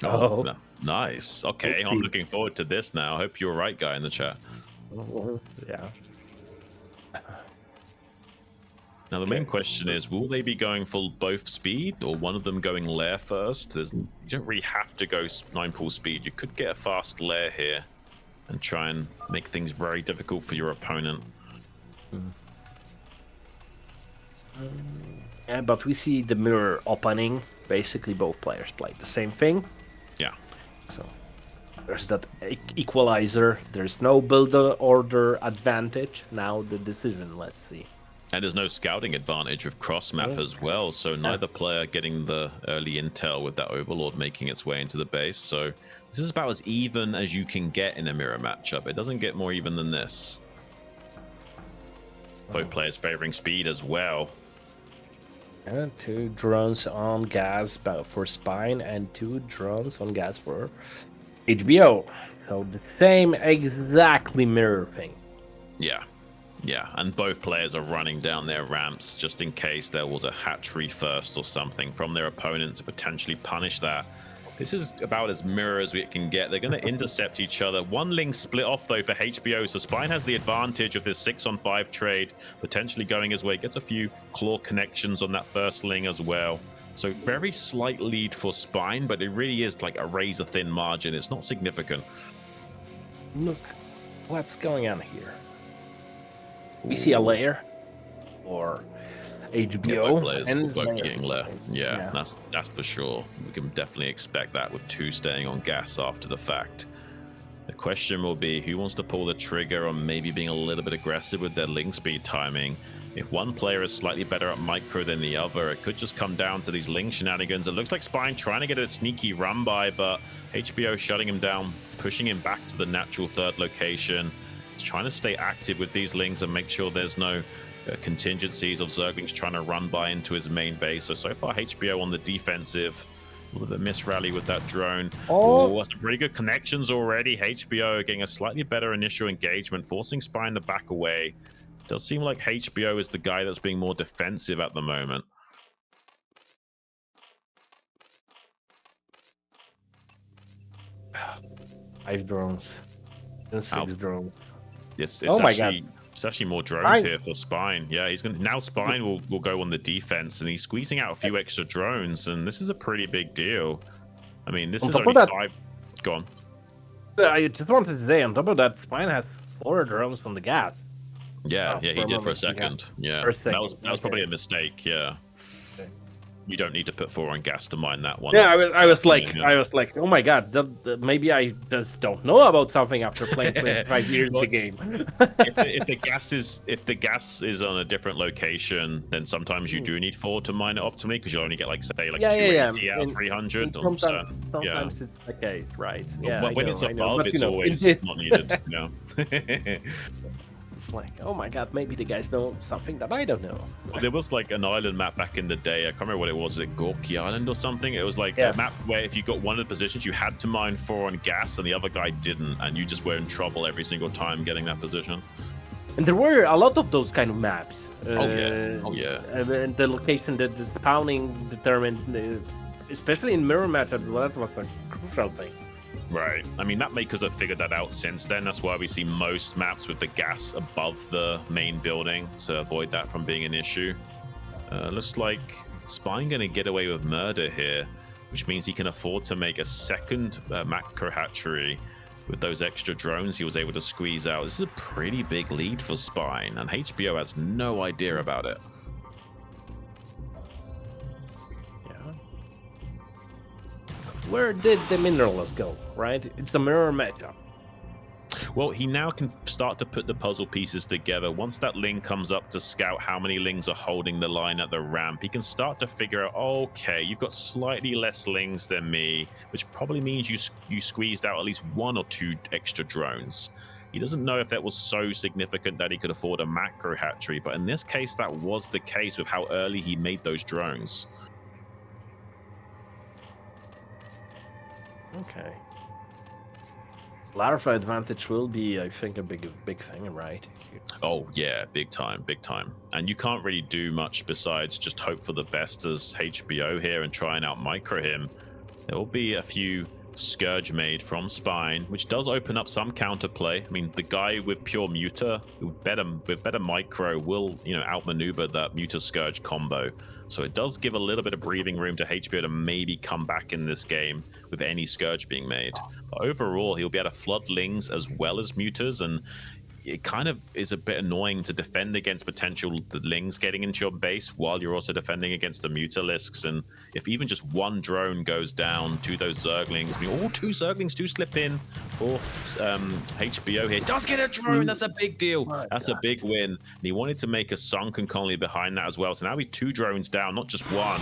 Oh, nice. Okay, I'm looking forward to this now. I hope you're right, guy in the chat. Yeah. Now the main question is, will they be going full both speed, or one of them going lair first? You don't really have to go 9 pool speed. You could get a fast lair here and try and make things very difficult for your opponent. Yeah, but we see the mirror opening basically both players played the same thing. Yeah. So there's that equalizer. There's no build order advantage. Now the decision, let's see. And there's no scouting advantage with cross map as well, so neither player getting the early intel with that Overlord making its way into the base. So this is about as even as you can get in a mirror matchup. It doesn't get more even than this. Both players favoring speed as well. 2 drones on gas for Spine and 2 drones on gas for HBO. So the same exactly mirror thing. Yeah. Yeah, and both players are running down their ramps just in case there was a hatchery first or something from their opponent to potentially punish that. This is about as mirror as we can get. They're going to intercept each other. One Ling split off, though, for HBO, so Spine has the advantage of this 6-on-5 trade, potentially going his way. Gets a few claw connections on that first Ling as well. So very slight lead for Spine, but it really is like a razor-thin margin. It's not significant. Look, what's going on here? We see a layer or HBO, yeah, both players and will both be getting layer. Yeah, that's for sure. We can definitely expect that with 2 staying on gas after the fact. The question will be who wants to pull the trigger on maybe being a little bit aggressive with their Ling speed timing. If one player is slightly better at micro than the other, it could just come down to these Ling shenanigans. It looks like Spine trying to get a sneaky run by, but HBO shutting him down, pushing him back to the natural 3rd location. Trying to stay active with these Lings and make sure there's no contingencies of Zerglings trying to run by into his main base. So far, HBO on the defensive. A little bit of miss rally with that drone. Oh, some pretty good connections already. HBO getting a slightly better initial engagement, forcing Spine to back away. Does seem like HBO is the guy that's being more defensive at the moment. Five drones and 6 drones. It's oh my actually, God. It's actually more drones here for Spine. Yeah, he's gonna now Spine will go on the defense, and he's squeezing out a few extra drones, and this is a pretty big deal. I mean, this is only 5. Go on. I just wanted to say, on top of that, Spine has 4 drones on the gas. Yeah, he did for a second. Yeah, that was probably a mistake. Yeah. You don't need to put 4 on gas to mine that one. Yeah, I was like, oh my God, maybe I just don't know about something after playing 25 years the game. if the gas is on a different location, then sometimes you do need 4 to mine it optimally, because you'll only get like 280 out of 300. Sometimes it's the case, right? Yeah, when it's above, it's always not needed. Yeah. It's like, oh my God, maybe the guys know something that I don't know. Well, there was like an island map back in the day. I can't remember what it was. Was it Gorky Island or something? It was like a map where if you got one of the positions, you had to mine 4 on gas, and the other guy didn't, and you just were in trouble every single time getting that position. And there were a lot of those kind of maps. Oh yeah. And the location that the spawning determined, especially in mirror matchup, well, that was a crucial thing. Right. I mean, map makers have figured that out since then. That's why we see most maps with the gas above the main building to avoid that from being an issue. Looks like Spine going to get away with murder here, which means he can afford to make a second macro hatchery with those extra drones he was able to squeeze out. This is a pretty big lead for Spine, and HBO has no idea about it. Where did the minerals go, right? It's a mirror matchup. Well, he now can start to put the puzzle pieces together. Once that Ling comes up to scout how many Lings are holding the line at the ramp, he can start to figure out, okay, you've got slightly less Lings than me, which probably means you squeezed out at least 1 or 2 extra drones. He doesn't know if that was so significant that he could afford a macro hatchery, but in this case, that was the case with how early he made those drones. Okay. Larva advantage will be, I think, a big thing, right? Oh yeah, big time. And you can't really do much besides just hope for the best as HBO here and try and out micro him. There will be a few Scourge made from Spine, which does open up some counterplay. I mean, the guy with pure Muta with better micro will, outmaneuver that Muta Scourge combo. So it does give a little bit of breathing room to HBO to maybe come back in this game with any Scourge being made. But overall, he'll be able to flood Lings as well as Mutas, and it kind of is a bit annoying to defend against potential the Lings getting into your base while you're also defending against the Mutalisks. And if even just one drone goes down to those Zerglings, I mean, all 2 Zerglings do slip in for HBO here. Does get a drone. That's a big deal. That's a big win. And he wanted to make a sunken colony behind that as well. So now he's 2 drones down, not just 1.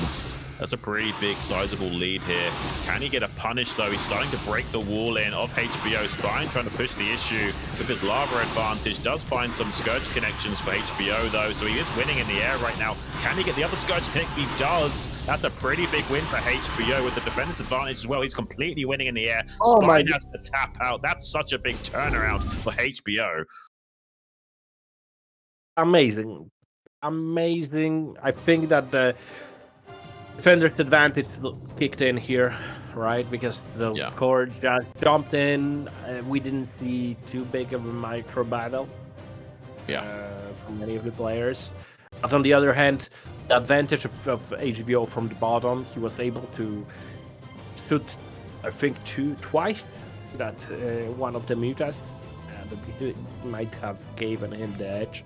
That's a pretty big, sizable lead here. Can he get a punish, though? He's starting to break the wall in of HBO. Spine trying to push the issue with his lava advantage. Does find some Scourge connections for HBO, though, so he is winning in the air right now. Can he get the other Scourge connection? He does. That's a pretty big win for HBO with the defense advantage as well. He's completely winning in the air. Oh Spine has to tap out. That's such a big turnaround for HBO. Amazing. Amazing. I think that the defender's advantage kicked in here, right? Because the score just jumped in. We didn't see too big of a micro battle from many of the players. But on the other hand, the advantage of HBO from the bottom, he was able to shoot, I think, twice that one of the mutas, but it might have given him the edge.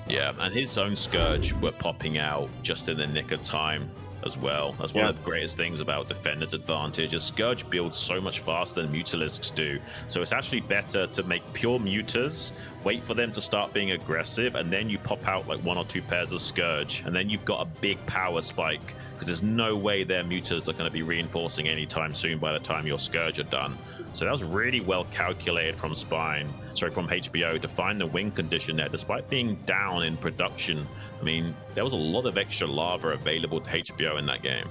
Yeah, and his own Scourge were popping out just in the nick of time as well. That's one of the greatest things about Defender's advantage. A Scourge builds so much faster than Mutalisks do. So it's actually better to make pure Mutas, wait for them to start being aggressive, and then you pop out like 1 or 2 pairs of Scourge, and then you've got a big power spike, because there's no way their Mutas are going to be reinforcing anytime soon by the time your Scourge are done. So that was really well calculated from from HBO to find the win condition there, despite being down in production. I mean, there was a lot of extra lava available to HBO in that game.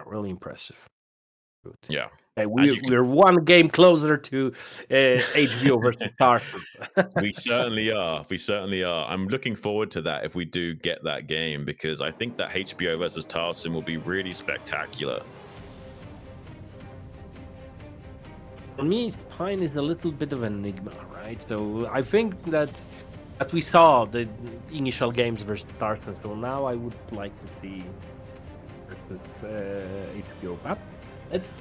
Really impressive. Good. Yeah. Hey, we're one game closer to HBO versus Tarson. We certainly are. We certainly are. I'm looking forward to that if we do get that game, because I think that HBO versus Tarson will be really spectacular. For me, Spine is a little bit of an enigma, right? So I think that we saw the initial games versus Tarson, so now I would like to see versus HBO. But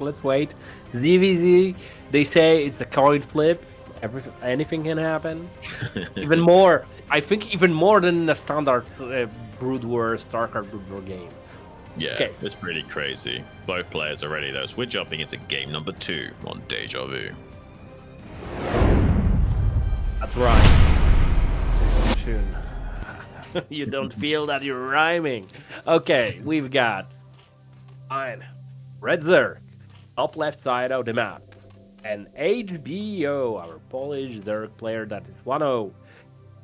let's wait. ZVZ, they say it's a coin flip. Anything can happen. Even more, I think, even more than a standard Broodwar, StarCraft Broodwar game. Yeah, it's pretty crazy. Both players are ready, though, so we're jumping into game number 2 on Deja Vu. That's right. Tune. You don't feel that you're rhyming. Okay, we've got Red Zerg, top left side of the map, and HBO, our Polish Zerg player that is 1-0,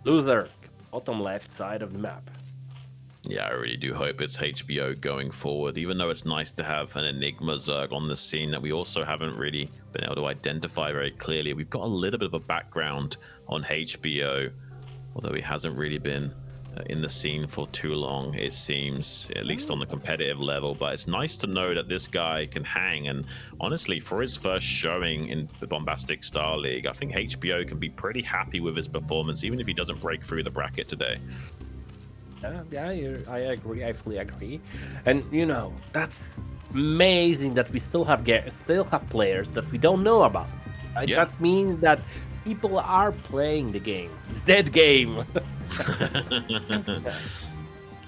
Blue Zerg, bottom left side of the map. Yeah, I really do hope it's HBO going forward, even though it's nice to have an Enigma Zerg on the scene that we also haven't really been able to identify very clearly. We've got a little bit of a background on HBO, although he hasn't really been in the scene for too long, it seems, at least on the competitive level. But it's nice to know that this guy can hang, and honestly, for his first showing in the Bombastic StarLeague, I think HBO can be pretty happy with his performance, even if he doesn't break through the bracket today. I agree. I fully agree. And you know, that's amazing that we still have players that we don't know about. Right? Yeah. That means that people are playing the game. Dead game.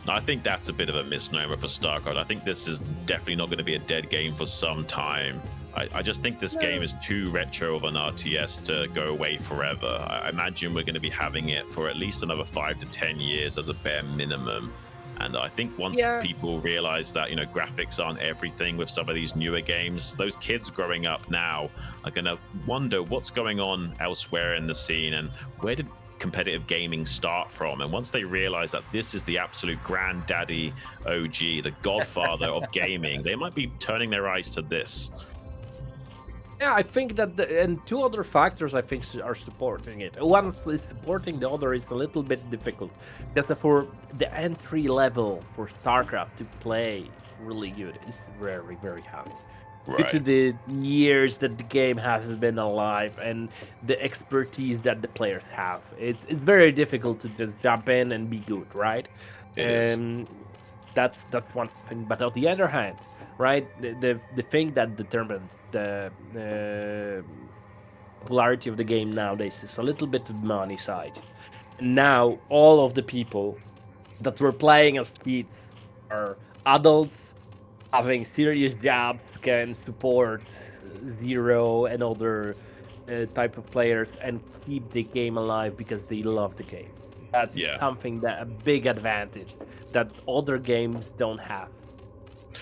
I think that's a bit of a misnomer for StarCraft. I think this is definitely not going to be a dead game for some time. I just think this game is too retro of an RTS to go away forever. I imagine we're going to be having it for at least another 5 to 10 years as a bare minimum. And I think once people realize that, you know, graphics aren't everything with some of these newer games, those kids growing up now are going to wonder what's going on elsewhere in the scene and where did competitive gaming start from. And once they realize that this is the absolute granddaddy OG, the godfather of gaming, they might be turning their eyes to this. Yeah, I think that, and 2 other factors I think are supporting it. One is supporting, the other is a little bit difficult. Because for the entry level for StarCraft to play really good is very, very high. Due to the years that the game has been alive and the expertise that the players have, it's very difficult to just jump in and be good, right? It is. That's one thing. But on the other hand, right, the thing that determines the popularity of the game nowadays is a little bit the money side. And now all of the people that were playing as kids are adults having serious jobs, can support Zero and other type of players and keep the game alive because they love the game. That's Yeah. something that a big advantage that other games don't have.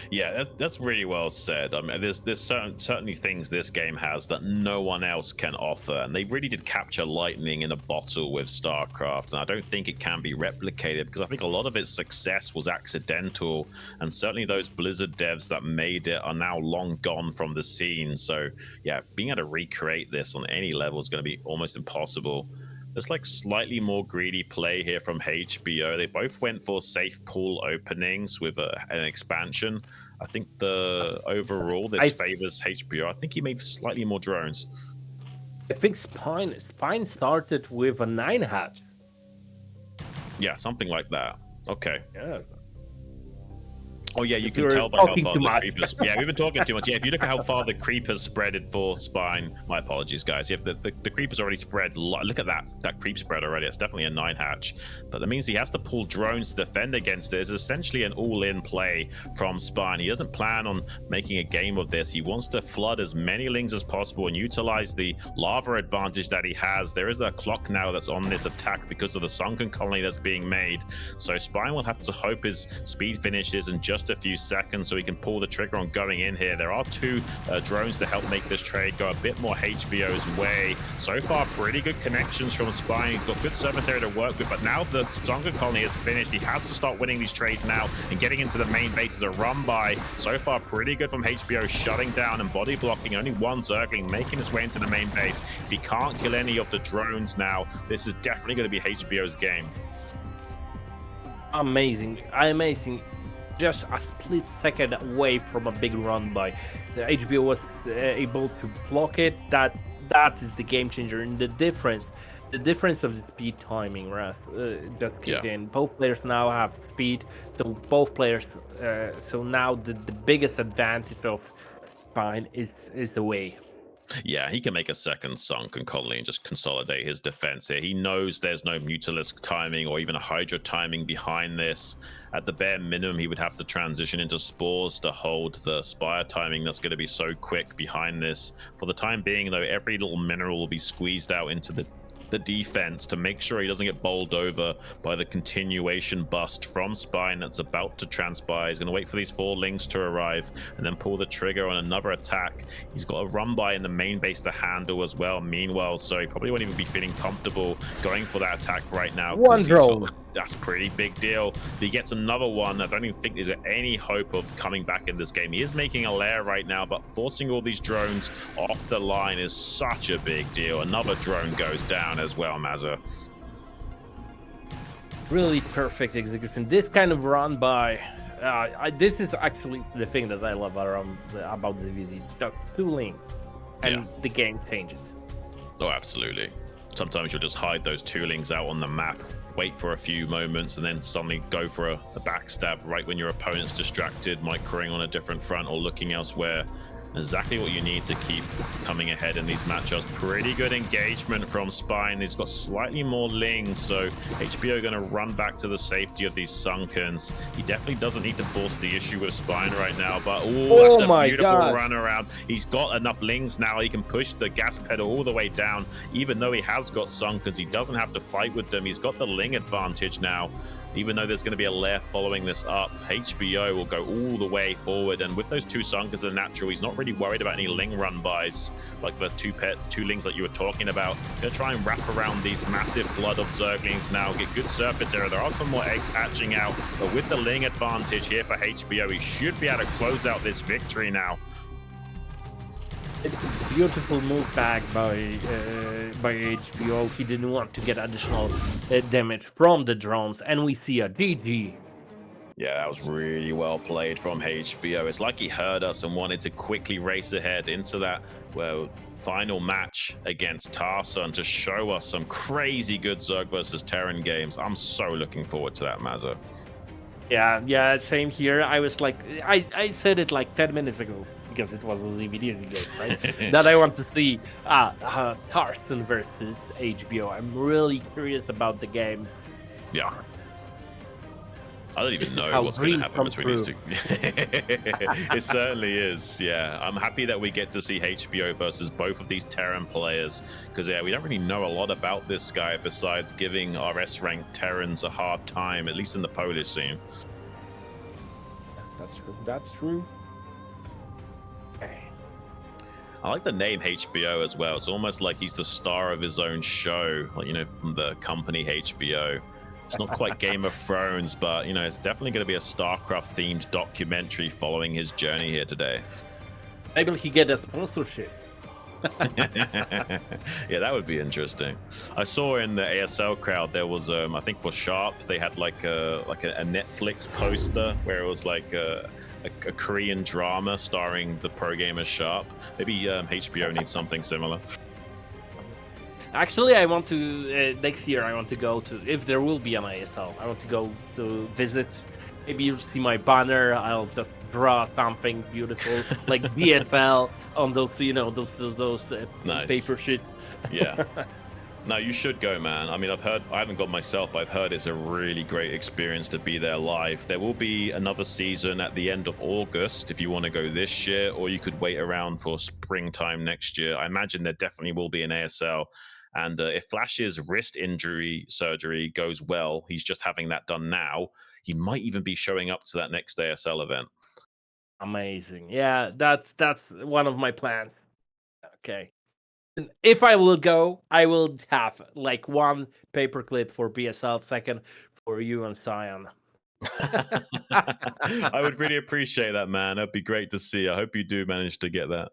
Yeah, that's really well said. I mean, there's certainly things this game has that no one else can offer, and they really did capture lightning in a bottle with StarCraft. And I don't think it can be replicated because I think a lot of its success was accidental, and certainly those Blizzard devs that made it are now long gone from the scene. So yeah, being able to recreate this on any level is going to be almost impossible. There's like slightly more greedy play here from HBO. They both went for safe pool openings with an expansion. I think the overall this I favors HBO. I think he made slightly more drones. I think Spine started with a 9 hatch. Yeah, something like that. Okay. Yeah. Oh yeah, you If can you're tell by how talking far too the much. creepers. Yeah, we've been talking too much. Yeah, if you look at how far the creepers spreaded for Spine, my apologies, guys. Yeah, the creepers already spread. Look at that creep spread already. It's definitely a 9 hatch, but that means he has to pull drones to defend against it. It's essentially an all-in play from Spine. He doesn't plan on making a game of this. He wants to flood as many lings as possible and utilize the lava advantage that he has. There is a clock now that's on this attack because of the sunken colony that's being made. So Spine will have to hope his speed finishes in just a few seconds so he can pull the trigger on going in here. There are 2 drones to help make this trade go a bit more HBO's way. So far, pretty good connections from Spine. He's got good surface area to work with, but now the sunken colony is finished. He has to start winning these trades now and getting into the main base is a run by. So far, pretty good from HBO, shutting down and body blocking. Only one Zergling making his way into the main base. If he can't kill any of the drones now, this is definitely going to be HBO's game. Amazing. Just a split second away from a big run by. The HBO was able to block it. That is the game changer and the difference of the speed timing, right? Just kicked in. Both players now have speed, so both players. So now the biggest advantage of Spine is the way. Yeah, he can make a second sunken colony and just consolidate his defense here. He knows there's no Mutalisk timing or even a Hydra timing behind this. At the bare minimum, he would have to transition into Spores to hold the Spire timing that's going to be so quick behind this. For the time being, though, every little mineral will be squeezed out into the defense to make sure he doesn't get bowled over by the continuation bust from Spine that's about to transpire. He's going to wait for these 4 lings to arrive and then pull the trigger on another attack. He's got a run by in the main base to handle as well, meanwhile, so he probably won't even be feeling comfortable going for that attack right now. One drone. That's a pretty big deal. He gets another one. I don't even think there's any hope of coming back in this game. He is making a lair right now, but forcing all these drones off the line is such a big deal. Another drone goes down as well, Mazza. Really perfect execution. This kind of run by. This is actually the thing that I love about the VZ. Just 2 lings, and the game changes. Oh, absolutely. Sometimes you'll just hide those 2 lings out on the map, wait for a few moments, and then suddenly go for a backstab right when your opponent's distracted, microing on a different front or looking elsewhere. Exactly what you need to keep coming ahead in these matchups. Pretty good engagement from Spine. He's got slightly more lings, so HBO going to run back to the safety of these Sunkens. He definitely doesn't need to force the issue with Spine right now, but that's a beautiful run around. He's got enough lings now. He can push the gas pedal all the way down. Even though he has got Sunkens, he doesn't have to fight with them. He's got the ling advantage now. Even though there's going to be a lair following this up, HBO will go all the way forward. And with those 2 Sunkens are natural, he's not really worried about any ling run-bys, like the 2 lings that you were talking about. Going to try and wrap around these massive flood of Zerglings now, get good surface area. There are some more eggs hatching out, but with the ling advantage here for HBO, he should be able to close out this victory now. It's a beautiful move back by HBO. He didn't want to get additional damage from the drones, and we see a GG. Yeah, that was really well played from HBO. It's like he heard us and wanted to quickly race ahead into that final match against Tarson to show us some crazy good Zerg versus Terran games. I'm so looking forward to that, Mazza. Yeah, same here. I was like, I said it like 10 minutes ago. because it was only video game, right? That I want to see Tarson versus HBO. I'm really curious about the game. Yeah. I don't even know How what's going to dreams happen come between these two. It certainly is, yeah. I'm happy that we get to see HBO versus both of these Terran players, because, yeah, we don't really know a lot about this guy besides giving our S-ranked Terrans a hard time, at least in the Polish scene. That's true. That's true. Okay. I like the name HBO as well. It's almost like he's the star of his own show, like, you know, from the company HBO. It's not quite Game of Thrones, but, you know, it's definitely going to be a StarCraft themed documentary following his journey here today. Maybe he get a sponsorship. Yeah, that would be interesting. I saw in the ASL crowd there was, I think for Sharp, they had like a Netflix poster where it was like a Korean drama starring the pro gamer Sharp. Maybe HBO needs something similar. Actually, I want to next year. I want to go to, if there will be an ASL. I want to go to visit. Maybe you'll see my banner. I'll just draw something beautiful like BSL on those, you know, those Nice. paper sheets. Yeah. No, you should go, man. I mean, I've heard, I haven't gone myself, but I've heard it's a really great experience to be there live. There will be another season at the end of August if you want to go this year, or you could wait around for springtime next year. I imagine there definitely will be an ASL. And if Flash's wrist injury surgery goes well, he's just having that done now, he might even be showing up to that next ASL event. Amazing. Yeah, that's one of my plans. Okay. And if I will go, I will have like one paperclip for BSL, second for you and Cyan. I would really appreciate that, man. That'd be great to see. I hope you do manage to get that.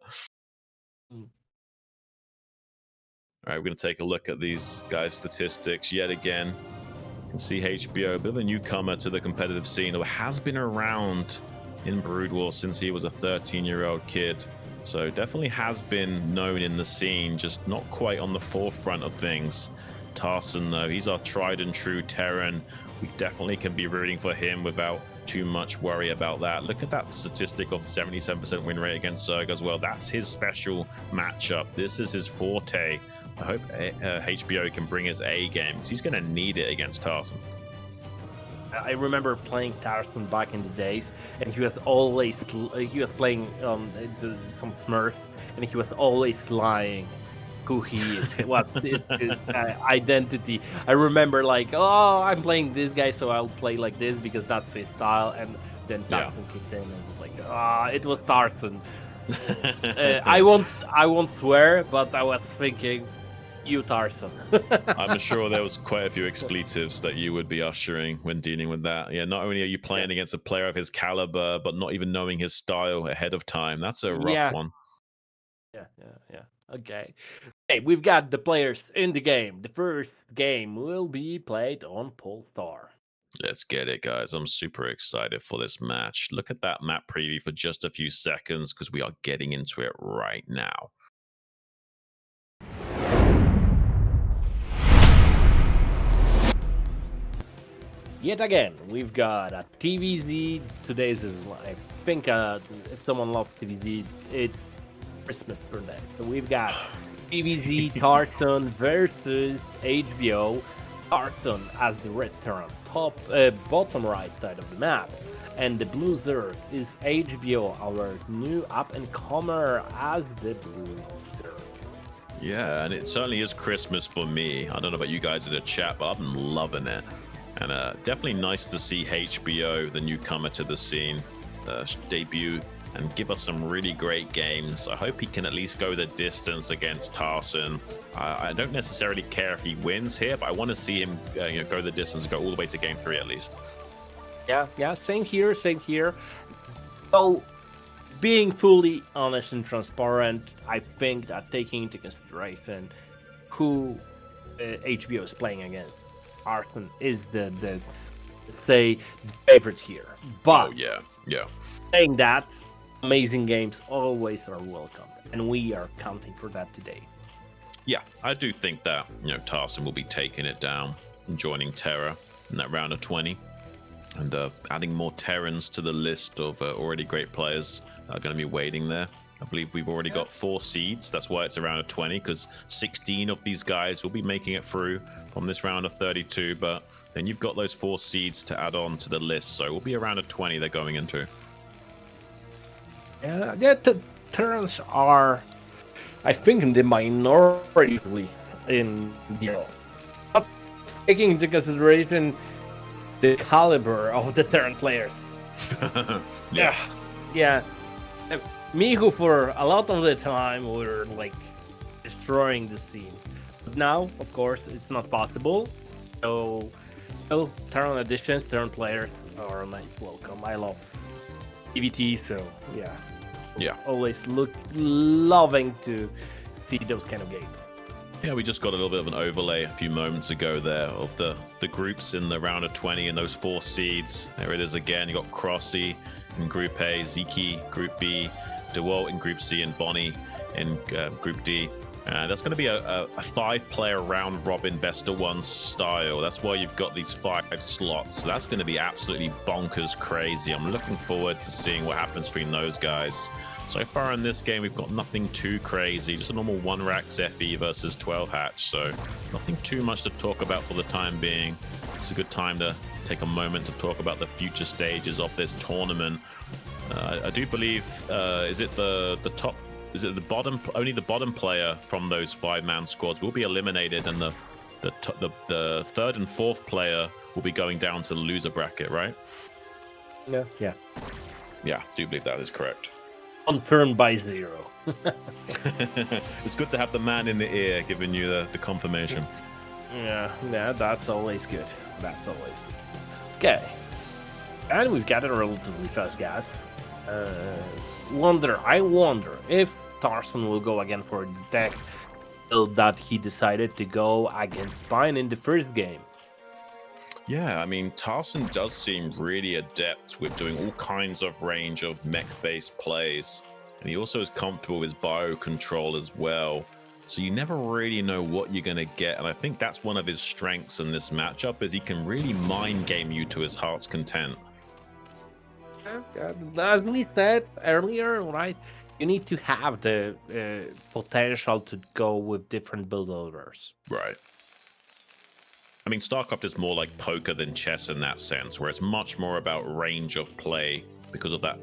All right, we're going to take a look at these guys' statistics yet again. You can see HBO, a bit of a newcomer to the competitive scene, who has been around in Broodwar since he was a 13-year-old kid. So definitely has been known in the scene, just not quite on the forefront of things. Tarson, though, he's our tried and true Terran. We definitely can be rooting for him without too much worry about that. Look at that statistic of 77% win rate against Zerg as well. That's his special matchup. This is his forte. I hope HBO can bring his A game, because he's going to need it against Tarson. I remember playing Tarson back in the days, and he was always playing some Smurf, and he was always lying who he is, what his identity. I remember like, oh, I'm playing this guy, so I'll play like this because that's his style, and then Tarson kicked in, and it was like, it was Tarson. I won't swear, but I was thinking, you Tarson. I'm sure there was quite a few expletives that you would be ushering when dealing with that. Yeah, not only are you playing against a player of his caliber, but not even knowing his style ahead of time. That's a rough one. Yeah. Okay, we've got the players in the game. The first game will be played on Polestar. Let's get it, guys. I'm super excited for this match. Look at that map preview for just a few seconds, because we are getting into it right now. Yet again, we've got a TVZ. Today's is, I think, if someone loves TVZ, it's Christmas for them. So we've got TVZ Tarson versus HBO. Tarson as the red Terran, bottom right side of the map. And the blue Zerg is HBO, our new up-and-comer as the blue Zerg. Yeah, and it certainly is Christmas for me. I don't know about you guys in the chat, but I'm loving it. And definitely nice to see HBO, the newcomer to the scene, debut and give us some really great games. I hope he can at least go the distance against Tarson. I don't necessarily care if he wins here, but I want to see him go the distance and go all the way to Game 3 at least. Yeah, same here. So, being fully honest and transparent, I think that taking into consideration who HBO is playing against, Tarson is the favorite here. But saying that, amazing games always are welcome, and we are counting for that today. Yeah, I do think that Tarson will be taking it down and joining TerrOr in that round of 20. and adding more Terrans to the list of already great players that are going to be waiting there. I believe we've already got 4 seeds. That's why it's around 20, because 16 of these guys will be making it through from this round of 32. But then you've got those 4 seeds to add on to the list, so we'll be around 20 they're going into. Yeah, the Terrans are, I think, in the minority in but taking into consideration the caliber of the Terran players. Yeah. Me, who for a lot of the time were like destroying the scene, but now, of course, it's not possible. So, Terran additions, Terran players are a nice welcome. I love EVT, so yeah, always loving to see those kind of games. Yeah, we just got a little bit of an overlay a few moments ago there of the groups in the round of 20 and those 4 seeds. There it is again. You got Crossy in Group A, Ziki Group B, DeWalt in Group C, and Bonnie in Group D. That's going to be a 5-player round robin best of 1 style. That's why you've got these 5 slots. So that's going to be absolutely bonkers crazy. I'm looking forward to seeing what happens between those guys. So far in this game, we've got nothing too crazy, just a normal 1-Rax FE versus 12 hatch. So nothing too much to talk about for the time being. It's a good time to take a moment to talk about the future stages of this tournament. I do believe, is it the top? Is it the bottom? Only the bottom player from those 5-man squads will be eliminated, and the 3rd and 4th player will be going down to the loser bracket, right? Yeah. Yeah, I do believe that is correct. Confirmed by 0. It's good to have the man in the ear giving you the confirmation. Yeah, that's always good. That's always good. Okay. And we've got a relatively fast guys. I wonder if Tarson will go again for the deck build that he decided to go against Fine in the first game. Yeah, I mean, Tarson does seem really adept with doing all kinds of range of mech-based plays. And he also is comfortable with bio control as well. So you never really know what you're going to get. And I think that's one of his strengths in this matchup, is he can really mind game you to his heart's content. As we said earlier, right? You need to have the potential to go with different build orders. Right. I mean, StarCraft is more like poker than chess in that sense, where it's much more about range of play because of that,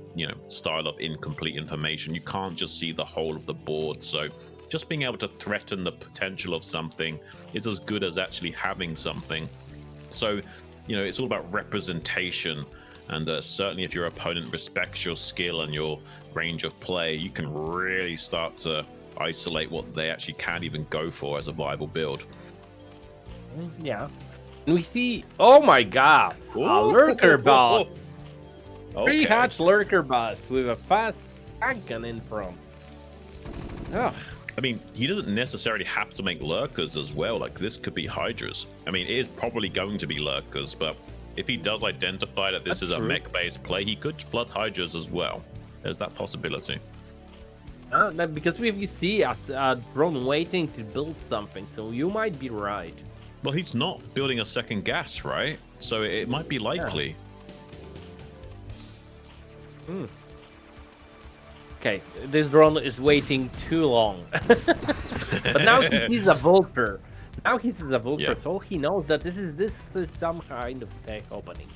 style of incomplete information. You can't just see the whole of the board. So just being able to threaten the potential of something is as good as actually having something. So, it's all about representation. And certainly if your opponent respects your skill and your range of play, you can really start to isolate what they actually can't even go for as a viable build. Yeah. And we see, oh my god, a lurker boss. 3-hatch lurker boss with a fast tank in front. Oh. I mean, he doesn't necessarily have to make lurkers as well. Like, this could be hydras. I mean, it is probably going to be lurkers, but if he does identify that this is a mech-based play, he could flood hydras as well. There's that possibility. Because we see a drone waiting to build something, so you might be right. Well, he's not building a second gas, right? So it might be likely. Yeah. Okay, this drone is waiting too long. But now he sees a vulture. So he knows that this is some kind of tech opening.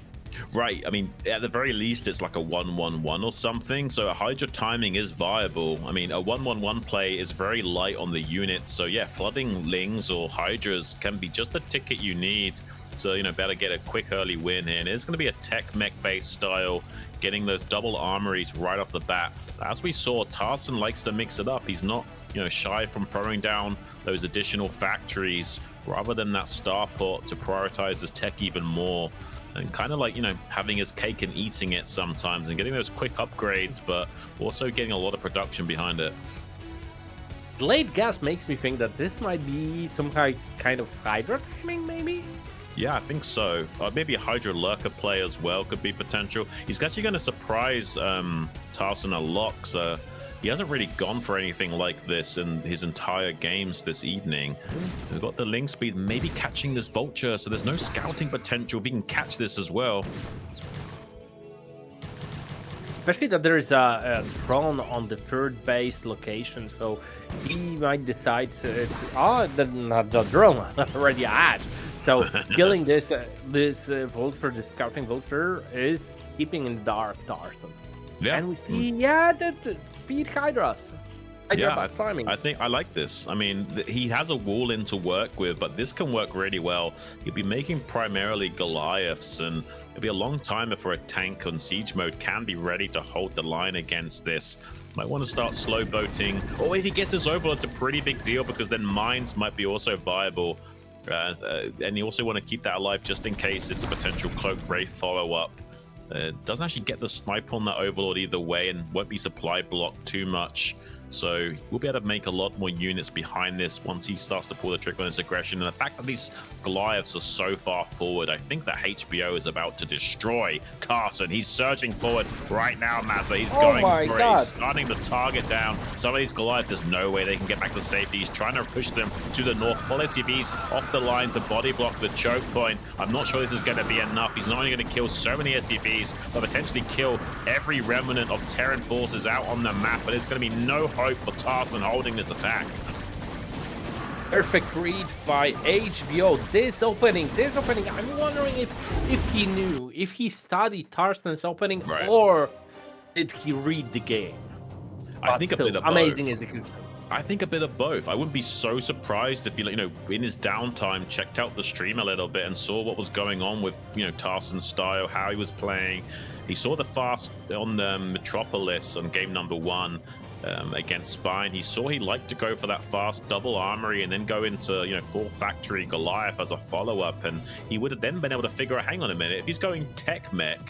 Right, I mean, at the very least, it's like a 1-1-1 or something, so a Hydra timing is viable. I mean, a 1-1-1 play is very light on the units, so yeah, flooding Lings or Hydras can be just the ticket you need to, better get a quick early win here. And it's going to be a tech mech-based style, getting those double armories right off the bat. As we saw, Tarson likes to mix it up. He's not, shy from throwing down those additional factories rather than that starport to prioritize his tech even more. And kind of like, having his cake and eating it sometimes and getting those quick upgrades, but also getting a lot of production behind it. Late gas makes me think that this might be some kind of Hydra timing, maybe? Yeah, I think so. Maybe a Hydra Lurker play as well could be potential. He's actually going to surprise Tarson a lot. So he hasn't really gone for anything like this in his entire games this evening. We've got the link speed, maybe catching this vulture, so there's no scouting potential if he can catch this as well. Especially that there is a drone on the third base location, so he might decide to. Not the drone already had. So killing this vulture, the scouting vulture, is keeping in the dark Tarson. Yeah. And we see, the speed Hydras. I think I like this. I mean, he has a wall in to work with, but this can work really well. He'll be making primarily Goliaths, and it'll be a long time before a tank on siege mode can be ready to hold the line against this. Might want to start slow boating. Or if he gets this overlord, it's a pretty big deal, because then mines might be also viable. And you also want to keep that alive just in case it's a potential Cloak Wraith follow-up. Doesn't actually get the snipe on that overlord either way, and won't be supply blocked too much. So we'll be able to make a lot more units behind this once he starts to pull the trigger on his aggression. And the fact that these Goliaths are so far forward, I think that HBO is about to destroy Tarson. He's surging forward right now, Mazza. He's going for it. He's starting to target down some of these Goliaths. There's no way they can get back to safety. He's trying to push them to the north. Pull SCVs off the line to body block the choke point. I'm not sure this is going to be enough. He's not only going to kill so many SCVs, but potentially kill every remnant of Terran forces out on the map. But it's going to be no hope for Tarson holding this attack. Perfect read by HBO. This opening, I'm wondering if he knew, if he studied Tarson's opening, right, or did he read the game? I think a bit of both. Amazing execution. I think a bit of both. I wouldn't be so surprised if he, in his downtime, checked out the stream a little bit and saw what was going on with, Tarson's style, how he was playing. He saw the fast on the Metropolis on game number 1. Against Spine. He saw he liked to go for that fast double armory and then go into full factory Goliath as a follow-up, and he would have then been able to figure out, hang on a minute, if he's going tech mech,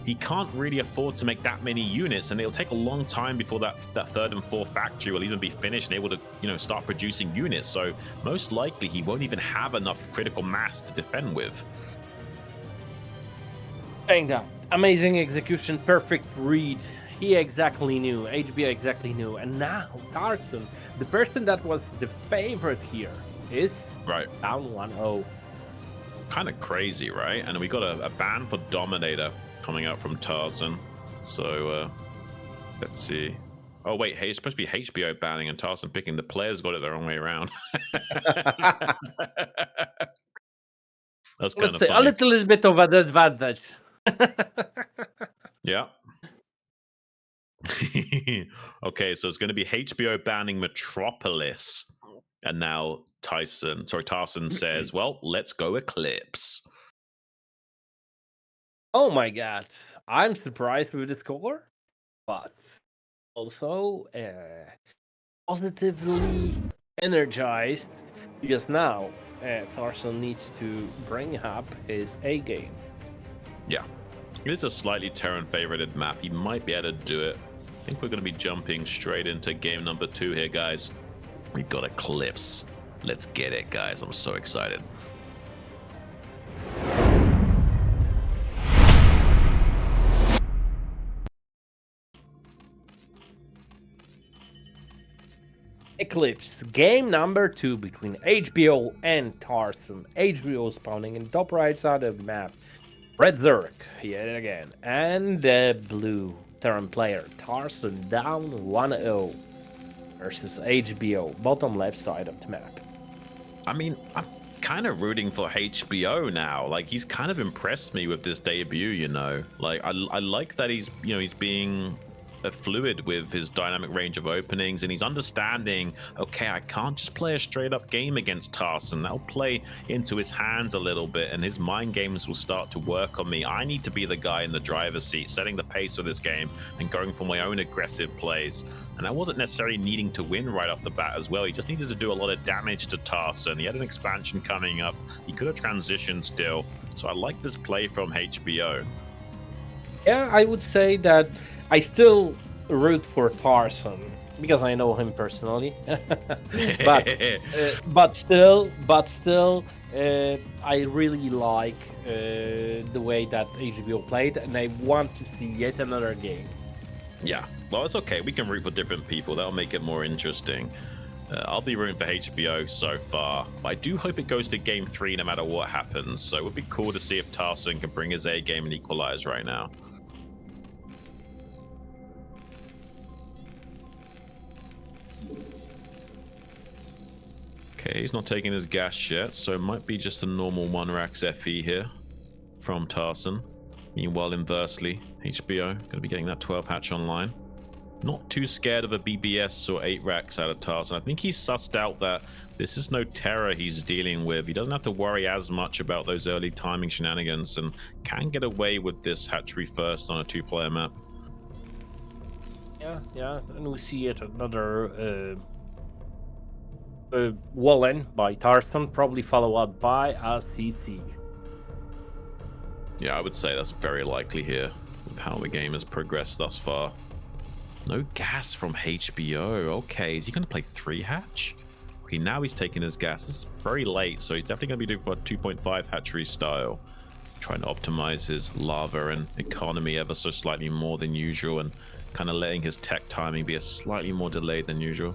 he can't really afford to make that many units, and it'll take a long time before that third and fourth factory will even be finished and able to start producing units. So most likely he won't even have enough critical mass to defend with. Saying that, amazing execution, perfect read. He exactly knew, HBO exactly knew, and now Tarson, the person that was the favorite here, is down 1-0. Kind of crazy, right? And we got a ban for Dominator coming out from Tarson. So let's see. Oh wait, hey, it's supposed to be HBO banning and Tarson picking. The players got it the wrong way around. That's kind of funny. A little bit of an advantage. Yeah. Okay, so it's going to be HBO banning Metropolis, and now Tarson says, well, let's go Eclipse. Oh my god, I'm surprised with the score, but also positively energized, because now Tarson needs to bring up his A game. Yeah, it is a slightly Terran favorited map. He might be able to do it. I think we're going to be jumping straight into game number 2 here, guys. We got Eclipse. Let's get it, guys. I'm so excited. Eclipse, game number 2 between HBO and Tarson. HBO spawning in the top right side of the map. Red Zerk, yet again, and the blue Terran player, Tarson, down 1-0 versus HBO, bottom left side of the map. I mean, I'm kind of rooting for HBO now. Like, he's kind of impressed me with this debut, Like, I like that he's being fluid with his dynamic range of openings, and he's understanding, okay, I can't just play a straight up game against Tarson. That'll play into his hands a little bit, and his mind games will start to work on me. I need to be the guy in the driver's seat, setting the pace for this game and going for my own aggressive plays. And I wasn't necessarily needing to win right off the bat as well. He just needed to do a lot of damage to Tarson. He had an expansion coming up. He could have transitioned still. So I like this play from HBO. Yeah, I would say that I still root for Tarson because I know him personally, but still, I really like the way that HBO played, and I want to see yet another game. Yeah, well, it's okay. We can root for different people. That'll make it more interesting. I'll be rooting for HBO so far, but I do hope it goes to game 3 no matter what happens. So it would be cool to see if Tarson can bring his A game and equalize right now. Okay, he's not taking his gas yet, so it might be just a normal 1-Rax FE here from Tarson. Meanwhile, inversely, HBO going to be getting that 12 hatch online. Not too scared of a BBS or 8-Rax out of Tarson. I think he's sussed out that this is no TerrOr he's dealing with. He doesn't have to worry as much about those early timing shenanigans and can get away with this hatchery first on a 2-player map. Yeah, and we see it another wall-in by Tarson, probably follow up by a CC. Yeah, I would say that's very likely here with how the game has progressed thus far. No gas from HBO. Okay, is he going to play 3-hatch? Okay, now he's taking his gas. This is very late, so he's definitely going to be doing for a 2.5 hatchery style. Trying to optimize his lava and economy ever so slightly more than usual and kind of letting his tech timing be a slightly more delayed than usual.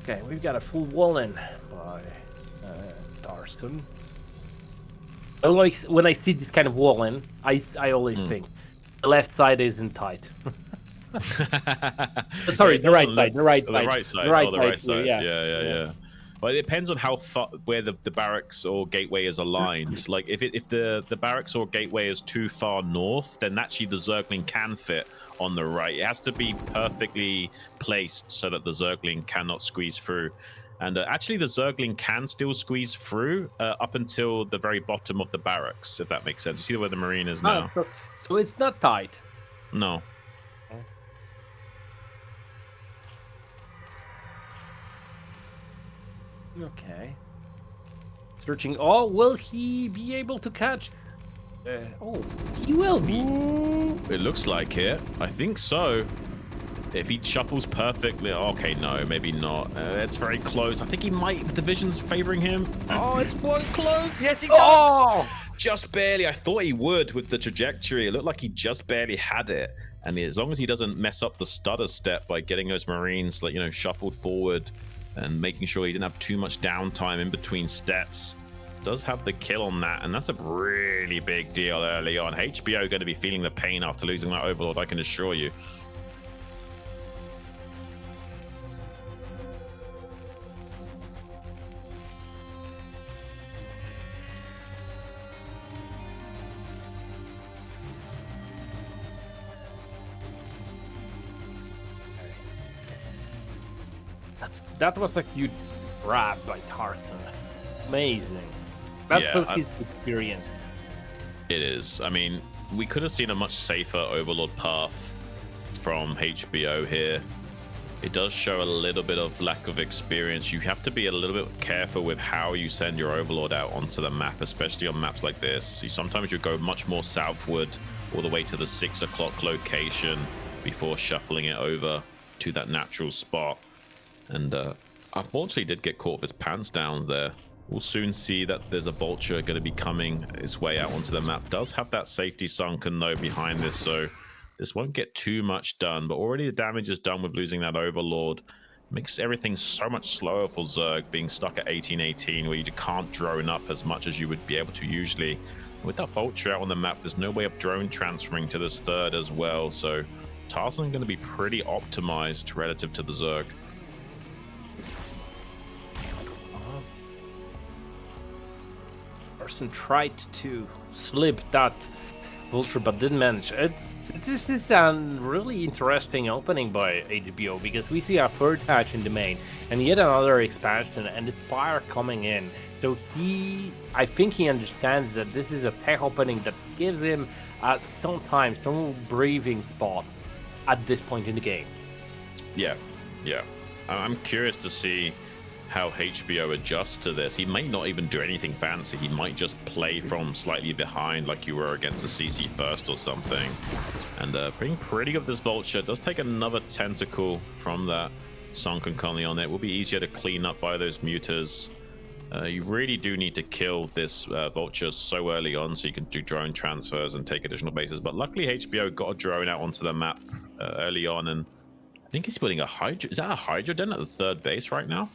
Okay, we've got a full wall-in by Tarson. Like when I see this kind of wall-in, I always think the left side isn't tight. Sorry, the right side. The right side. The right side. Yeah. Well, it depends on how far where the barracks or gateway is aligned. Like if the barracks or gateway is too far north, then actually the Zergling can fit on the right. It has to be perfectly placed so that the Zergling cannot squeeze through. And actually, the Zergling can still squeeze through up until the very bottom of the barracks, if that makes sense. You see where the Marine is now? So it's not tight. No. Okay. Searching. Oh, will he be able to catch? Oh, he will be. It looks like it. I think so. If he shuffles perfectly, okay, no, maybe not. It's very close. I think he might, if the vision's favoring him. Oh, it's one close. Yes, he does. Oh! Just barely. I thought he would with the trajectory. It looked like he just barely had it. And as long as he doesn't mess up the stutter step by getting those Marines, like, shuffled forward and making sure he didn't have too much downtime in between steps, does have the kill on that. And that's a really big deal early on. HBO going to be feeling the pain after losing that Overlord, I can assure you. That was a huge grab by Tarson. Amazing. That's his experience. It is. I mean, we could have seen a much safer Overlord path from HBO here. It does show a little bit of lack of experience. You have to be a little bit careful with how you send your Overlord out onto the map, especially on maps like this. Sometimes you go much more southward, all the way to the 6 o'clock location before shuffling it over to that natural spot. And unfortunately did get caught with his pants down there. We'll soon see that there's a vulture going to be coming its way out onto the map. Does have that safety sunken though behind this, so this won't get too much done. But already the damage is done with losing that Overlord. Makes everything so much slower for Zerg, being stuck at 18-18, where you can't drone up as much as you would be able to usually. With that vulture out on the map, there's no way of drone transferring to this third as well, so Tarson going to be pretty optimized relative to the Zerg. Tarson tried to slip that vulture but didn't manage. This is a really interesting opening by HBO because we see a third hatch in the main and yet another expansion and the Spire coming in. So I think he understands that this is a tech opening that gives him some breathing spot at this point in the game. Yeah. I'm curious to see how HBO adjusts to this. He might not even do anything fancy. He might just play from slightly behind like you were against the CC first or something. And being pretty good, this vulture does take another tentacle from that sunken colony on it. Will be easier to clean up by those muters. You really do need to kill this vulture so early on so you can do drone transfers and take additional bases. But luckily, HBO got a drone out onto the map early on, and I think he's building a Hydra. Is that a Hydra den at the third base right now?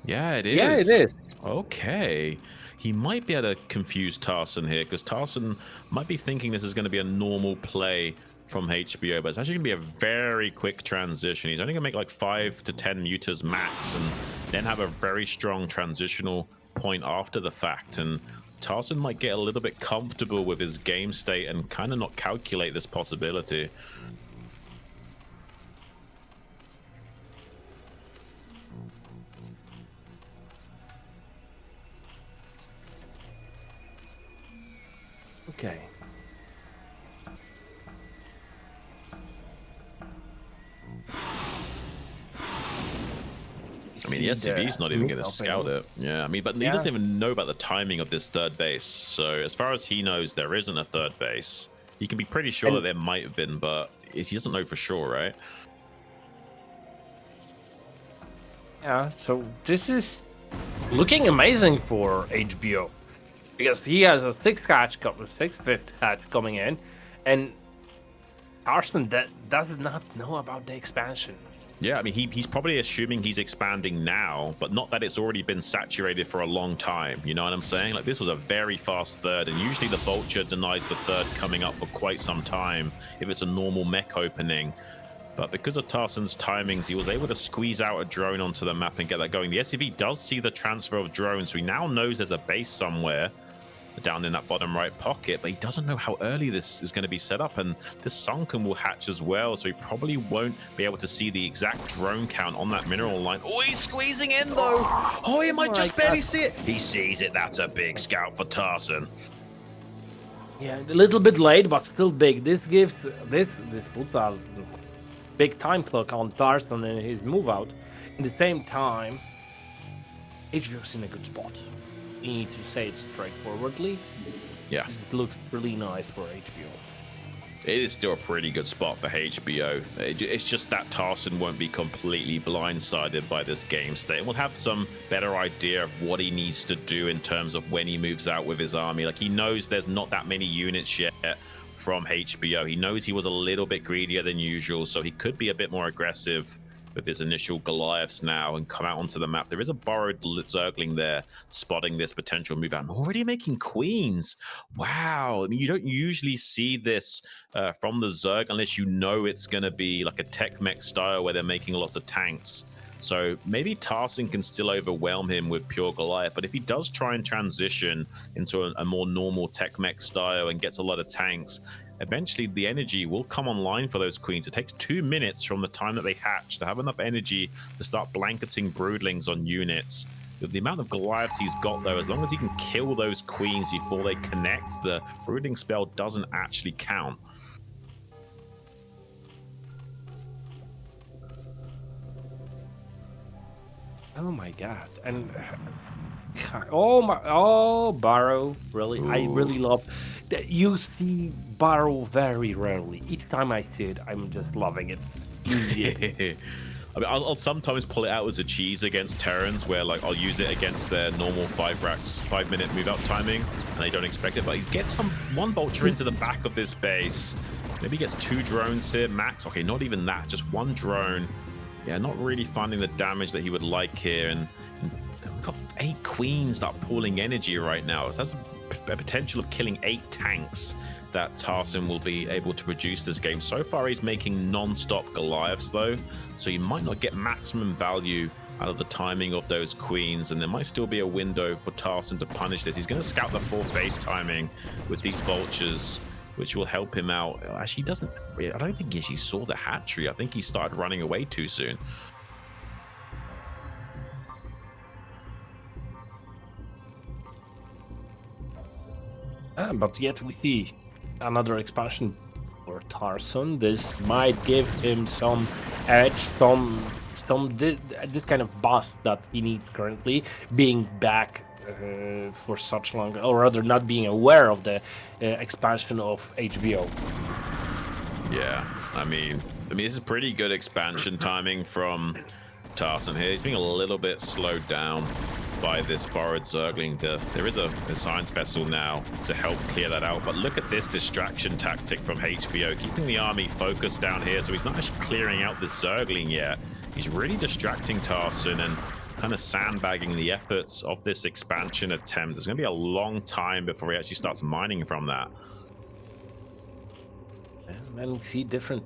Yeah, it is. Yeah, it is. Okay. He might be able to confuse Tarson here, because Tarson might be thinking this is going to be a normal play from HBO, but it's actually going to be a very quick transition. He's only going to make like 5 to 10 mutas max, and then have a very strong transitional point after the fact. And Tarson might get a little bit comfortable with his game state and kind of not calculate this possibility. Okay. I mean, the SCV's not even going to scout it. Yeah, I mean, but he doesn't even know about the timing of this third base. So as far as he knows, there isn't a third base. He can be pretty sure that there might have been, but he doesn't know for sure, right? Yeah, so this is looking amazing for HBO. Because he has a 5th hatch coming in, and Tarson does not know about the expansion. Yeah, I mean, he's probably assuming he's expanding now, but not that it's already been saturated for a long time. You know what I'm saying? Like, this was a very fast third, and usually the Vulture denies the third coming up for quite some time if it's a normal mech opening. But because of Tarson's timings, he was able to squeeze out a drone onto the map and get that going. The SCV does see the transfer of drones, so he now knows there's a base somewhere down in that bottom right pocket, but he doesn't know how early this is going to be set up, and this sunken will hatch as well, so he probably won't be able to see the exact drone count on that mineral line. Oh, he's squeezing in though. Oh, he might just barely see it. He sees it. That's a big scout for Tarson. Yeah, a little bit late, but still big. This gives this puts a big time clock on Tarson and his move out. In the same time, HBO's in a good spot. We need to say it straightforwardly. Yeah, it looks really nice for HBO. It is still a pretty good spot for HBO. It's just that Tarson won't be completely blindsided by this game state. We'll have some better idea of what he needs to do in terms of when he moves out with his army. Like, he knows there's not that many units yet from HBO. He knows he was a little bit greedier than usual, so he could be a bit more aggressive with his initial Goliaths now and come out onto the map. There is a borrowed Zergling there, spotting this potential move out and already making queens. Wow. I mean, you don't usually see this from the Zerg unless you know it's going to be like a tech mech style where they're making lots of tanks. So maybe Tarson can still overwhelm him with pure Goliath, but if he does try and transition into a more normal tech mech style and gets a lot of tanks, eventually the energy will come online for those queens. It takes 2 minutes from the time that they hatch to have enough energy to start blanketing broodlings on units. With the amount of Goliaths he's got, though, as long as he can kill those queens before they connect, the broodling spell doesn't actually count. Oh my god. And oh Barrow, really. Ooh. I really love that. You see Barrow very rarely. Each time I see it, I'm just loving it. I mean, I'll sometimes pull it out as a cheese against Terrans, where like I'll use it against their normal 5-minute move out timing, and they don't expect it. But he gets one vulture into the back of this base. Maybe he gets 2 drones here max. Okay, not even that, just 1 drone. Yeah, not really finding the damage that he would like here, and we've got 8 queens that are pulling energy right now. So that's a potential of killing 8 tanks that Tarson will be able to produce this game. So far, he's making non-stop Goliaths, though, so you might not get maximum value out of the timing of those queens, and there might still be a window for Tarson to punish this. He's going to scout the 4th base timing with these vultures, which will help him out. Actually, he doesn't. I don't think he actually saw the hatchery. I think he started running away too soon. But yet we see another expansion for Tarson. This might give him some edge, this kind of boost that he needs currently, being back for such long, or rather not being aware of the expansion of HBO. Yeah, I mean this is pretty good expansion timing from Tarson here. He's being a little bit slowed down by this borrowed Zergling. There is a science vessel now to help clear that out, but look at this distraction tactic from HBO, keeping the army focused down here, so he's not actually clearing out the Zergling yet. He's really distracting Tarson and kind of sandbagging the efforts of this expansion attempt. It's going to be a long time before he actually starts mining from that. And we see different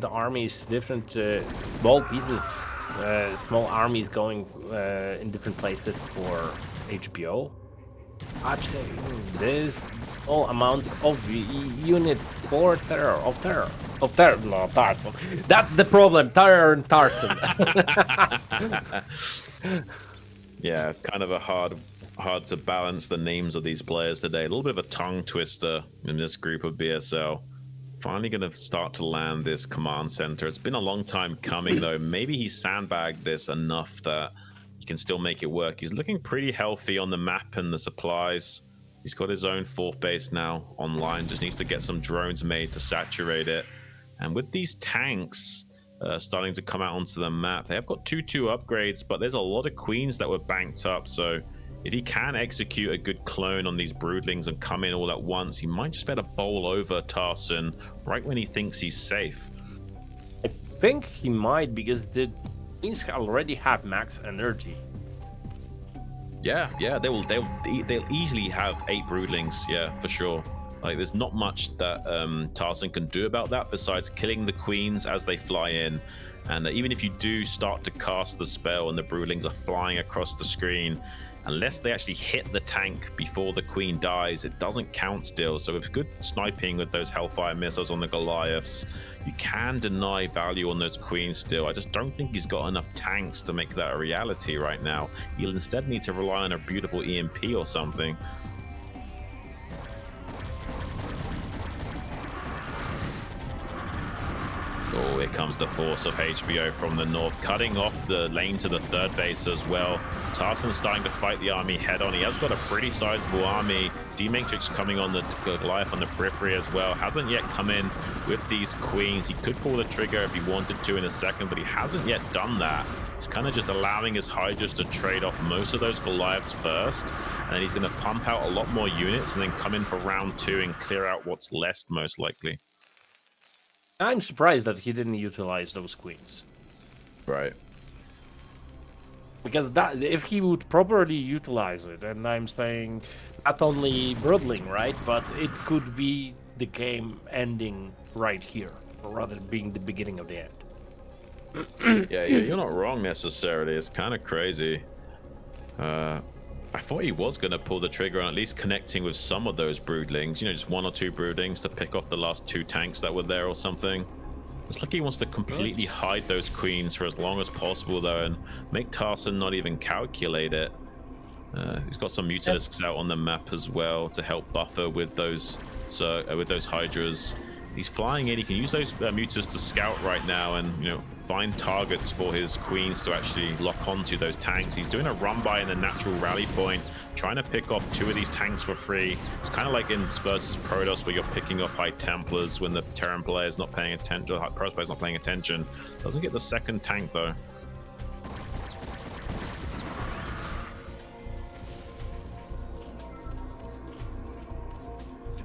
armies, different small pieces, small armies going in different places for HBO. Actually, this small amount of units for TerrOr. No, Tarson. That's the problem. TerrOr and Tarson. Yeah, it's kind of a hard to balance the names of these players today. A little bit of a tongue twister in this group of BSL. Finally going to start to land this command center. It's been a long time coming, though. Maybe he sandbagged this enough that he can still make it work. He's looking pretty healthy on the map and the supplies. He's got his own 4th base now online. Just needs to get some drones made to saturate it. And with these tanks starting to come out onto the map, they have got 2-2 upgrades, but there's a lot of queens that were banked up. So if he can execute a good clone on these broodlings and come in all at once, he might just better bowl over Tarson right when he thinks he's safe. I think he might, because the queens already have max energy. Yeah, they'll easily have 8 broodlings. Yeah, for sure. Like, there's not much that Tarson can do about that besides killing the queens as they fly in. And even if you do start to cast the spell and the broodlings are flying across the screen, unless they actually hit the tank before the queen dies, it doesn't count still. So with good sniping with those Hellfire missiles on the Goliaths, you can deny value on those queens still. I just don't think he's got enough tanks to make that a reality right now. He'll instead need to rely on a beautiful EMP or something. Oh, here comes the force of HBO from the north, cutting off the lane to the 3rd base as well. Tarson's starting to fight the army head on. He has got a pretty sizable army. D-Matrix coming on the Goliath on the periphery as well. Hasn't yet come in with these queens. He could pull the trigger if he wanted to in a second, but he hasn't yet done that. He's kind of just allowing his Hydras to trade off most of those Goliaths first, and then he's going to pump out a lot more units and then come in for round 2 and clear out what's left, most likely. I'm surprised that he didn't utilize those queens. Right. Because that, if he would properly utilize it, and I'm saying not only Broodling, right, but it could be the game ending right here, or rather being the beginning of the end. Yeah, you're not wrong necessarily. It's kind of crazy. I thought he was going to pull the trigger on at least connecting with some of those broodlings, you know, just 1 or 2 broodlings to pick off the last 2 tanks that were there or something. It's like he wants to completely hide those queens for as long as possible, though, and make Tarson not even calculate it. He's got some Mutalisks out on the map as well to help buffer with those Hydras. He's flying in. He can use those Mutas to scout right now and, you know, find targets for his queens to actually lock onto those tanks. He's doing a run by in the natural rally point, trying to pick off 2 of these tanks for free. It's kind of like in versus Protoss, where you're picking off High Templars when the Terran player is not paying attention, or Protoss player is not paying attention. Doesn't get the 2nd tank though.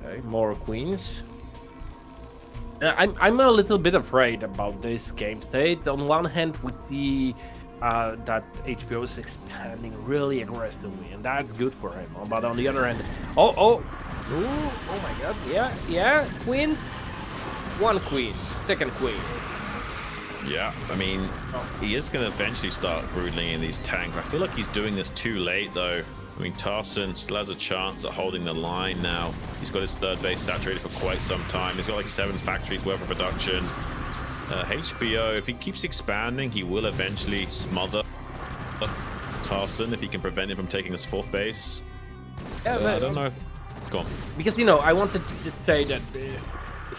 Okay, more queens. I'm a little bit afraid about this game state. On one hand, we see that HBO is expanding really aggressively, and that's good for him. But on the other hand, oh my God, yeah, queen, 1 queen, 2nd queen. Yeah, I mean, he is going to eventually start broodling in these tanks. I feel like he's doing this too late, though. I mean, Tarson still has a chance at holding the line now. He's got his 3rd base saturated for quite some time. He's got like 7 factories worth of production. HBO, if he keeps expanding, he will eventually smother Tarson if he can prevent him from taking his 4th base. Yeah, I don't know if... Go on. Because, you know, I wanted to just say that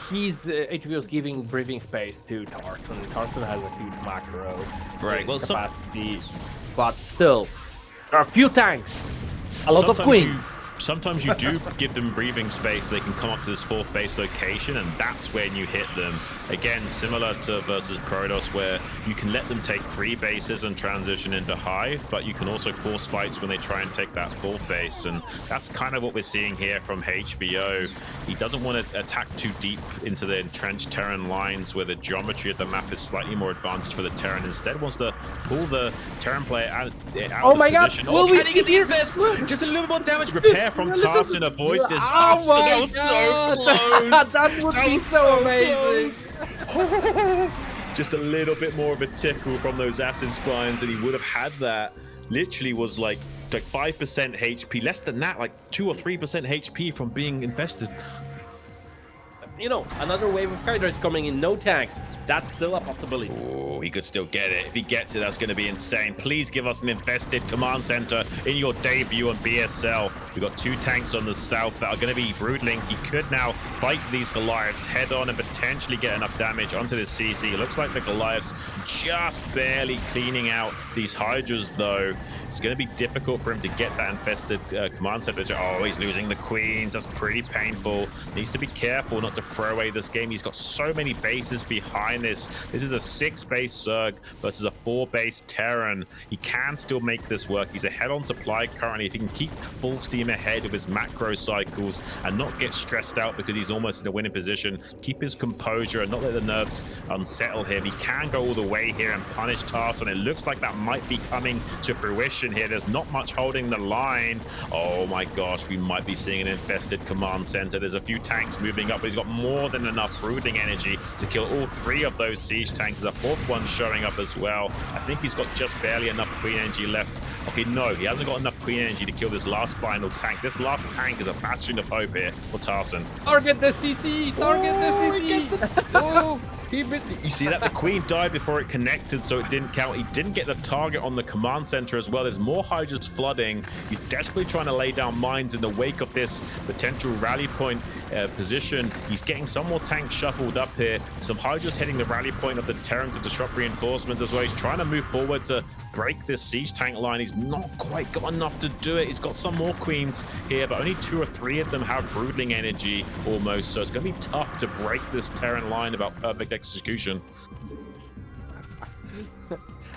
HBO is giving breathing space to Tarson. Tarson has a huge macro capacity, but still, there are a few tanks, a lot of queens. sometimes you do give them breathing space. They can come up to this 4th base location, and that's when you hit them. Again, similar to versus Protoss, where you can let them take 3 bases and transition into Hive, but you can also force fights when they try and take that 4th base, and that's kind of what we're seeing here from HBO. He doesn't want to attack too deep into the entrenched Terran lines where the geometry of the map is slightly more advantaged for the Terran. Instead wants to pull the Terran player out of the position. Will we can he get the invest? Just a little more damage. Repair from Tarson avoids this. Oh my that was God. so close. That would be so amazing. Just a little bit more of a tickle from those acid spines, and he would have had that. Literally was like 5% HP, less than that, like 2 or 3% HP from being invested. You know, another wave of Hydra is coming in, no tanks. That's still a possibility. Oh, he could still get it. If he gets it, that's going to be insane. Please give us an invested command center in your debut on BSL. We've got 2 tanks on the south that are going to be brood-linked. He could now fight these Goliaths head on and potentially get enough damage onto this CC. It looks like the Goliaths just barely cleaning out these Hydras, though. It's going to be difficult for him to get that infested command center. Oh, he's losing the queens. That's pretty painful. Needs to be careful not to throw away this game. He's got so many bases behind this. This is a 6-base Zerg versus a 4-base Terran. He can still make this work. He's ahead on supply currently. If he can keep full steam ahead with his macro cycles and not get stressed out because he's almost in a winning position, keep his composure and not let the nerves unsettle him. He can go all the way here and punish Tarson. It looks like that might be coming to fruition here. There's not much holding the line. Oh my gosh, we might be seeing an infested command center. There's a few tanks moving up, but he's got more than enough brooding energy to kill all 3 of those siege tanks. There's a 4th one showing up as well. I think he's got just barely enough queen energy left. Okay, no, he hasn't got enough queen energy to kill this last final tank. This last tank is a bastion of hope here for Tarson. Target the CC! Target the CC! He gets you see that? The queen died before it connected, so it didn't count. He didn't get the target on the command center as well. There's more Hydras flooding. He's desperately trying to lay down mines in the wake of this potential rally point position. He's getting some more tanks shuffled up here. Some Hydras hitting the rally point of the Terran to disrupt reinforcements as well. He's trying to move forward to break this siege tank line. He's not quite got enough to do it. He's got some more queens here, but only 2 or 3 of them have broodling energy almost, so it's going to be tough to break this Terran line about perfect execution.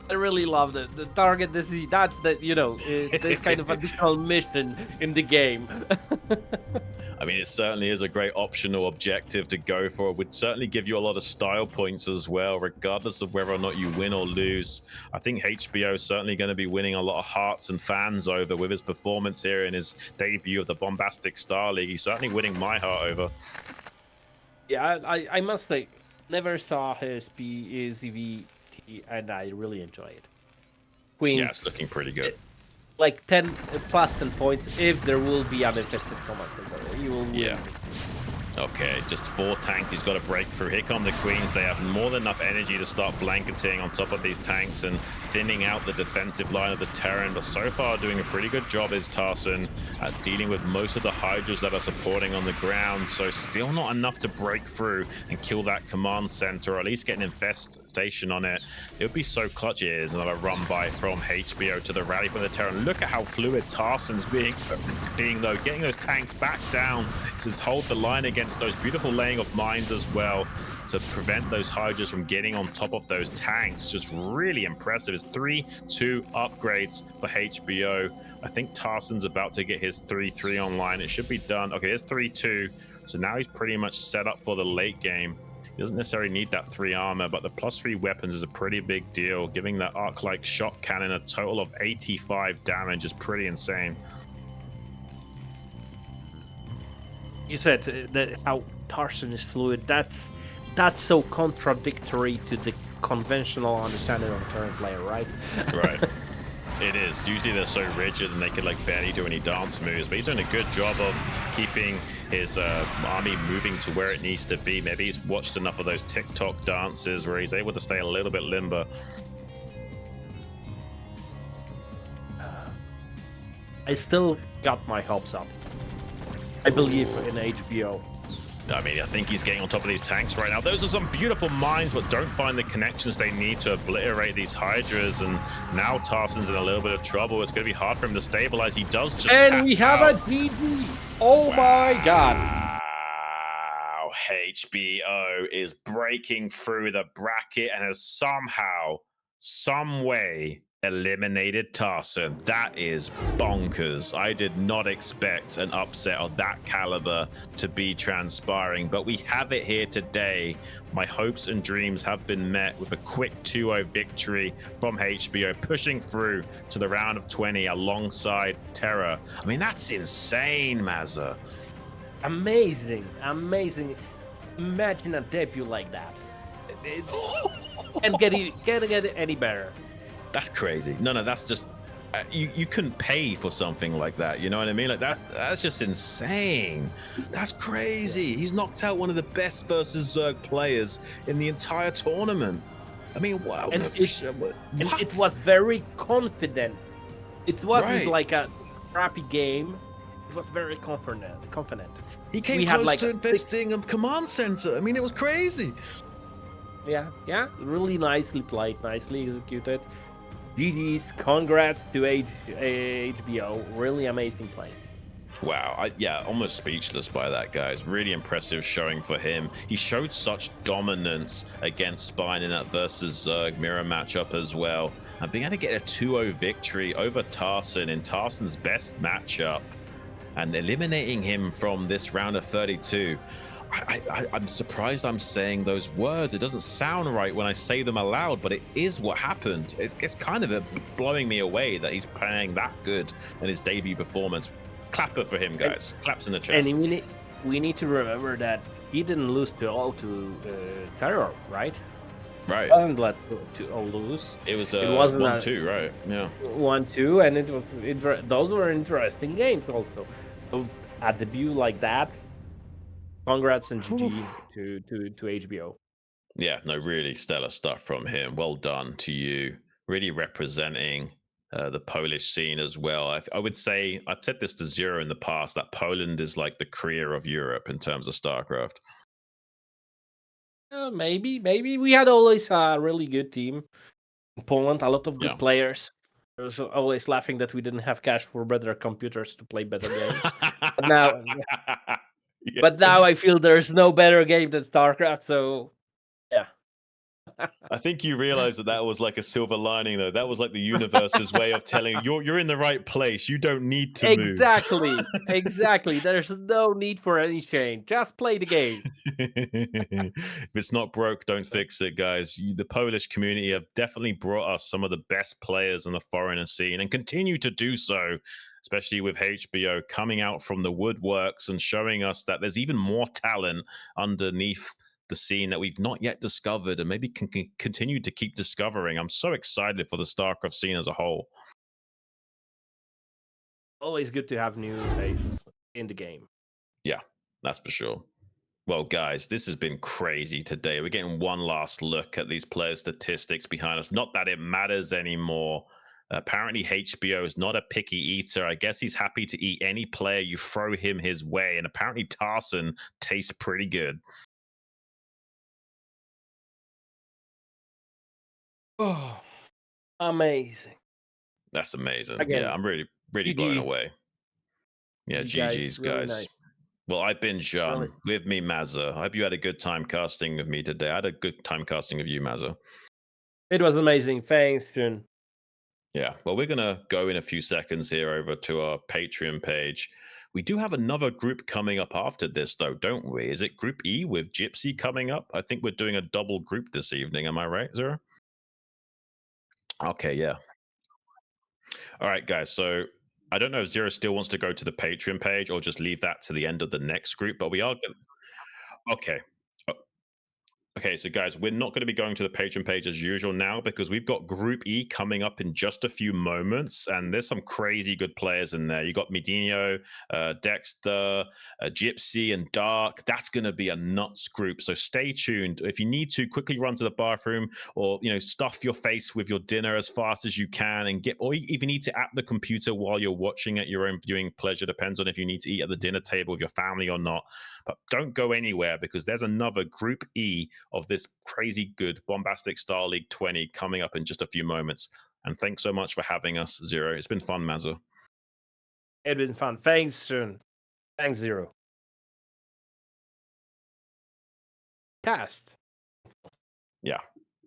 I really love the target the CC. That's the, you know, this kind of additional mission in the game. I mean, it certainly is a great optional objective to go for. It would certainly give you a lot of style points as well, regardless of whether or not you win or lose. I think HBO is certainly going to be winning a lot of hearts and fans over with his performance here in his debut of the Bombastic StarLeague. He's certainly winning my heart over. Yeah, I must say, never saw his BSV, and I really enjoy it. Queens. Yeah, it's looking pretty good. Like 10 plus 10 points if there will be an infested command center. You will win. Yeah. Okay, just 4 tanks he's got to break through. Here come the queens. They have more than enough energy to start blanketing on top of these tanks and thinning out the defensive line of the Terran. But so far, doing a pretty good job is Tarson at dealing with most of the Hydras that are supporting on the ground. So still not enough to break through and kill that command center, or at least get an infestation on it. It would be so clutch. It is another run by from HBO to the rally for the Terran. Look at how fluid Tarson's being though, getting those tanks back down to hold the line against those beautiful laying of mines as well to prevent those Hydras from getting on top of those tanks. Just really impressive. It's 3-2 upgrades for HBO. I think Tarson's about to get his 3-3 online. It should be done. Okay, it's 3-2. So now he's pretty much set up for the late game. He doesn't necessarily need that 3 armor, but the +3 weapons is a pretty big deal. Giving that arc-like shot cannon a total of 85 damage is pretty insane. You said that how Tarson is fluid. That's so contradictory to the conventional understanding of a Terran player, right? Right. It is. Usually they're so rigid and they could like barely do any dance moves, but he's doing a good job of keeping his army moving to where it needs to be. Maybe he's watched enough of those TikTok dances where he's able to stay a little bit limber. I still got my hopes up. I believe in HBO. I mean, I think he's getting on top of these tanks right now. Those are some beautiful mines, but don't find the connections they need to obliterate these Hydras. And now Tarson's in a little bit of trouble. It's going to be hard for him to stabilize. He does just And tap we have out. a GG. Oh my god. Wow. HBO is breaking through the bracket and has somehow, some way eliminated Tarson. That is bonkers. I did not expect an upset of that caliber to be transpiring, but we have it here today. My hopes and dreams have been met with a quick 2-0 victory from HBO, pushing through to the round of 20 alongside TerrOr. I mean, that's insane, Mazza. Amazing. Amazing. Imagine a debut like that. It can't get any better. That's crazy. No, that's just you couldn't pay for something like that. You know what I mean? Like that's just insane. That's crazy. He's knocked out one of the best versus Zerg players in the entire tournament. I mean, wow. And What? it was very confident. It wasn't Right. like a crappy game. It was very confident. He came We had, close like, to investing a command center. I mean, it was crazy. Yeah, really nicely played, nicely executed. GG's, congrats to HBO. Really amazing play. Wow, almost speechless by that, guys. Really impressive showing for him. He showed such dominance against Spine in that versus Zerg mirror matchup as well. And being able to get a 2-0 victory over Tarson in Tarson's best matchup and eliminating him from this round of 32. I'm surprised I'm saying those words. It doesn't sound right when I say them aloud, but it is what happened. It's kind of blowing me away that he's playing that good in his debut performance. Clapper for him, guys. Claps in the chat. And we need to remember that he didn't lose to TerrOr, right? Right. It wasn't let to all lose. It was wasn't 1-2, right? Yeah. 1-2, and those were interesting games also. So a debut like that, congrats and GG to HBO. Yeah, no, really stellar stuff from him. Well done to you. Really representing the Polish scene as well. I would say, I've said this to Zero in the past, that Poland is like the Korea of Europe in terms of StarCraft. Maybe we had always a really good team in Poland. A lot of good players. I was always laughing that we didn't have cash for better computers to play better games. But now, but now I feel there's no better game than StarCraft. So, yeah. I think you realize that was like a silver lining, though. That was like the universe's way of telling you you're in the right place. You don't need to move. Exactly. There's no need for any change. Just play the game. If it's not broke, don't fix it, guys. The Polish community have definitely brought us some of the best players in the foreigner scene and continue to do so, especially with HBO coming out from the woodworks and showing us that there's even more talent underneath the scene that we've not yet discovered and maybe can continue to keep discovering. I'm so excited for the StarCraft scene as a whole. Always good to have new faces in the game. Yeah, that's for sure. Well, guys, this has been crazy today. We're getting one last look at these players' statistics behind us. Not that it matters anymore. Apparently, HBO is not a picky eater. I guess he's happy to eat any player you throw him his way. And apparently, Tarson tastes pretty good. Oh, amazing. That's amazing. Again, yeah, I'm really blown away. Yeah, GG's, really guys. nice. Well, I've been John. With me, Mazza. I hope you had a good time casting with me today. I had a good time casting with you, Mazza. It was amazing. Thanks, Jun. Yeah, well, we're going to go in a few seconds here over to our Patreon page. We do have another group coming up after this, though, don't we? Is it Group E with Gypsy coming up? I think we're doing a double group this evening. Am I right, Zero? Okay, yeah. All right, guys. So I don't know if Zero still wants to go to the Patreon page or just leave that to the end of the next group, but we are going to. Okay. Okay, so guys, we're not going to be going to the Patreon page as usual now because we've got Group E coming up in just a few moments, and there's some crazy good players in there. You got Medinho, Dexter, Gypsy, and Dark. That's going to be a nuts group. So stay tuned. If you need to, quickly run to the bathroom or stuff your face with your dinner as fast as you can, and or if you need to at the computer while you're watching at your own viewing pleasure. Depends on if you need to eat at the dinner table with your family or not. But don't go anywhere because there's another Group E of this crazy good Bombastic StarLeague 20 coming up in just a few moments. And thanks so much for having us, Zero. It's been fun, Mazza. It's been fun. Thanks, Shun. Thanks, Zero. Cast. Yeah.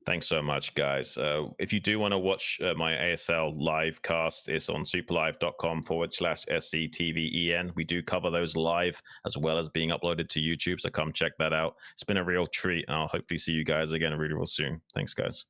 Thanks so much, guys. If you do want to watch my ASL live cast, it's on superlive.com/SCTVEN. We do cover those live as well as being uploaded to YouTube. So come check that out. It's been a real treat, and I'll hopefully see you guys again really real soon. Thanks, guys.